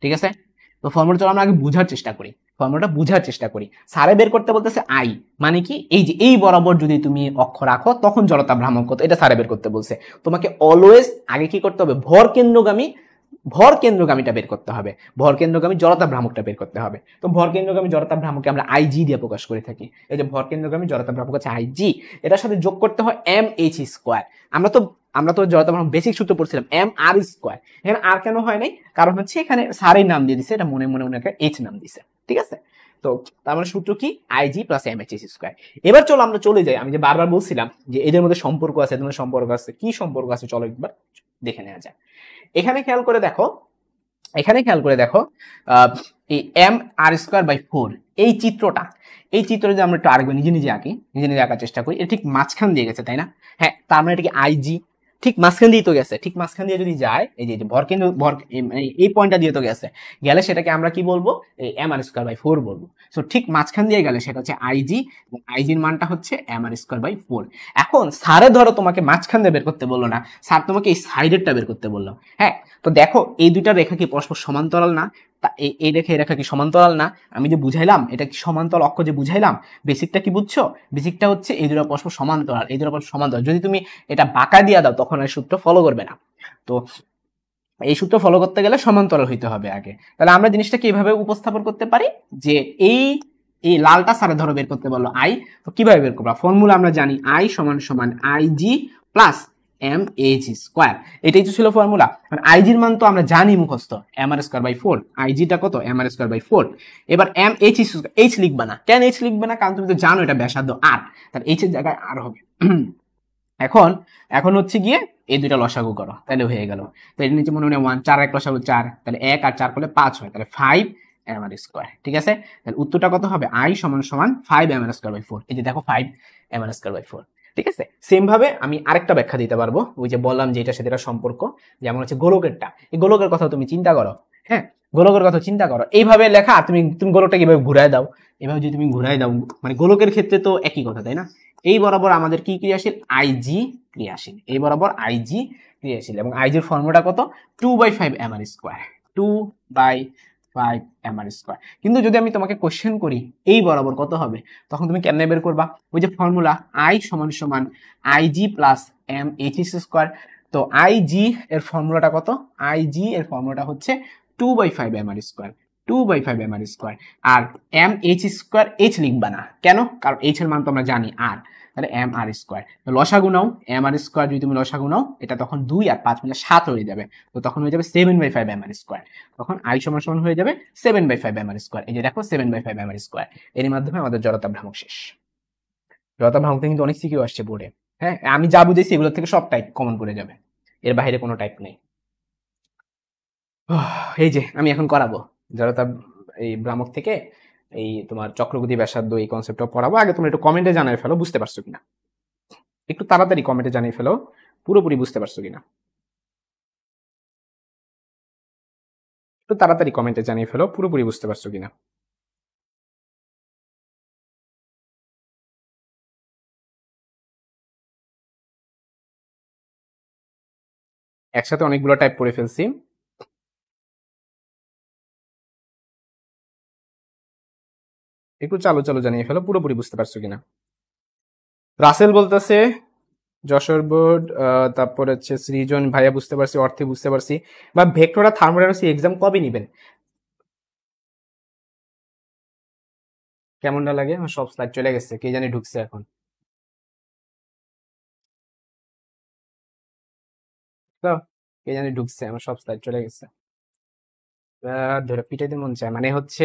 ঠিক আছে। তো ফর্মুলা চলো আমরা আগে বুঝার চেষ্টা করি, ফর্মুলাটা বুঝার চেষ্টা করি। সারে বের করতে বলতেছে আই, মানে কি? এই যে এই বরাবর যদি তুমি অক্ষ রাখো, তখন জড়তা ভ্রামক কত, এটা সারে বের করতে বলছে। তোমাকে অলওয়েজ আগে কি করতে হবে? ভর কেন্দ্রগামীটা বের করতে হবে, ভর কেন্দ্রগামী জড়তা ভ্রামকটা বের করতে হবে। তো ভর কেন্দ্রগামী জড়তা ভ্রামককে আমরা আইজি দিয়ে প্রকাশ করে থাকি। এই যে ভর কেন্দ্রগামী জড়তা ভ্রামক হচ্ছে আইজি, এটার সাথে যোগ করতে হয় mh²। আমরা তো জড়তা ভ্রামক বেসিক সূত্র পড়ছিলাম mr²। এখানে আর কেন হয় নাই? কারণ হচ্ছে এখানে স্যারের নাম দিয়ে দিছে, এটা মনে মনে একটা এইচ নাম দিছে, ঠিক আছে। তো তার মানে সূত্র কি? IG plus mh²। এবার চলো আমরা চলে যাই, আমি যে বারবার বলছিলাম যে এদের মধ্যে সম্পর্ক আছে, এদের মধ্যে সম্পর্ক আছে, কি সম্পর্ক আছে চলো একবার দেখে নেওয়া যায়। এখানে খেয়াল করে দেখো, এই mr²/4 এই চিত্রটা যদি আমরা একটু আরেকবার নিজে নিজে আঁকার চেষ্টা করি, এটা ঠিক মাঝখান দিয়ে গেছে, তাই না? হ্যাঁ, তার মানে এটা কি আইজি? ঠিক মাঝখান দিয়ে তো গেছে, ঠিক মাঝখান দিয়ে যদি যায়, এই যে এই পয়েন্টটা দিয়ে তো গেলে সেটাকে আমরা কি বলবো? এই mr²/4 বলবো। সো ঠিক মাঝখান দিয়ে গেলে সেটা হচ্ছে আইজি, এবং আইজির মানটা হচ্ছে mr²/4। এখন স্যারে ধরো তোমাকে মাঝখান দিয়ে বের করতে বললো না, স্যার তোমাকে এই সাইডেরটা বের করতে বললো। হ্যাঁ, তো দেখো এই দুইটা রেখা কি পরস্পর সমান্তরাল না? এই রেখা কি সমান্তরাল না? আমি যে বুঝাইলাম এটা কি সমান্তরাল অক্ষ যে বুঝাইলাম, বেসিকটা কি বুঝছো? বেসিকটা হচ্ছে এই দুটো পরস্পর সমান্তরাল। যদি তুমি এটা বাঁকা দিয়ে দাও, তখন আর সূত্র ফলো করবে না। তো এই সূত্র ফলো করতে গেলে সমান্তরাল হইতে হবে আগে। তাহলে আমরা জিনিসটা কিভাবে উপস্থাপন করতে পারি? যে এই লালটা স্যারে ধরো বের করতে বললো আই, তো কিভাবে বের করবা? ফর্মুলা আমরা জানি আই সমান সমান আইজি প্লাস mh²। এটাই তো ছিল ফর্মুলা। মানে আইজির মান তো আমরা জানি মুখস্থ, mr²/4। আইজিটা কত? mr²/4। এবার এইচ লিখবা না, কেন এইচ লিখবে না? কারণ তুমি তো জানো এটা ব্যাসার্ধ আর, তাহলে এইচ এর জায়গায় আর হবে। এখন হচ্ছে গিয়ে এই দুইটা লসাগু করো, তাহলে হয়ে গেল। তো এর নিচে মনে মনে 1, 4 এক লসাগু 4, তাহলে 1 আর 4 করলে 5 হয়, তাহলে 5mr²। ঠিক আছে, তাহলে উত্তরটা কত হবে? আই সমান সমান 5mr²/4। এই যে দেখো 5mr²/4। ঠিক আছে, সেম ভাবে আমি আরেকটা ব্যাখ্যা দিতে পারবো, ওই যে বললাম যে এটার সাথে এটা সম্পর্ক, যেমন হচ্ছে গোলকেরটা। এই গোলকের কথা তুমি চিন্তা করো, হ্যাঁ, গোলকের কথা চিন্তা করো, এইভাবে লেখা, তুমি গোলকটা কিভাবে ঘুরায় দাও, এভাবে যদি তুমি ঘুরায় দাও, মানে গোলকের ক্ষেত্রে তো একই কথা, তাই না? এই বরাবর আমাদের কি ক্রিয়াশীল? আইজি ক্রিয়াশীল। এই বরাবর আইজি ক্রিয়াশীল, এবং আইজির ফর্মুলা কত? 2/5mr²। 2/5mr²। কিন্তু যদি আমি তোমাকে কোশ্চেন করি এই বরাবর কত হবে, তখন তুমি কেমনে বের করবা? ওই যে ফর্মুলা আই সমান সমান আইজি প্লাস mh²। তো আইজি এর ফর্মুলাটা কত? আইজি এর ফর্মুলাটা হচ্ছে 2/5mr²। 2/5mr²। আর mh², এইচ লিখবা না, কেন? কারণ এইচ এর মান তো আমরা জানি আর, তাহলে mr²। লসাগু নাও, mr² যদি তুমি লসাগু নাও, এটা তখন 2 আর 5 মিলে 7 হয়ে যাবে, তো তখন হয়ে যাবে 7/5mr²। তখন আই সমান সমান হয়ে যাবে 7/5mr²। এই যে দেখো 7/5mr²। এর মাধ্যমে আমাদের জড়তা ভ্রামক শেষ। জড়তা ভ্রামক থেকে কিন্তু অনেক সিকিউ আসছে বোর্ডে। হ্যাঁ, আমি যা বুঝেছি এগুলো থেকে সব টাইপ কমন করে যাবে, এর বাইরে কোনো টাইপ নেই। এই যে আমি এখন করাবো জড়তা এই ভ্রামক থেকে এই তোমার চক্রগতি ব্যাসার্ধ এই কনসেপ্টটা পড়াবো। আগে তোমরা একটু কমেন্টে জানাই ফেলো বুঝতে পারছো কিনা, একটু তাড়াতাড়ি কমেন্টে জানিয়ে ফেলো পুরোপুরি বুঝতে পারছো কিনা, একটু তাড়াতাড়ি কমেন্টে জানিয়ে ফেলো পুরোপুরি বুঝতে পারছো কিনা। একসাথে অনেকগুলো টাইপ করে ফেলছি, একটু চালু চালু জানিয়ে ফেলো পুরোপুরি বুঝতে পারছো কিনা। রাসেল বলতেছে যশোর বোর্ড, তারপর হচ্ছে সৃজন ভাইয়া বুঝতে পারছি, অর্থে বুঝতে পারছি। বা ভেক্টর আর থার্মোডাইনামিক্স এক্সাম কবে নিবেন? কেমনটা লাগে? আমার সব স্লাইড চলে গেছে, কে জানি ঢুকছে এখন। তো কে জানি ঢুকছে, আমার সব স্লাইড চলে গেছে। ধরে পিটাইতে মন চায়, মানে হচ্ছে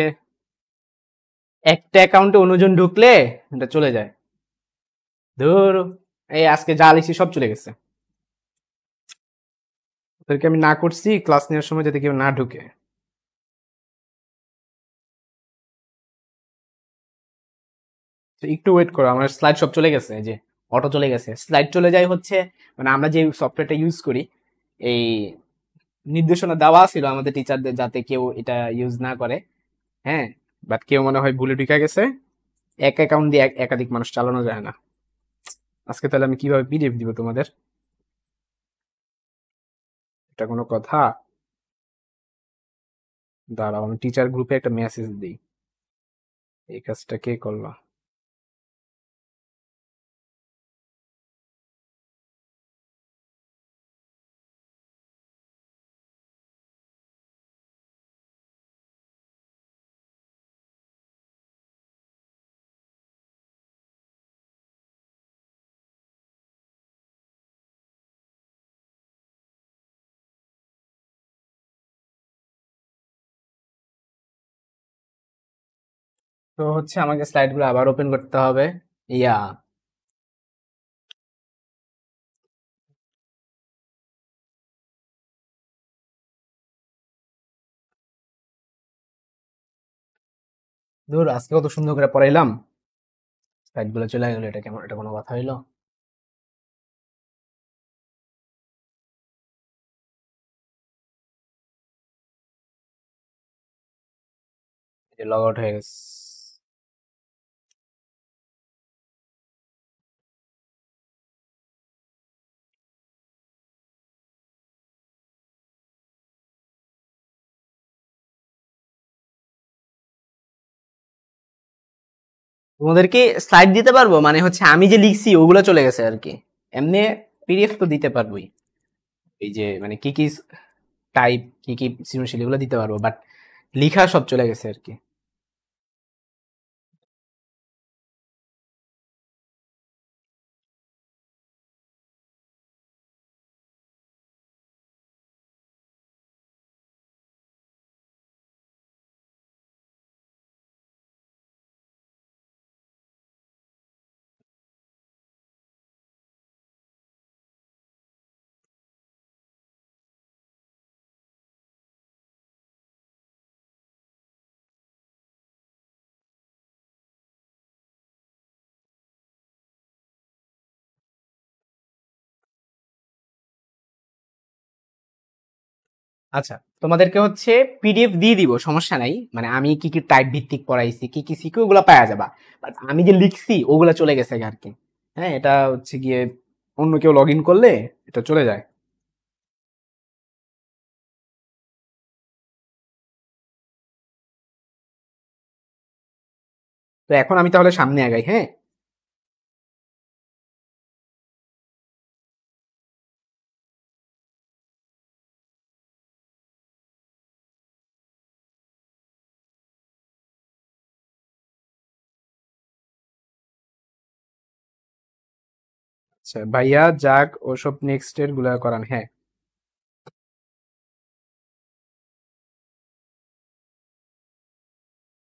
একটা অ্যাকাউন্টে অনুজন ঢুকলে এটা চলে যায়। ধর, এই আজকে যা লিখছি সব চলে গেছে। ওদেরকে আমি না করছি ক্লাস নেওয়ার সময় যাতে কেউ না ঢুকে। তো একটু ওয়েট করো, আমার স্লাইড সব চলে গেছে, এই যে অটো চলে গেছে। স্লাইড চলে যায় হচ্ছে মানে আমরা যে সফটওয়্যারটা ইউজ করি, এই নির্দেশনা দেওয়া ছিল আমাদের টিচারদের যাতে কেউ এটা ইউজ না করে। হ্যাঁ, বাট কেউ মনে হয় ভুলে ঢুকে গেছে। এক অ্যাকাউন্ট দিয়ে একাধিক মানুষ চালানো যায় না। আজকে তাহলে আমি কিভাবে পিডিএফ দিব তোমাদের? এটা কোনো কথা? দাঁড়াও, আমি টিচার গ্রুপে একটা মেসেজ দিই। এই কাজটা কে করলো? তো হচ্ছে আমাকে স্লাইড গুলো আবার ওপেন করতে হবে। ইয়া, ধর আজকে কত সুন্দর করে পড়াইলাম, স্লাইড গুলো চলে গেলো, এটা কেমন? এটা কোনো কথা হইলো? লগ আউট হয়ে গেছে। তোমাদেরকে স্লাইড দিতে পারবো, মানে হচ্ছে আমি যে লিখছি ওগুলো চলে গেছে আর কি। এমনি পিডিএফ তো দিতে পারবোই, এই যে মানে কি কি টাইপ, কি কি সৃজনশীল এগুলো দিতে পারবো, বাট লিখা সব চলে গেছে আর কি। আচ্ছা, তোমাদেরকে হচ্ছে পিডিএফ দিয়ে দিব, সমস্যা নাই। মানে আমি কি কি টাইপ ভিত্তিক পড়াইছি, কি কি শিখি, ওগুলো পাওয়া যাবা। বাট আমি যে লিখছি ওগুলো চলে গেছে আর কি। হ্যাঁ, এটা হচ্ছে গিয়ে অন্য কেউ লগ ইন করলে এটা চলে যায়। তো এখন আমি তাহলে সামনে আগাই, হ্যাঁ। আচ্ছা ভাইয়া, যাক ওসব নেক্সট এর গুলা করান, হ্যাঁ।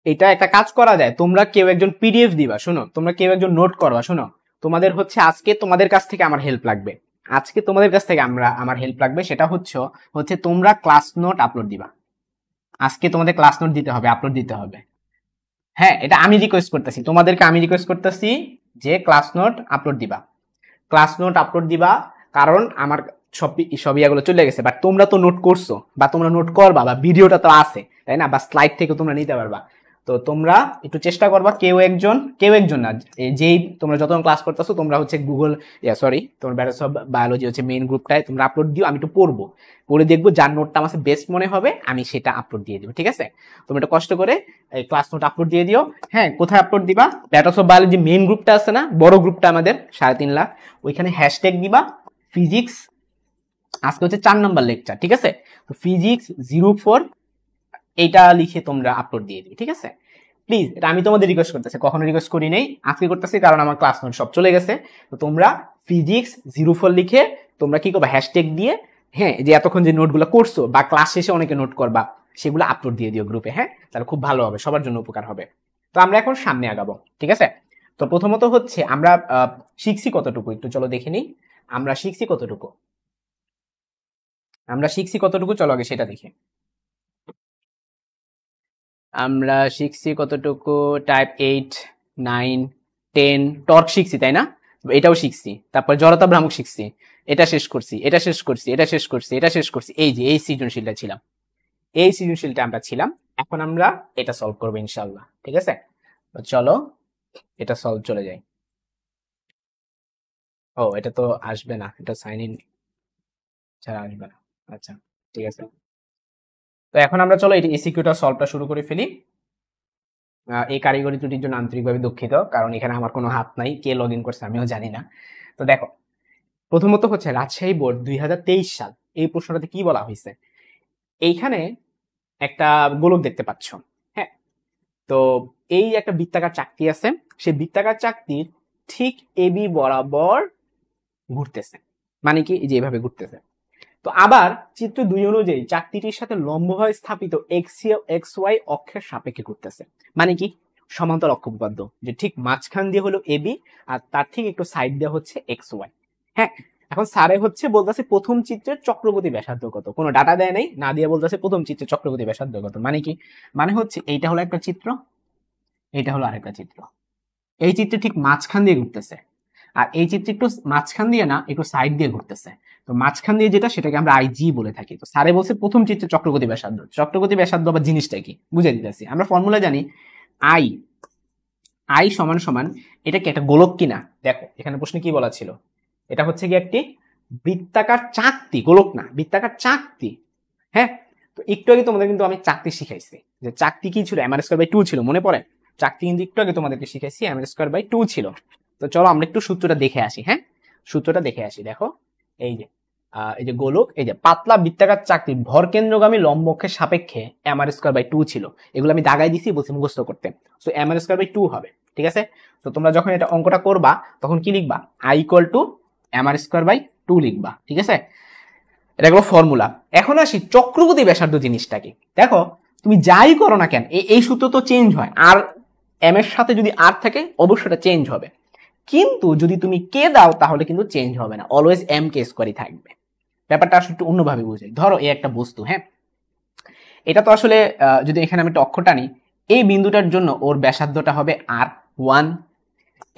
এটা একটা কাজ করা যায়, তোমরা কেউ একজন পিডিএফ দিবা, শোনো, তোমরা কেউ একজন নোট করবা, শোনো। তোমাদের হচ্ছে আজকে তোমাদের কাছ থেকে আমার হেল্প লাগবে। আজকে তোমাদের কাছ থেকে আমার হেল্প লাগবে, সেটা হচ্ছে হচ্ছে তোমরা ক্লাস নোট আপলোড দিবা। আজকে তোমাদের ক্লাস নোট দিতে হবে, আপলোড দিতে হবে। হ্যাঁ, এটা আমি রিকোয়েস্ট করতেছি তোমাদেরকে, আমি রিকোয়েস্ট করতেছি যে ক্লাস নোট আপলোড দিবা। ক্লাস নোট আপলোড দিবা, কারণ আমার সব ইয়াগুলো চলে গেছে, বাট তোমরা তো নোট করছো বা তোমরা নোট করবা, বা ভিডিওটা তো আছে তাই না, বা স্লাইড থেকে তোমরা নিতে পারবা। তো তোমরা একটু চেষ্টা করবা, কেউ একজন না, যেই তোমরা যতক্ষণ ক্লাস করতেছো তোমরা হচ্ছে গুগল তোমার ব্যাচেলর অফ বায়োলজি হচ্ছে মেইন গ্রুপটায় তোমরা আপলোড দিও, আমি একটু পড়ে দেখবো, যার নোটটা আমার বেস্ট মনে হবে আমি সেটা আপলোড দিয়ে দিব, ঠিক আছে? তোমরা একটু কষ্ট করে এই ক্লাস নোট আপলোড দিয়ে দিও। হ্যাঁ, কোথায় আপলোড দিবা? ব্যাচেলর অফ বায়োলজি মেইন গ্রুপটা আছে না, বড় গ্রুপটা আমাদের 3.5 লাখ, ওইখানে হ্যাশট্যাগ দিবা ফিজিক্স, আজকে হচ্ছে 4 নাম্বার লেকচার, ঠিক আছে? তো ফিজিক্স 04 এইটা লিখে তোমরা আপলোড দিয়ে দিবে, ঠিক আছে? প্লিজ, এটা আমি তোমাদের রিকোয়েস্ট করতেছি, কখনো রিকোয়েস্ট করি নেই, আজকে করতেছি কারণ আমার ক্লাস নোট সব চলে গেছে। তো তোমরা ফিজিক্স 04 লিখে তোমরা কি করবা, হ্যাশট্যাগ দিয়ে, হ্যাঁ, যে এতক্ষণ যে নোটগুলো করছো বা ক্লাস শেষে অনেকে নোট করবা সেগুলো আপলোড দিয়ে দিও গ্রুপে, হ্যাঁ, তাহলে খুব ভালো হবে, সবার জন্য উপকার হবে। তো আমরা এখন সামনে আগাবো, ঠিক আছে? তো প্রথমত হচ্ছে আমরা শিখছি কতটুকু, একটু চলো দেখে নিই আমরা শিখছি কতটুকু, চলো আগে সেটা দেখি। আমরা শিখছি কতটুকু, টাইপ 8, 9, 10 টর্ক শিখছি, তাই না? এটাও শিখছি, তারপর জড়তা ভ্রামক শিখছি, এটা শেষ করছি, এই যে এই সৃজনশীলটা আমরা ছিলাম। এখন আমরা এটা সলভ করবো ইনশাল্লাহ, ঠিক আছে? চলো এটা সলভ চলে যাই। ও, এটা তো আসবে না, এটা সাইন ইন ছাড়া আসবে না। আচ্ছা, ঠিক আছে। তো এখন আমরা চলো এই এসিকিউটা সলভটা শুরু করে ফেলি। এই কারিগরি ত্রুটির জন্য আন্তরিকভাবে দুঃখিত, কারণ এখানে আমার কোনো হাত নাই, কে লগ ইন করছে আমিও জানি না। তো দেখো, প্রথমত হচ্ছে রাজশাহী বোর্ড 2023 সাল, এই প্রশ্নটাতে কি বলা হয়েছে, এইখানে একটা গোলক দেখতে পাচ্ছ, হ্যাঁ? তো এই একটা বৃত্তাকার চাকতি আছে, সেই বৃত্তাকার চাকতির ঠিক এবি বরাবর ঘুরতেছে, মানে কি, যে এভাবে ঘুরতেছে। তো আবার চিত্র 2 অনুযায়ী চাকতিটির সাথে লম্বভাবে স্থাপিত এক্স ওয়াই অক্ষের সাপেক্ষে ঘুরতেছে, মানে কি, সমান্তর অক্ষ উপপাদ্য, যে ঠিক মাঝখান দিয়ে হলো এবি আর তার ঠিক একটু সাইড দিয়ে হচ্ছে এক্স ওয়াই। হ্যাঁ, এখন স্যারে হচ্ছে বলতেছে প্রথম চিত্রের চক্রগতি ব্যাসার্ধ কত, কোনো ডাটা দেয় নাই, না দিয়ে বলতেছে প্রথম চিত্রের চক্রগতি ব্যাসার্ধ কত, মানে কি, মানে হচ্ছে এইটা হলো একটা চিত্র, এইটা হলো আরেকটা চিত্র, এই চিত্রে ঠিক মাঝখান দিয়ে ঘুরতেছে, আর এই চিত্রে একটু মাঝখান দিয়ে না, একটু সাইড দিয়ে ঘুরতেছে। তো মাঝখান দিয়ে যেটা, সেটাকে আমরা আইজি বলে থাকি। তো স্যারে বলছে প্রথম চিত্রে চক্রগতি ব্যাসার্ধ বা জিনিসটা কি বুঝে দিতেছি। আমরা ফর্মুলা জানি, আই সমান সমান, এটা কি একটা গোলক কিনা, দেখো এখানে প্রশ্নে কি বলা ছিল, এটা হচ্ছে কি একটি বৃত্তাকার চাকতি, গোলক না, বৃত্তাকার চাকতি। হ্যাঁ, তো একটু আগে তোমাদের কিন্তু আমি চাকতি শিখাইছি, যে চাকতি কি ছিল, m²/2 ছিল, মনে পড়ে? চাকতি কিন্তু একটু আগে তোমাদেরকে শিখাইছি, m²/2 ছিল। তো চলো আমরা একটু সূত্রটা দেখে আসি। হ্যাঁ, সূত্রটা দেখে আসি। দেখো, এই যে গোলক, এই যে পাতলা বৃত্তাকার চাকতি ভর কেন্দ্রগামী লম্ব অক্ষের সাপেক্ষে m²/2 ছিল, এগুলো আমি দাগাই দিছি, বলছি মুখস্থ করতে। তো m²/2 হবে, ঠিক আছে? তো তোমরা যখন এটা অঙ্কটা করবা তখন কি লিখবা, i = m²/2 লিখবা, ঠিক আছে? এটা হলো ফর্মুলা। এখন আসি চক্রগতি ব্যাসার্ধ জিনিসটা কি। দেখো, তুমি যাই করো না কেন, এই সূত্র তো চেঞ্জ হয়, আর এম এর সাথে যদি আর থাকে অবশ্যই এটা চেঞ্জ হবে, কিন্তু যদি তুমি কে দাও তাহলে কিন্তু চেঞ্জ হবে না, অলওয়েজ এম কে স্কোয়ারই থাকবে। ব্যাপারটা আসলে একটু অন্যভাবে বুঝাই। ধরো এই একটা বস্তু, হ্যাঁ, এটা তো আসলে যদি এখানে আমি একটা অক্ষ টানি, এই বিন্দুটার জন্য ওর ব্যাসার্ধটা হবে r1,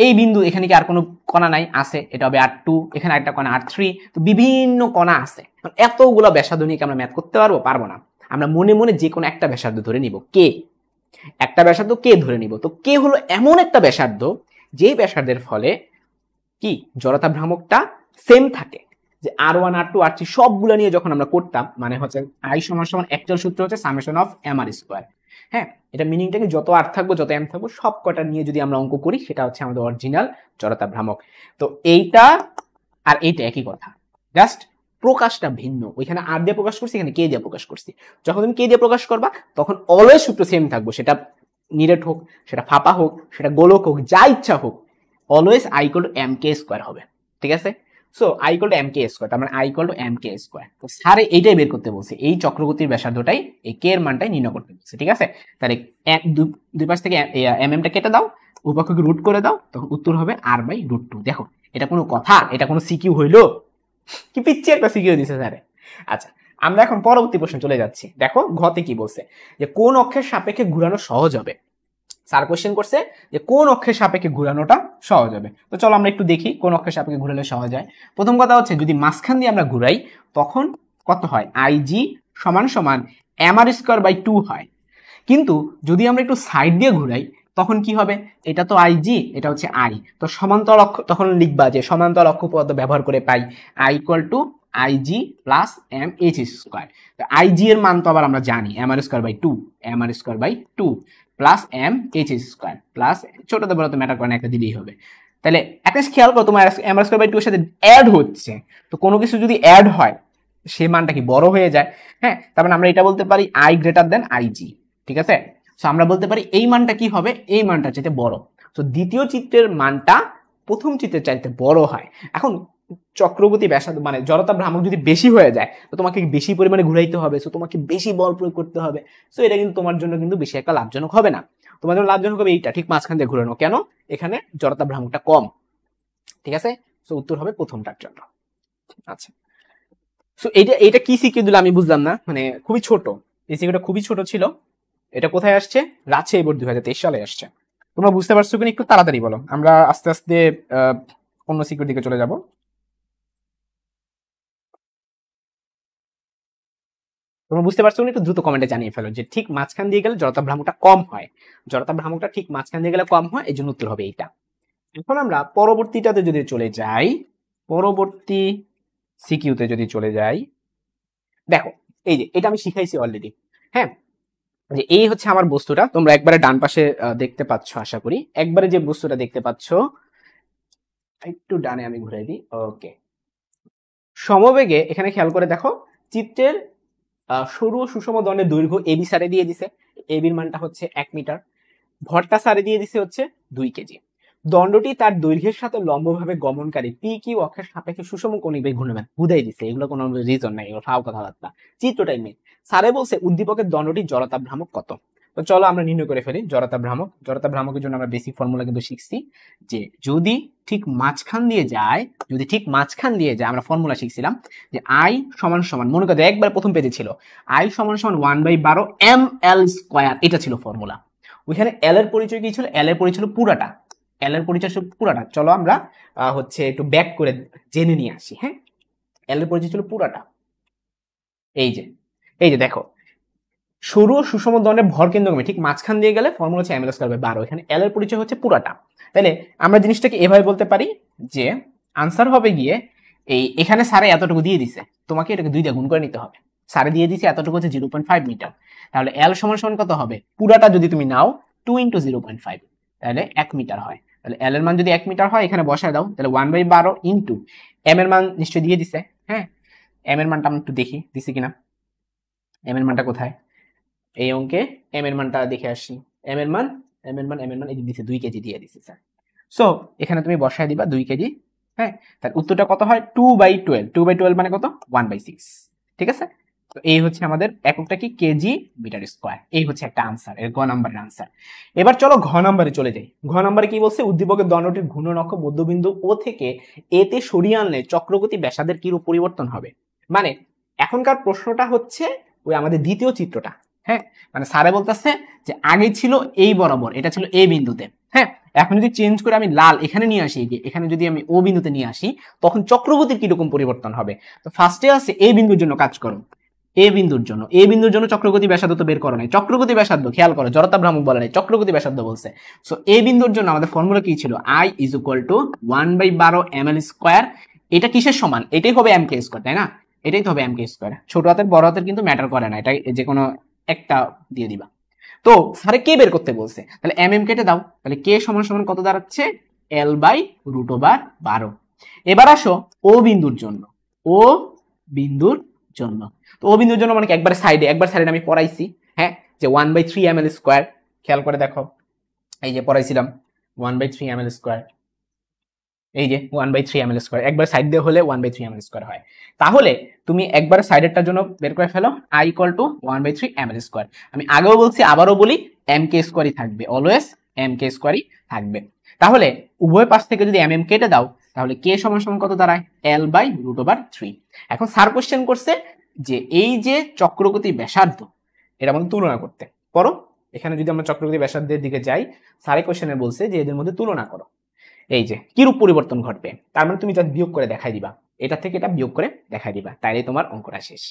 এই বিন্দু, এখানে কি আর কোনো কণা নাই, আছে, এটা হবে r2, এখানে একটা কণা r3, তো বিভিন্ন কণা আছে। এতগুলো ব্যাসার্ধ নিয়ে কি আমরা ম্যাথ করতে পারবো না। আমরা মনে মনে যে কোনো একটা ব্যাসার্ধ ধরে নিব, কে, একটা ব্যাসার্ধ কে ধরে নিব। তো কে হলো এমন একটা ব্যাসার্ধ যে ব্যাসার্ধের ফলে কি জড়তা ভ্রামকটা সেম থাকে, যে r1 r2 r3 সবগুলো নিয়ে যখন আমরা করতাম, মানে হচ্ছে i = অ্যাকচুয়াল সূত্র হচ্ছে সামেশন অফ mr²। হ্যাঁ, এটা মিনিংটা কি, যত আর থাকবো যত এম থাকবো সব কটা নিয়ে যদি আমরা অঙ্ক করি, সেটা হচ্ছে আমাদের অরিজিনাল জড়তা ভ্রামক। তো এইটা আর এইটা একই কথা, জাস্ট প্রকাশটা ভিন্ন। ওইখানে আর দিয়ে প্রকাশ করছি, এখানে কে দিয়ে প্রকাশ করছি। যখন তুমি কে দিয়ে প্রকাশ করবা তখন অলওয়েজ সূত্র সেম থাকবো, সেটা নিরেট হোক, সেটা ফাঁপা হোক, সেটা গোলক হোক, যা ইচ্ছা হোক, অলওয়েজ i = mk² হবে, ঠিক আছে? সো i = mk², তার মানে i = mk²। তো স্যারে এইটাই বের করতে বলছে, এই চক্রগতির ব্যাসার্ধটাই, এই কে এর মানটাই নির্ণয় করতে বলছে, ঠিক আছে? তাহলে দুই পাশ থেকে টা কেটে দাও, উভয়কে রুট করে দাও, তখন উত্তর হবে r/√2। দেখো, এটা কোনো কথা, এটা কোনো সিকিউ হইলো? কি পিচ্ছি একটা সিকিউ দিছে স্যারে। আচ্ছা, আমরা এখন পরবর্তী প্রশ্নে চলে যাচ্ছি। দেখো ঘতে কি বলছে, যে কোন অক্ষের সাপেক্ষে ঘুরানো সহজ হবে। স্যার কোশ্চেন করছে যে কোন অক্ষের সাপেক্ষে ঘুরানোটা সহজ হবে। তো চলো আমরা একটু দেখি কোন অক্ষের সাপেক্ষে ঘুরালে সহজ হয়। প্রথম কথা হচ্ছে, যদি মাঝখান দিয়ে আমরা ঘুরাই তখন কত হয়, ig = mr²/2 হয়। কিন্তু যদি আমরা একটু সাইড দিয়ে ঘুরাই তখন কি হবে, এটা তো আইজি, এটা হচ্ছে আই, তো সমান্তরাল অক্ষ তখন লিখবা যে সমান্তরাল অক্ষ পদ্ধতি ব্যবহার করে পাই I equal to IG plus M H square. IG এর মান তো আবার আমরা জানি M R square by two, M R square by two plus M H square plus ছোটতে বড়তে ম্যাটার করে না, একটা দিলেই হবে। তাহলে একটা খেয়াল করো, তোমার M R square by two এর সাথে অ্যাড হচ্ছে, তো কোনো কিছু যদি অ্যাড হয় সে মানটা কি বড় হয়ে যায়। হ্যাঁ, তার মানে আমরা এটা বলতে পারি আই গ্রেটার দেন আইজি, ঠিক আছে। সো আমরা বলতে পারি এই মানটা কি হবে, এই মানটা চাইতে বড়। সো দ্বিতীয় চিত্রের মানটা প্রথম চিত্রের চাইতে বড় হয়। এখন চক্রবর্তী ব্যাসার্ধ মানে জড়তা ভ্রামক যদি বেশি হয়ে যায় তো তোমাকে বেশি পরিমাণে ঘুরাইতে হবে, সো তোমাকে বেশি বল প্রয়োগ করতে হবে। সো এটা কিন্তু তোমার জন্য কিন্তু বেশি একটা লাভজনক হবে না, তোমার জন্য লাভজনক হবে এইটা ঠিক মাঝখান দিয়ে ঘুরানো। কেন, এখানে জড়তা ভ্রামকটা কম, ঠিক আছে। সো উত্তর হবে প্রথমটার জন্য। আচ্ছা, সো এইটা কি সিকিউ দিল আমি বুঝলাম না, মানে খুবই ছোট, এই সিকিউটা খুবই ছোট ছিল। এটা কোথায় আসছে, রাজশাহী বোর্ড 2023 সালে আসছে। তোমরা বুঝতে পারছো কিনা একটু তাড়াতাড়ি বলো, আমরা আস্তে আস্তে অন্য সিকিউর দিকে চলে যাব। তোমরা বুঝতে পারছো কিনা একটু দ্রুত কমেন্টে জানিয়ে ফেলো যে ঠিক মাঝখান দিয়ে গেলে জড়তা ভ্রামকটা কম হয়, জড়তা ভ্রামকটা ঠিক মাঝখান দিয়ে গেলে কম হয়, এই জন্য উত্তর হবে এইটা। এখন আমরা পরবর্তীটাতে যদি চলে যাই, পরবর্তী সিকিউতে যদি চলে যাই, দেখো এই যে এটা আমি শিখাইছি অলরেডি। হ্যাঁ, যে এই হচ্ছে আমার বস্তুটা, তোমরা একবারে ডান পাশে দেখতে পাচ্ছ, আশা করি একবারে যে বস্তুটা দেখতে পাচ্ছ, একটু ডানে আমি ঘুরাই দিই। ওকে, সমবেগে এখানে খেয়াল করে দেখো, চিত্রের সরু ও সুষম দণ্ডের দৈর্ঘ্য এবি সারে দিয়ে দিছে, এবির মানটা হচ্ছে 1 মিটার, ভরটা সারে দিয়ে দিছে হচ্ছে 2 কেজি। দণ্ডটি তার দৈর্ঘ্যের সাথে লম্বভাবে গমনকারী পি কিউ অক্ষের সাপেক্ষে সুষম কৌণিক বেগ ঘূর্ণায়মান, বুঝাই দিছে, এগুলো কোনো রিজন নাই, এগুলো ফাও কথাবার্তা, চিত্রটাই মেন। স্যারে বলছে উদ্দীপকের দণ্ডটির জড়তা ভ্রামক কত। তো চলো আমরা নির্ণয় করে ফেলি জড়তা ভ্রামক। জড়তা ভ্রামকের জন্য আমরা বেসিক ফর্মুলা কিন্তু শিখছি, যে যদি ঠিক মাঝখান দিয়ে যায়, যদি ঠিক মাঝখান দিয়ে যায়, আমরা ফর্মুলা শিখছিলাম যে আই সমান সমান, মনে করো একবার প্রথম পেজে ছিল আই সমান সমান 1/12 এম এল স্কোয়ার, এটা ছিল ফর্মুলা। ওইখানে এল এর পরিচয় কি ছিল, এল এর পরিচয় ছিল পুরাটা, এল এর পরিচয় ছিল পুরাটা। চলো আমরা হচ্ছে একটু ব্যাক করে জেনে নিয়ে আসি। হ্যাঁ, এল এর পরিচয় ছিল পুরাটা, এই যে দেখো সরু ও সুষম দণ্ডের ভর কেন্দ্রগামী ঠিক মাঝখান দিয়ে গেলে ফর্মুলা হচ্ছে এম এল স্কয়ার বাই 12, এখানে এল এর পরিচয় হচ্ছে পুরাটা। তাহলে আমরা জিনিসটাকে এভাবে বলতে পারি যে আনসার হবে গিয়ে এই এখানে সারে এতটুকু দিয়ে দিছে, তোমাকে এটাকে 2 দিয়ে গুণ করে নিতে হবে। সারে দিয়ে দিছে এতটুকু হচ্ছে 0.5 মিটার, তাহলে এল সমান সমান কত হবে, পুরাটা যদি তুমি নাও 2 × 0.5, তাহলে 1 মিটার হয়। তাহলে এল এর মান যদি 1 মিটার হয় এখানে বসায় দাও, তাহলে 1/12 ইন্টু এম এর মান নিশ্চয়ই দিয়ে দিছে। হ্যাঁ, এম এর মানটা আমি একটু দেখি দিছি কিনা, এম এর মানটা কোথায়, এই অঙ্কে এম এর মানটা দেখে আসি। এম এর মান এই দিছে 2 কেজি দিয়ে দিছে স্যার। সো এখানে তুমি বসায় দিবা 2 কেজি। হ্যাঁ, তার উত্তরটা কত হয়, 2/12, 2/12 মানে কত, 1/6, ঠিক আছে। তো এই হচ্ছে আমাদের এককটা কি, কেজি মিটার স্কয়ার। এই হচ্ছে একটা আনসার, এর গ নাম্বারের আনসার। এবার চলো ঘ নাম্বারে চলে যাই। ঘ নাম্বারে কি বলছে, উদ্দীপকের দণ্ডটির ঘূর্ণন অক্ষ মধ্যবিন্দু ও থেকে এ তে সরিয়ে আনলে চক্রগতি ব্যাসার্ধের কি রূপ পরিবর্তন হবে। মানে এখনকার প্রশ্নটা হচ্ছে ওই আমাদের দ্বিতীয় চিত্রটা। হ্যাঁ, মানে স্যারে বলতেছে যে আগে ছিল এই বরাবর, এটা ছিল এ বিন্দুতে। হ্যাঁ, এখন যদি চেঞ্জ করে আমি লাল এখানে নিয়ে আসি, এখানে যদি আমি ও বিন্দুতে নিয়ে আসি, তখন চক্রগতির কিরকম পরিবর্তন হবে। তো ফার্স্টে আছে এ বিন্দুর জন্য কাজ করো, এ বিন্দুর জন্য চক্রগতি ব্যাসার্ধ তো বের করো নাই, চক্রগতি ব্যাসার্ধ খেয়াল করো, জড়তা ভ্রামক বলে নাই, চক্রগতি ব্যাসার্ধ বলছে। সো এ বিন্দুর জন্য আমাদের ফর্মুলা কি ছিল, I is equal to 1/12 M L square. এটা কিসের সমান, এটাই হবে এম কে স্কোয়ার, তাই না, এটাই তো হবে এম কে স্কোয়ার। ছোট হাতের বড় হাতের কিন্তু ম্যাটার করে না, এটা যে কোনো একটা দিয়ে দিবা। তো স্যারে কে বের করতে বলছে, তাহলে এম এম কেটে দাও, তাহলে কে সমান সমান কত দাঁড়াচ্ছে, L/√12। এবার আসো ও বিন্দুর জন্য, ও বিন্দুর জন্য, তো ও বিন্দুর জন্য মানে কি একবার সাইডে আমি পড়াইছি। হ্যাঁ, যে 1/3 এম এল স্কোয়ার, খেয়াল করে দেখো এই যে পড়াইছিলাম 1/3 এম এল স্কোয়ার, এই যে 1/3 এম এল স্কোয়ার, একবার সাইড দিয়ে হলে 1/3 এম এল স্কোয়ার হয়। তাহলে তুমি একবার সাইডেরটার জন্য বের করে ফেলো, I equal to 1/3 M L square. আমি আগেও বলছি আবারও বলি, এম কে স্কোয়ারই থাকবে, অলওয়েজ এম কে স্কোয়ারই থাকবে। তাহলে উভয় পাশ থেকে যদি এম এম কেটে দাও, তাহলে কে সমান সমান কত দাঁড়ায়, L/√3। এখন স্যার কোশ্চেন করছে যে এই যে চক্রগতি ব্যাসার্ধ, এটা আমাদের তুলনা করতে করো। এখানে যদি আমরা চক্রগতি ব্যাসার্ধের দিকে যাই, স্যারে কোশ্চেনে বলছে যে এদের মধ্যে তুলনা করো, এই যে কিরূপ পরিবর্তন ঘটবে। তার মানে তুমি যা বিয়োগ করে দেখাই দিবা, এটা থেকে এটা বিয়োগ করে দেখাই দিবা, তাইলে তোমার অঙ্কটা শেষ।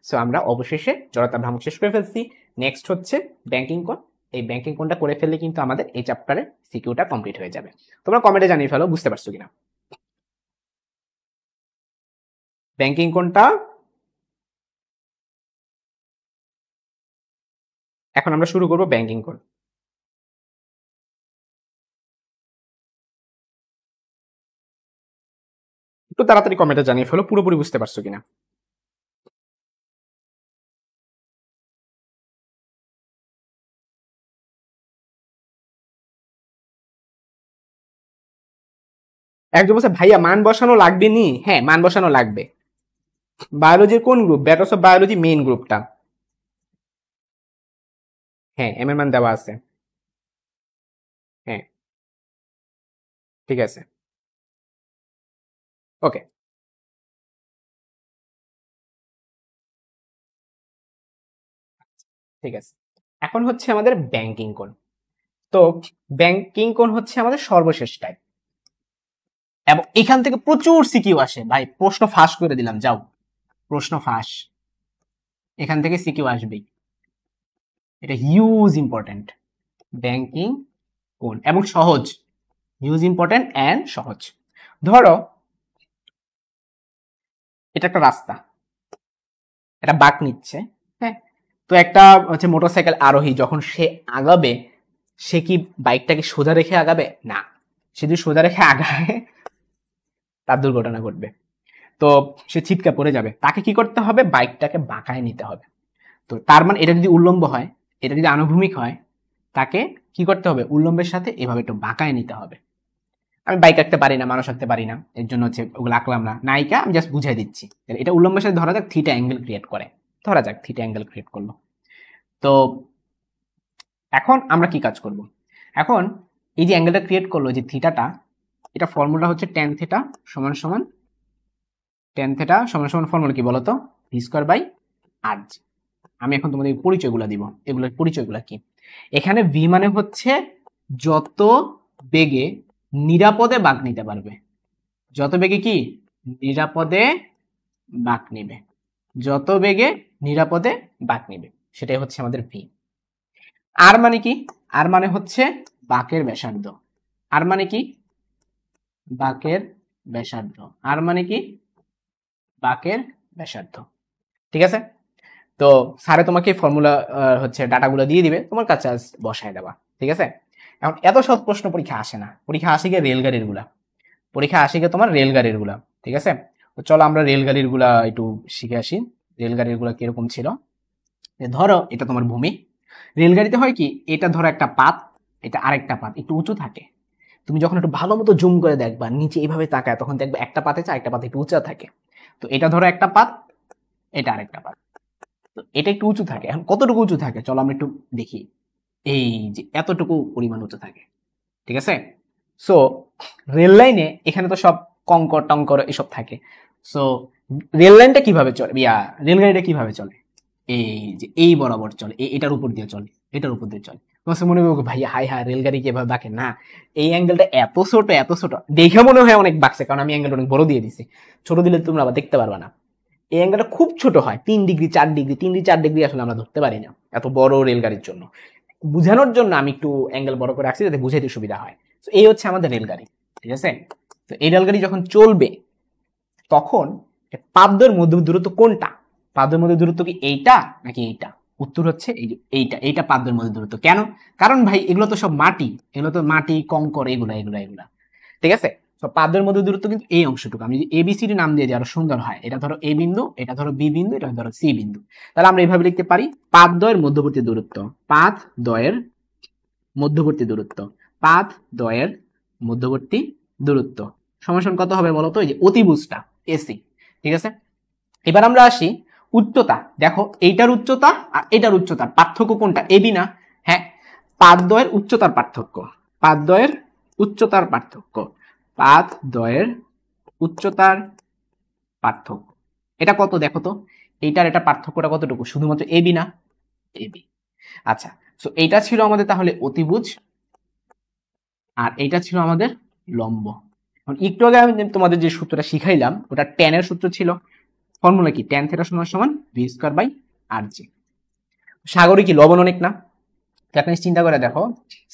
সো আমরা অবশেষে জড়তা ভ্রামক শেষ করে ফেলছি। নেক্সট হচ্ছে ব্যাংকিং কোণ। এই ব্যাংকিং কোণটা করে ফেললে কিন্তু আমাদের এই চ্যাপ্টারের সিকিউটা কমপ্লিট হয়ে যাবে। তোমরা কমেন্টে জানিয়ে ফেলো বুঝতে পারছো কিনা। ব্যাংকিং কোণটা এখন আমরা শুরু করব ব্যাংকিং কোণ। একটু তাড়াতাড়ি কমেন্টে জানিয়ে ফেলো পুরোপুরি বুঝতে পারছো কিনা। একজন বলছে ভাইয়া মান বসানো লাগবে নি? হ্যাঁ, মান বসানো লাগবে। বায়োলজির কোন group? Batters of biology main গ্রুপটা। হ্যাঁ, এম এর মান দেওয়া আছে। হ্যাঁ, ঠিক আছে, ওকে। ঠিক আছে, এখন হচ্ছে আমাদের ব্যাংকিং কোণ। তো ব্যাংকিং কোণ হচ্ছে আমাদের সর্বশেষ টাইপ, এবং এখান থেকে প্রচুর সিকিউ আসে ভাই। প্রশ্ন ফাঁস করে দিলাম, যাও প্রশ্ন ফাঁস, এখান থেকে সিকিউ আসবেই, এটা হিউজ ইম্পর্টেন্ট। ব্যাংকিং কোণ এবং সহজ, হিউজ ইম্পর্টেন্ট এন্ড সহজ। ধরো এটা একটা রাস্তা, এটা বাঁক নিচ্ছে, হ্যাঁ। তো একটা হচ্ছে মোটরসাইকেল আরোহী যখন সে আগাবে, সে কি বাইকটাকে সোজা রেখে আগাবে? না, সে যদি সোজা রেখে আগায় তার দুর্ঘটনা ঘটবে, তো সে ছিটকে পড়ে যাবে। তাকে কি করতে হবে? বাইকটাকে বাঁকায় নিতে হবে। তো তার মানে এটা যদি উল্লম্ব হয়, এটা যদি আনুভূমিক হয়, তাকে কি করতে হবে? উল্লম্বের সাথে এভাবে একটু বাঁকায় নিতে হবে। আমি বাইক আঁকতে পারি না, মানুষ আঁকতে পারি না, এর জন্য হচ্ছে ওগুলো আঁকলাম না, নায়িকা আমি জাস্ট বুঝাই দিচ্ছি। এটা উল্লম্বের সাথে ধরা যাক থিটা অ্যাঙ্গেল ক্রিয়েট করে, ধরা যাক থিটা অ্যাঙ্গেল ক্রিয়েট করলো। তো এখন আমরা কি কাজ করব? এখন এই যে অ্যাঙ্গেলটা ক্রিয়েট করলো, যে থিটাটা, এটা ফর্মুলা হচ্ছে ট্যান থিটা সমান সমান, ট্যান থিটা সমান সমান ফর্মুলা কি বলতো? ভি স্কয়ার বাই আর জি। আমি এখন তোমাদের পরিচয়গুলো দিব, এগুলোর পরিচয়গুলো কি। এখানে ভি মানে হচ্ছে যত বেগে নিরাপদে বাঁক নিতে পারবে, যত বেগে কি নিরাপদে বাঁক নিবে, যত বেগে নিরাপদে বাঁক নিবে, সেটাই হচ্ছে আমাদের ভি। আর মানে কি? আর মানে হচ্ছে বাঁকের ব্যাসার্ধ। আর মানে কি? বাঁকের ব্যাসার্ধ। আর মানে কি? বাঁকের ব্যাসার্ধ। ঠিক আছে, তো স্যারে তোমাকে ফর্মুলা হচ্ছে ডাটাগুলো দিয়ে দিবে, তোমার কাছে বসায় দেওয়া। ঠিক আছে, এখন এত সব প্রশ্ন পরীক্ষা আসে না, পরীক্ষা আসে গিয়ে রেলগাড়ির গুলা, পরীক্ষা আসে গিয়ে তোমার রেলগাড়ির গুলা। ঠিক আছে, তো চলো আমরা রেলগাড়ির গুলা একটু শিখে আসি। রেলগাড়ির গুলা কিরকম ছিল। ধরো এটা তোমার ভূমি, রেলগাড়িতে হয় কি, এটা ধরো একটা পাত, এটা আরেকটা পাত একটু উঁচু থাকে। তুমি যখন একটু ভালো মতো জুম করে দেখবা, নিচে এইভাবে তাকায়, তখন দেখবে একটা পাতে আরেকটা পাতে একটু উঁচা থাকে। তো এটা ধরো একটা পাত, এটা আরেকটা পাত, তো এটা একটু উঁচু থাকে। এখন কতটুকু উঁচু থাকে চলো আমরা একটু দেখি। এই যে এতটুকু পরিমাণ উঁচু থাকে। ঠিক আছে, সো রেল লাইনে এখানে তো সব কঙ্কর টঙ্কর এসব থাকে। সো রেল লাইনটা কিভাবে চলে, রেলগাড়িটা কিভাবে চলে? এই যে এই বরাবর চলে, এটার উপর দিয়ে চলে, এটার উপর দিয়ে চলে। তোমার মনে হবে ভাই হাই হাই রেলগাড়ি কিভাবে বাঁকে? না, এই অ্যাঙ্গেলটা এত ছোট, এত ছোট, দেখে মনে হয় অনেক বাঁকছে, কারণ আমি অ্যাঙ্গেলটা অনেক বড় দিয়ে দিছি। ছোট দিলে তোমরা আবার দেখতে পারবা না। এই অ্যাঙ্গেলটা খুব ছোট হয়, 3 ডিগ্রি 4 ডিগ্রি, 3 ডিগ্রি 4 ডিগ্রি আসলে আমরা ধরতে পারি না এত বড় রেলগাড়ির জন্য। বুঝানোর জন্য আমি একটু অ্যাঙ্গেল বড় করে রাখছি যাতে বুঝাইতে সুবিধা হয়। তো এই হচ্ছে আমাদের রেলগাড়ি। ঠিক আছে, তো এই রেলগাড়ি যখন চলবে তখন পাবদয়ের মধ্যে দূরত্ব কোনটা? পাবদয়ের মধ্যে দূরত্ব কি এইটা নাকি এইটা? উত্তর হচ্ছে এই যে এইটা, এইটা পাবদয়ের মধ্যে দূরত্ব। কেন? কারণ ভাই এগুলো তো সব মাটি, এগুলো তো মাটি কঙ্কর, এগুলা এগুলা এগুলা। ঠিক আছে, তো পাবদয়ের মধ্যে দূরত্ব কিন্তু এই অংশটুকু। আমি যদি এবিসিডি নাম দিয়ে দিই আরো সুন্দর হয়। এটা ধরো এ বিন্দু, এটা ধরো বি বিন্দু, এটা ধরো সি বিন্দু। তাহলে আমরা এইভাবে লিখতে পারি পাবদয়ের মধ্যবর্তী দূরত্ব, পাথ দ্বয়ের মধ্যবর্তী দূরত্ব, পাথ দ্বয়ের মধ্যবর্তী দূরত্ব সমান কত হবে বলতো? এই যে অতিভুজটা এসি। ঠিক আছে, এবার আমরা আসি উচ্চতা। দেখো এইটার উচ্চতা আর এটার উচ্চতার পার্থক্য কোনটা? এবি না? হ্যাঁ, পাদদ্বয়ের উচ্চতার পার্থক্য, পাদদ্বয়ের উচ্চতার পার্থক্য, পাদদ্বয়ের উচ্চতার পার্থক্য। এটা কত দেখো তো, এইটার এটা পার্থক্যটা কতটুকু? শুধুমাত্র এবি না? এবি। আচ্ছা, সো এইটা ছিল আমাদের তাহলে অতিভুজ, আর এইটা ছিল আমাদের লম্ব। একটু আগে আমি তোমাদের যে সূত্রটা শিখাইলাম ওটা ট্যানের সূত্র ছিল। ফর্মুলা কি? ট্যান থিটা সমান সমান ভি স্কয়ার বাই আর জি। সাগরে কি লবণ অনেক না? তো আপনি চিন্তা করে দেখো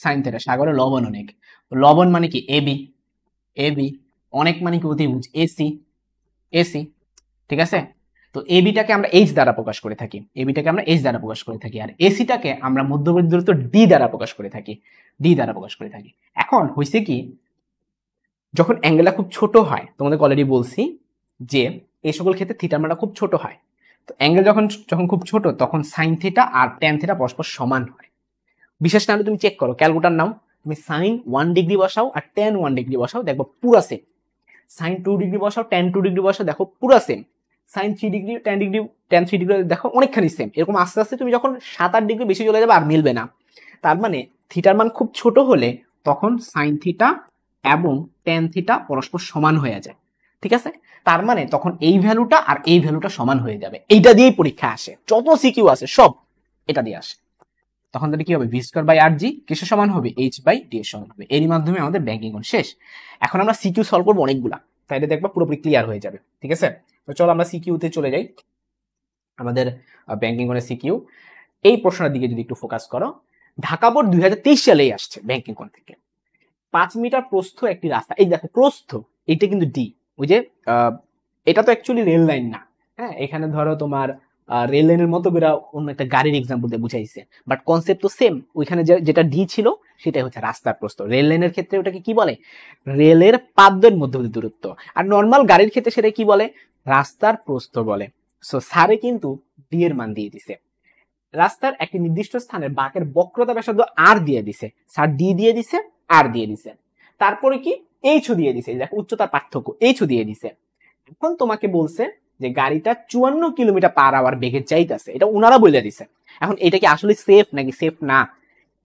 সাইন থিটা, সাগরে লবণ অনেক, লবণ মানে কি এবি, এবি অনেক মানে কি অতিভুজ এসি, এসি, ঠিক আছে। তো এবিটাকে আমরা এইচ দ্বারা প্রকাশ করে থাকি, এবিটাকে আমরা এইচ দ্বারা প্রকাশ করে থাকি, আর এসিটাকে আমরা মধ্যবর্তী দূরত্ব ডি দ্বারা প্রকাশ করে থাকি, ডি দ্বারা প্রকাশ করে থাকি। এখন হয়েছে কি, যখন অ্যাঙ্গেলটা খুব ছোট হয়, তোমাদের অলরেডি বলছি যে এই সকল ক্ষেত্রে থিটার মানটা খুব ছোট হয়। তো অ্যাঙ্গেল যখন যখন খুব ছোট তখন সাইন থিটা আর ট্যান থিটা পরস্পর সমান হয়। বিশেষ না হলে তুমি চেক করো, ক্যালকুলেটর নাও, তুমি সাইন 1 ডিগ্রি বসাও আর ট্যান 1 ডিগ্রি বসাও, দেখবো পুরো সেম। সাইন 2 ডিগ্রি বসাও, ট্যান 2 ডিগ্রি বসাও, দেখো পুরো same. Sine 3 degree, tan 3 degree দেখো অনেকখানি সেম। এরকম আস্তে আস্তে তুমি যখন 7-8 ডিগ্রি বেশি চলে যাবে আর মিলবে না। তার মানে থিটার মান খুব ছোট হলে তখন সাইন থিটা এবং ট্যান থিটা পরস্পর সমান হয়ে যায়, ঠিক আছে। তার মানে তখন এই ভ্যালুটা আর এই ভ্যালুটা সমান হয়ে যাবে। এইটা দিয়েই পরীক্ষা আসে, যত সিকিউ আছে সব এটা দিয়ে আসে। তখন তাহলে কি হবে, ভি স্কয়ার বাই আর জি কিসের সমান হবে, এইচ বাই ডি এর সমান হবে। এরই মাধ্যমে আমাদের ব্যাংকিং কোণ শেষ। এখন আমরা সিকিউ সলভ করবো অনেকগুলা, তাইলে দেখবা পুরোপুরি ক্লিয়ার হয়ে যাবে, ঠিক আছে। তো চলো আমরা সিকিউতে চলে যাই। আমাদের ব্যাংকিং কোণের সিকিউ, এই প্রশ্নের দিকে যদি একটু ফোকাস করো, ঢাকা বোর্ড 2023 সালেই আসছে ব্যাংকিং কোণ থেকে। 5 মিটার প্রস্থ একটি রাস্তা, এই দেখো প্রস্থ, এটা কিন্তু ডি। ওই যে এটা তো অ্যাকচুয়ালি রেল লাইন না, হ্যাঁ, এখানে ধরো তোমার রেল লাইনের মতো করে অন্য একটা গাড়ির এক্সাম্পল দিয়ে বুঝাইছে, বাট কনসেপ্ট তো সেম। ওইখানে যেটা ডি ছিল সেটাই হচ্ছে রাস্তার প্রস্থ। রেল লাইনের ক্ষেত্রে ওটাকে কি বলে, রেলের পাদ্যের মধ্যবর্তী দূরত্ব। আর নর্মাল গাড়ির ক্ষেত্রে সেটা কি বলে, রাস্তার প্রস্থ বলে। সো স্যারে কিন্তু ডি এর মান দিয়ে দিছে। রাস্তার একটি নির্দিষ্ট স্থানের বাঁকের বক্রতা ব্যাসার্ধ আর দিয়ে দিছে, স্যার ডি দিয়ে দিছে, আর দিয়ে দিছে, তারপরে কি এইচও দিয়ে দিছে, দেখো উচ্চতার পার্থক্য, এইচও দিয়ে দিছে। এখন তোমাকে বলছে যে গাড়িটা 54 কিলোমিটার পার আওয়ার বেগে যাইতেছে, এটা ওনারা বলে দিছে। এখন এটা কি আসলে সেফ নাকি সেফ না,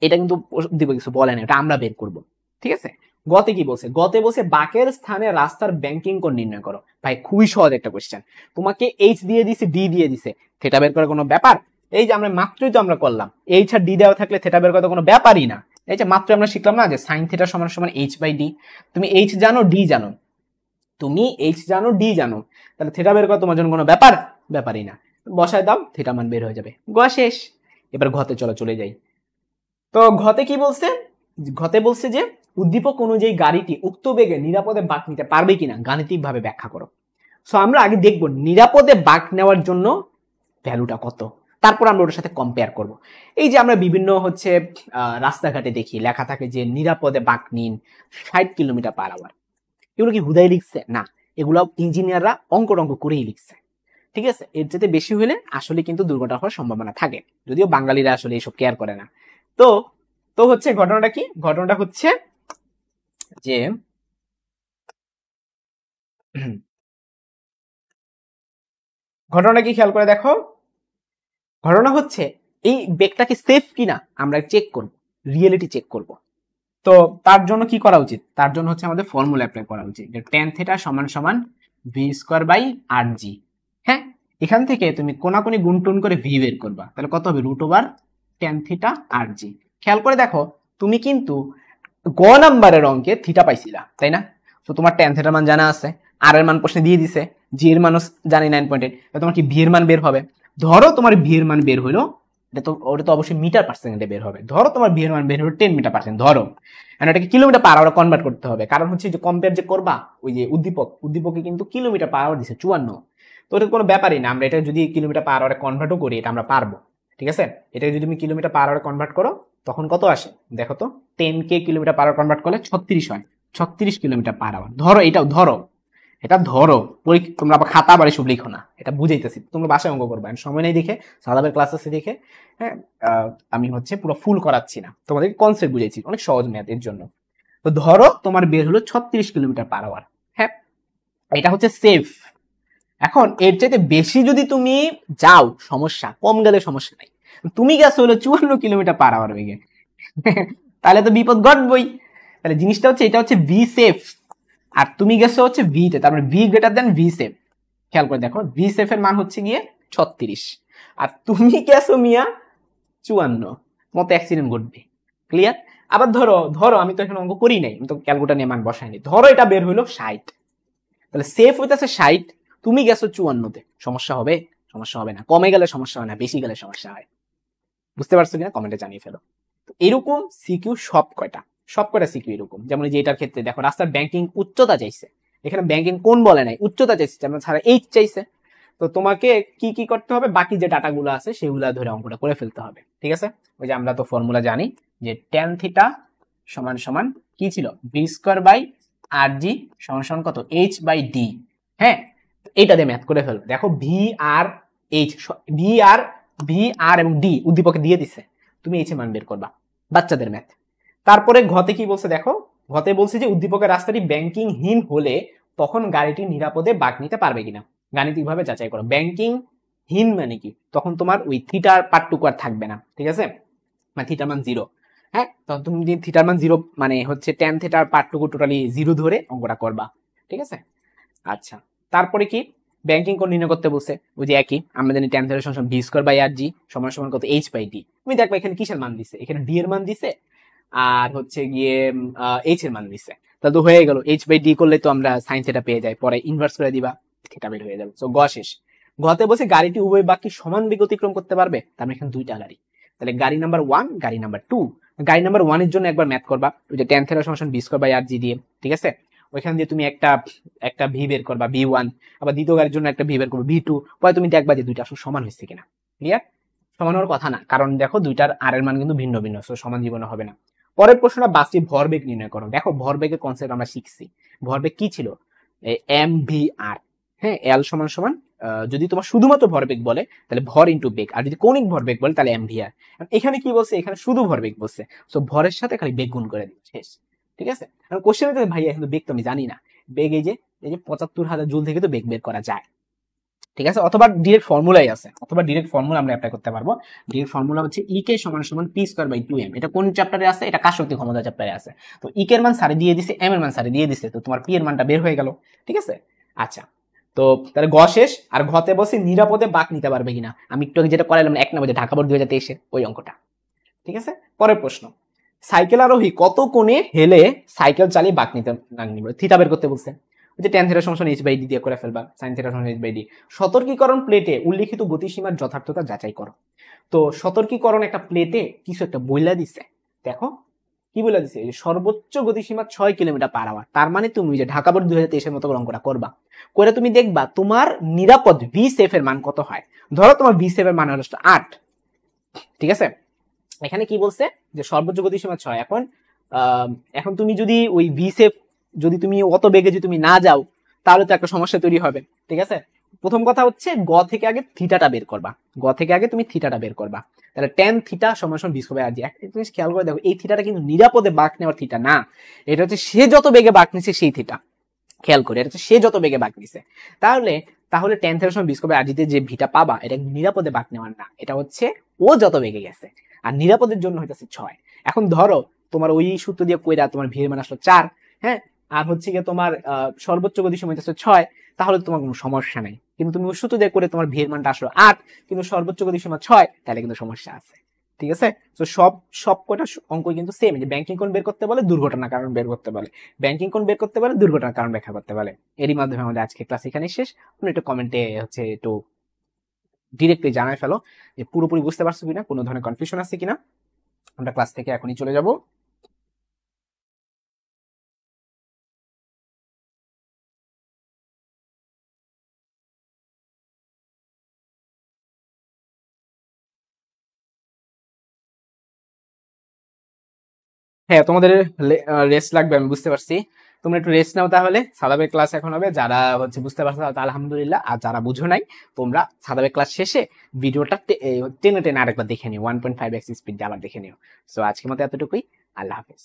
এটা কিন্তু দিব কিছু বলে না, এটা আমরা বের করব, ঠিক আছে। গতে কি বলছে, গতে বলছে বাঁকের স্থানে রাস্তার ব্যাংকিং কোণ নির্ণয় করো। ভাই খুবই সহজ একটা কোশ্চেন, তোমাকে এইচ দিয়ে দিছে, ডি দিয়ে দিছে, থেটা বের করার কোনো ব্যাপার? এই যে আমরা মাত্রই তো আমরা করলাম, এইচ আর ডি দেওয়া থাকলে থেটা বের করা কোনো ব্যাপারই না। এই যে মাত্র আমরা শিখলাম না যে সাইন থেটা সমান সমান এইচ বাই ডি। তুমি এইচ জানো, ডি জানো, তুমি এইচ জানো, ডি জানো, তাহলে থেটা বের করা তোমার জন্য কোনো ব্যাপারই না। বসায় দাও, থেটা মান বের হয়ে যাবে, গোয়া শেষ। এবার ঘতে চলে যাই। তো ঘতে কি বলছে, ঘতে বলছে যে উদ্দীপক অনুযায়ী গাড়িটি উক্ত বেগে নিরাপদে বাঁক নিতে পারবে কিনা গাণিতিক ভাবে ব্যাখ্যা করো। সো আমরা আগে দেখবো নিরাপদে বাঁক নেওয়ার জন্য ভ্যালুটা কত, তারপর আমরা ওটার সাথে কম্পেয়ার করব। এই যে আমরা বিভিন্ন হচ্ছে রাস্তাঘাটে দেখি লেখা থাকে যে নিরাপদে বাঁক নিন 60 কিলোমিটার পার আওয়ার, এগুলো কি হুদাই লিখছে না, এগুলো ইঞ্জিনিয়াররা অঙ্ক করেই লিখছে, ঠিক আছে। এর যেতে বেশি হলে আসলে কিন্তু দুর্ঘটনা হওয়ার সম্ভাবনা থাকে, যদিও বাঙালিরা আসলে এসব কেয়ার করে না। তো তো হচ্ছে ঘটনাটা কি, ঘটনাটা হচ্ছে যে ঘটনাটা কি খেয়াল করে দেখো, ঘটনা হচ্ছে এই বেগটা কি সেফ কিনা আমরা চেক করব, রিয়েলিটি চেক করব। তো তার জন্য কি করা উচিত, তার জন্য হচ্ছে আমাদের ফর্মুলা অ্যাপ্লাই করা উচিত, যে tan থিটা সমান সমান ভি স্কয়ার বাই আর জি। হ্যাঁ, এখান থেকে তুমি কোনাকুনি গুণটুন করে ভি বের করবা, তাহলে কত হবে, রুট ওভার tan থিটা আর জি। খেয়াল করে দেখো, তুমি কিন্তু গ নাম্বারের অঙ্কে থিটা পাইছিলা, তাই না? তো তোমার tan থিটার মান জানা আছে, আর এর মান প্রশ্নে দিয়ে দিছে, জি এর মানও জানি 9.8, তোমার কি ভি এর মান বের হবে। ধরো তোমার ভি এর মান বের হলো, ওটা তো অবশ্যই মিটার পার্সেন্টে বের হবে। ধরো তোমার ভি এর মান বের হলো 10 মিটার পার্সেন্ট, ধরো এটাকে কিলোমিটার পার আওয়ার কনভার্ট করতে হবে, কারণ হচ্ছে যে কম্পেয়ার যে করবা ওই যে উদ্দীপকে কিন্তু কিলোমিটার পার আওয়ার দিছে 54। তো এটা কোনো ব্যাপারই না, আমরা এটা যদি কিলোমিটার পার আওয়ারে কনভার্টও করি এটা আমরা পারবো, ঠিক আছে। এটাকে যদি তুমি কিলোমিটার পার আওয়ারে কনভার্ট করো তখন কত আসে দেখো তো, 10 কে কিলোমিটার পার আওয়ার কনভার্ট করলে 36 হয়, 36 কিলোমিটার পার আওয়ার। ধরো এটাও ধরো, এটা ধরো, তোমরা আবার খাতা আবার এসব লিখো না, এটা বুঝাইতেছি, তোমরা বাসায় অঙ্ক করবা, সময় নেই দেখে, সাদাবের ক্লাস আছে দেখে, হ্যাঁ, আমি হচ্ছে পুরো ফুল করাচ্ছি না, তোমাদের কনসেপ্ট বুঝাইছি, অনেক সহজ ম্যাথ এর জন্য। তো ধরো তোমার বের হলো 36 কিলোমিটার পার আওয়ার, হ্যাঁ, এটা হচ্ছে সেফ। এখন এর চাইতে বেশি যদি তুমি যাও সমস্যা, কম গেলে সমস্যা নাই, তুমি গেছো হলো 54 কিলোমিটার পার আওয়ার বেগে, তাহলে তো বিপদ ঘটবই। তাহলে জিনিসটা হচ্ছে, এটা হচ্ছে ভি সেফ, আর তুমি গেছো হচ্ছে ভি তে, তারপরে V greater than V safe. খেয়াল করে দেখো, ভি সেফ এর মান হচ্ছে গিয়ে 36, আর তুমি গেছো মিয়া 54, মতো অ্যাক্সিডেন্ট ঘটবে, ক্লিয়ার। আবার ধরো ধরো আমি তো এখানে অঙ্ক করি নাই, আমি তো ক্যালকুলেটর নিয়ে মান বসাইনি, ধরো এটা বের হইলো 60, তাহলে সেফ হইতেছে 60, তুমি গেছো 54 তে, সমস্যা হবে? সমস্যা হবে না, কমে গেলে সমস্যা হয় না, বেশি গেলে সমস্যা হয়। বুঝতে পারছো কিনা কমেন্টে জানিয়ে ফেলো। তো এরকম সিকিউ সব কয়টা সিকিউ এরকম, যেমন এই যে এটার ক্ষেত্রে দেখো রাস্তার ব্যাংকিং উচ্চতা চাইছে, এখানে ব্যাংকিং কোন বলে নাই, উচ্চতা চাইছে, যেমন ছাড়া এইচ চাইছে। তো তোমাকে কি কি করতে হবে, বাকি যে ডাটাগুলো আছে সেগুলো ধরে অঙ্কটা করে ফেলতে হবে, ঠিক আছে। ওই যে আমরা তো ফর্মুলা জানি যে tan থিটা সমান সমান কি ছিল, বি স্কোয়ার বাই আর জি সমান সমান কত, এইচ বাই ডি। হ্যাঁ, এইটা দিয়ে ম্যাথ করে ফেলবে। দেখো ভি আর এইচ, ভি আর এবং ডি উদ্দীপকে দিয়ে দিছে, তুমি এইচ এর মান বের করবা, বাচ্চাদের ম্যাথ। তারপরে ঘতে কি বলছে দেখো, ঘতে বলছে যে উদ্দীপকের রাস্তাটি ব্যাংকিংহীন হলে তখন গাড়িটি নিরাপদে বাঁক নিতে পারবে কিনা, গাণিতিকভাবে যাচাই করো। ব্যাংকিং হীন মানে কি, তখন তোমার ওই থিটার পার্টটুকু আর থাকবে না, ঠিক আছে, মানে থিটার মান 0। হ্যাঁ, তখন তুমি যদি থিটার মান 0 মানে হচ্ছে tan থিটার পার্টটুকু টোটালি 0 ধরে অঙ্কটা করবা, ঠিক আছে। আচ্ছা, তারপরে কি, ব্যাংকিং কোণ নির্ণয় করতে বলছে, ওই যে একই আমরা জানি tan থিটা সমান বি স্কয়ার বাই আর জি সমান সমান কত, এইচ বাই ডি। তুমি দেখবা এখানে কিসের মান দিছে, এখানে ডি এর মান দিছে আর হচ্ছে গিয়ে এইচ এর মান দিছে। তাহলে তো হয়ে গেল, এইচ বাই ডি করলে তো আমরা সাইন থিটা পেয়ে যাই, পরে ইনভার্স করে দিবা, থিটা বের হয়ে যাবে। সো গ শেষ। ঘতে বসে গাড়িটি উভয় বাকি সমান বেগ অতিক্রম করতে পারবে, তার মানে এখানে দুইটা গাড়ি, তাহলে গাড়ি নাম্বার 1 গাড়ি নাম্বার 2। গাড়ি নাম্বার 1 এর জন্য একবার ম্যাথ করবা, ওই যে tan থিটা সমান বি স্কয়ার বাই আর জি দিয়ে, ঠিক আছে। ওইখান দিয়ে তুমি একটা ভি বের করবা v1, আবার দ্বিতীয় গাড়ির জন্য একটা ভি বের করবা v2, পরে তুমি দেখবা যে দুইটা আসলে সমান হয়েছে কিনা। ক্লিয়ার? সমান হওয়ার কথা না, কারণ দেখো দুইটার আর এর মান কিন্তু ভিন্ন ভিন্ন, সো সমান জীবনে হবে না। পরের প্রশ্নটা বাসটির ভরবেগ নির্ণয় করো। দেখো ভরবেগের কনসেপ্ট আমরা শিখছি, ভরবেগ কি ছিল, এম ভি আর। হ্যাঁ, এল সমান সমান যদি তোমার শুধুমাত্র ভরবেগ বলে তাহলে ভর ইন্টু বেগ, আর যদি কৌণিক ভরবেগ বলে তাহলে এম ভি আর। এখানে কি বলছে, এখানে শুধু ভরবেগ বলছে, সো ভরের সাথে খালি বেগ গুণ করে দিবে, শেষ, ঠিক আছে। কোশ্চেন হচ্ছে ভাই এখন বেগ তো আমি জানি না, বেগ এই যে ৭৫,০০০ জুল থেকে তো বেগ বের করা যায়, ঠিক আছে, অথবা ডিরেক্ট ফর্মুলাই আছে, অথবা ডিরেক্ট ফর্মুলা আমরা অ্যাপ্লাই করতে পারবো। ডিরেক্ট ফর্মুলা হচ্ছে ই কে সমান সমান পি স্কয়ার বাই 2m। এটা কোন চ্যাপ্টারে আছে, এটা কাজ শক্তি ক্ষমতা চ্যাপ্টারে আছে। তো ই কে এর মান সারে দিয়ে দিছে, এম এর মান সারে দিয়ে দিছে, তো তোমার পি এর মানটা বের হয়ে গেল, ঠিক আছে। আচ্ছা, তো তাহলে গ শেষ। আর ঘতে বসে নিরাপদে বাঁক নিতে পারবে কিনা, আমি একটু আগে যেটা করাইলাম 1 নম্বরে ঢাকা বোর্ড 2023 ওই অঙ্কটা, ঠিক আছে। পরের প্রশ্ন, সাইকেল আরোহী কত কোণে হেলে সাইকেল চালিয়ে বাঁক নিতে থিটা বের করতে বলছে, যে tan থিটা সমান এইচ বাই ডি দিয়ে করে ফেলবা, sin থিটা সমান এইচ বাই ডি। সতর্কীকরণ প্লেটে উল্লিখিত গতিসীমার যথার্থতা যাচাই করো। তো সতর্কীকরণ একটা প্লেটে কিছু একটা বইলা দিছে, দেখো কি বইলা দিছে, সর্বোচ্চ গতিসীমা 6 কিলোমিটার পার আওয়ার। তার মানে তুমি যে ঢাকা বোর্ড 2023 এর মতো অঙ্কটা করবা, করে তুমি দেখবা তোমার নিরাপদ ভি সেফ এর মান কত হয়। ধরো তোমার ভি সেফ এর মান হলো 8, ঠিক আছে। এখানে কি বলছে যে সর্বোচ্চ গতিসীমা 6। এখন তুমি যদি ওই ভি সেফ যদি তুমি অত বেগে যদি তুমি না যাও তাহলে তো একটা সমস্যা তৈরি হবে, ঠিক আছে। প্রথম কথা হচ্ছে গ থেকে আগে থিটাটা বের করবা, গ থেকে আগে তুমি থিটাটা বের করবা, তাহলে tan থিটা সমান সমান 20 আর জি। একটা জিনিস খেয়াল করে দেখো, এই থিটাটা কিন্তু নিরাপদে বাঁক নেওয়ার থিটা না, এটা হচ্ছে সে যত বেগে বাঁক নিছে সেই থিটা, খেয়াল করে, এটা হচ্ছে সে যত বেগে বাঁক নিছে। তাহলে tan থিটার সমান 20 আর জিতে যে ভিটা পাবা এটা নিরাপদে বাঁক নেওয়ার না, এটা হচ্ছে ও যত বেগে গেছে, আর নিরাপদের জন্য হইতেছে 6। এখন ধরো তোমার ওই সূত্র দিয়ে কইরা তোমার ভি এর মান আসলো 4, হ্যাঁ, আর হচ্ছে গিয়ে তোমার সর্বোচ্চ গতিসীমা হইতেছে 6, তাহলে তোমার কোনো সমস্যা নাই। কিন্তু তুমি ওই সূত্র দিয়ে করে তোমার ভি এর মানটা আসলো 8, কিন্তু সর্বোচ্চ গতিসীমা 6, তাহলে কিন্তু সমস্যা আছে, ঠিক আছে। তো সব কটা অঙ্ক কিন্তু সেম, যে ব্যাংকিং কোণ বের করতে বলে, দুর্ঘটনার কারণ বের করতে বলে, ব্যাংকিং কোণ বের করতে বলে, দুর্ঘটনার কারণ ব্যাখ্যা করতে বলে। এরই মাধ্যমে আমাদের আজকে ক্লাস এখানে শেষ। তুমি একটু কমেন্টে হচ্ছে একটু ডিরেক্টলি জানাই ফেলো যে পুরোপুরি বুঝতে পারছো কিনা, কোনো ধরনের কনফিউশন আছে কিনা। আমরা ক্লাস থেকে এখনই চলে যাব। হ্যাঁ, তোমাদের রেস্ট লাগবে আমি বুঝতে পারছি, তোমরা একটু রেস্ট নাও। তাহলে সাদাবের ক্লাস এখন হবে, যারা হচ্ছে বুঝতে পারছো তাহলে আলহামদুলিল্লাহ, আর যারা বুঝো নাই তোমরা সাদাবের ক্লাস শেষে ভিডিওটা টেনে টেনে আরেকবার দেখে নিও, 1.5x স্পিড আবার দেখে নিও। সো আজকের মতো এতটুকুই, আল্লাহ হাফেজ।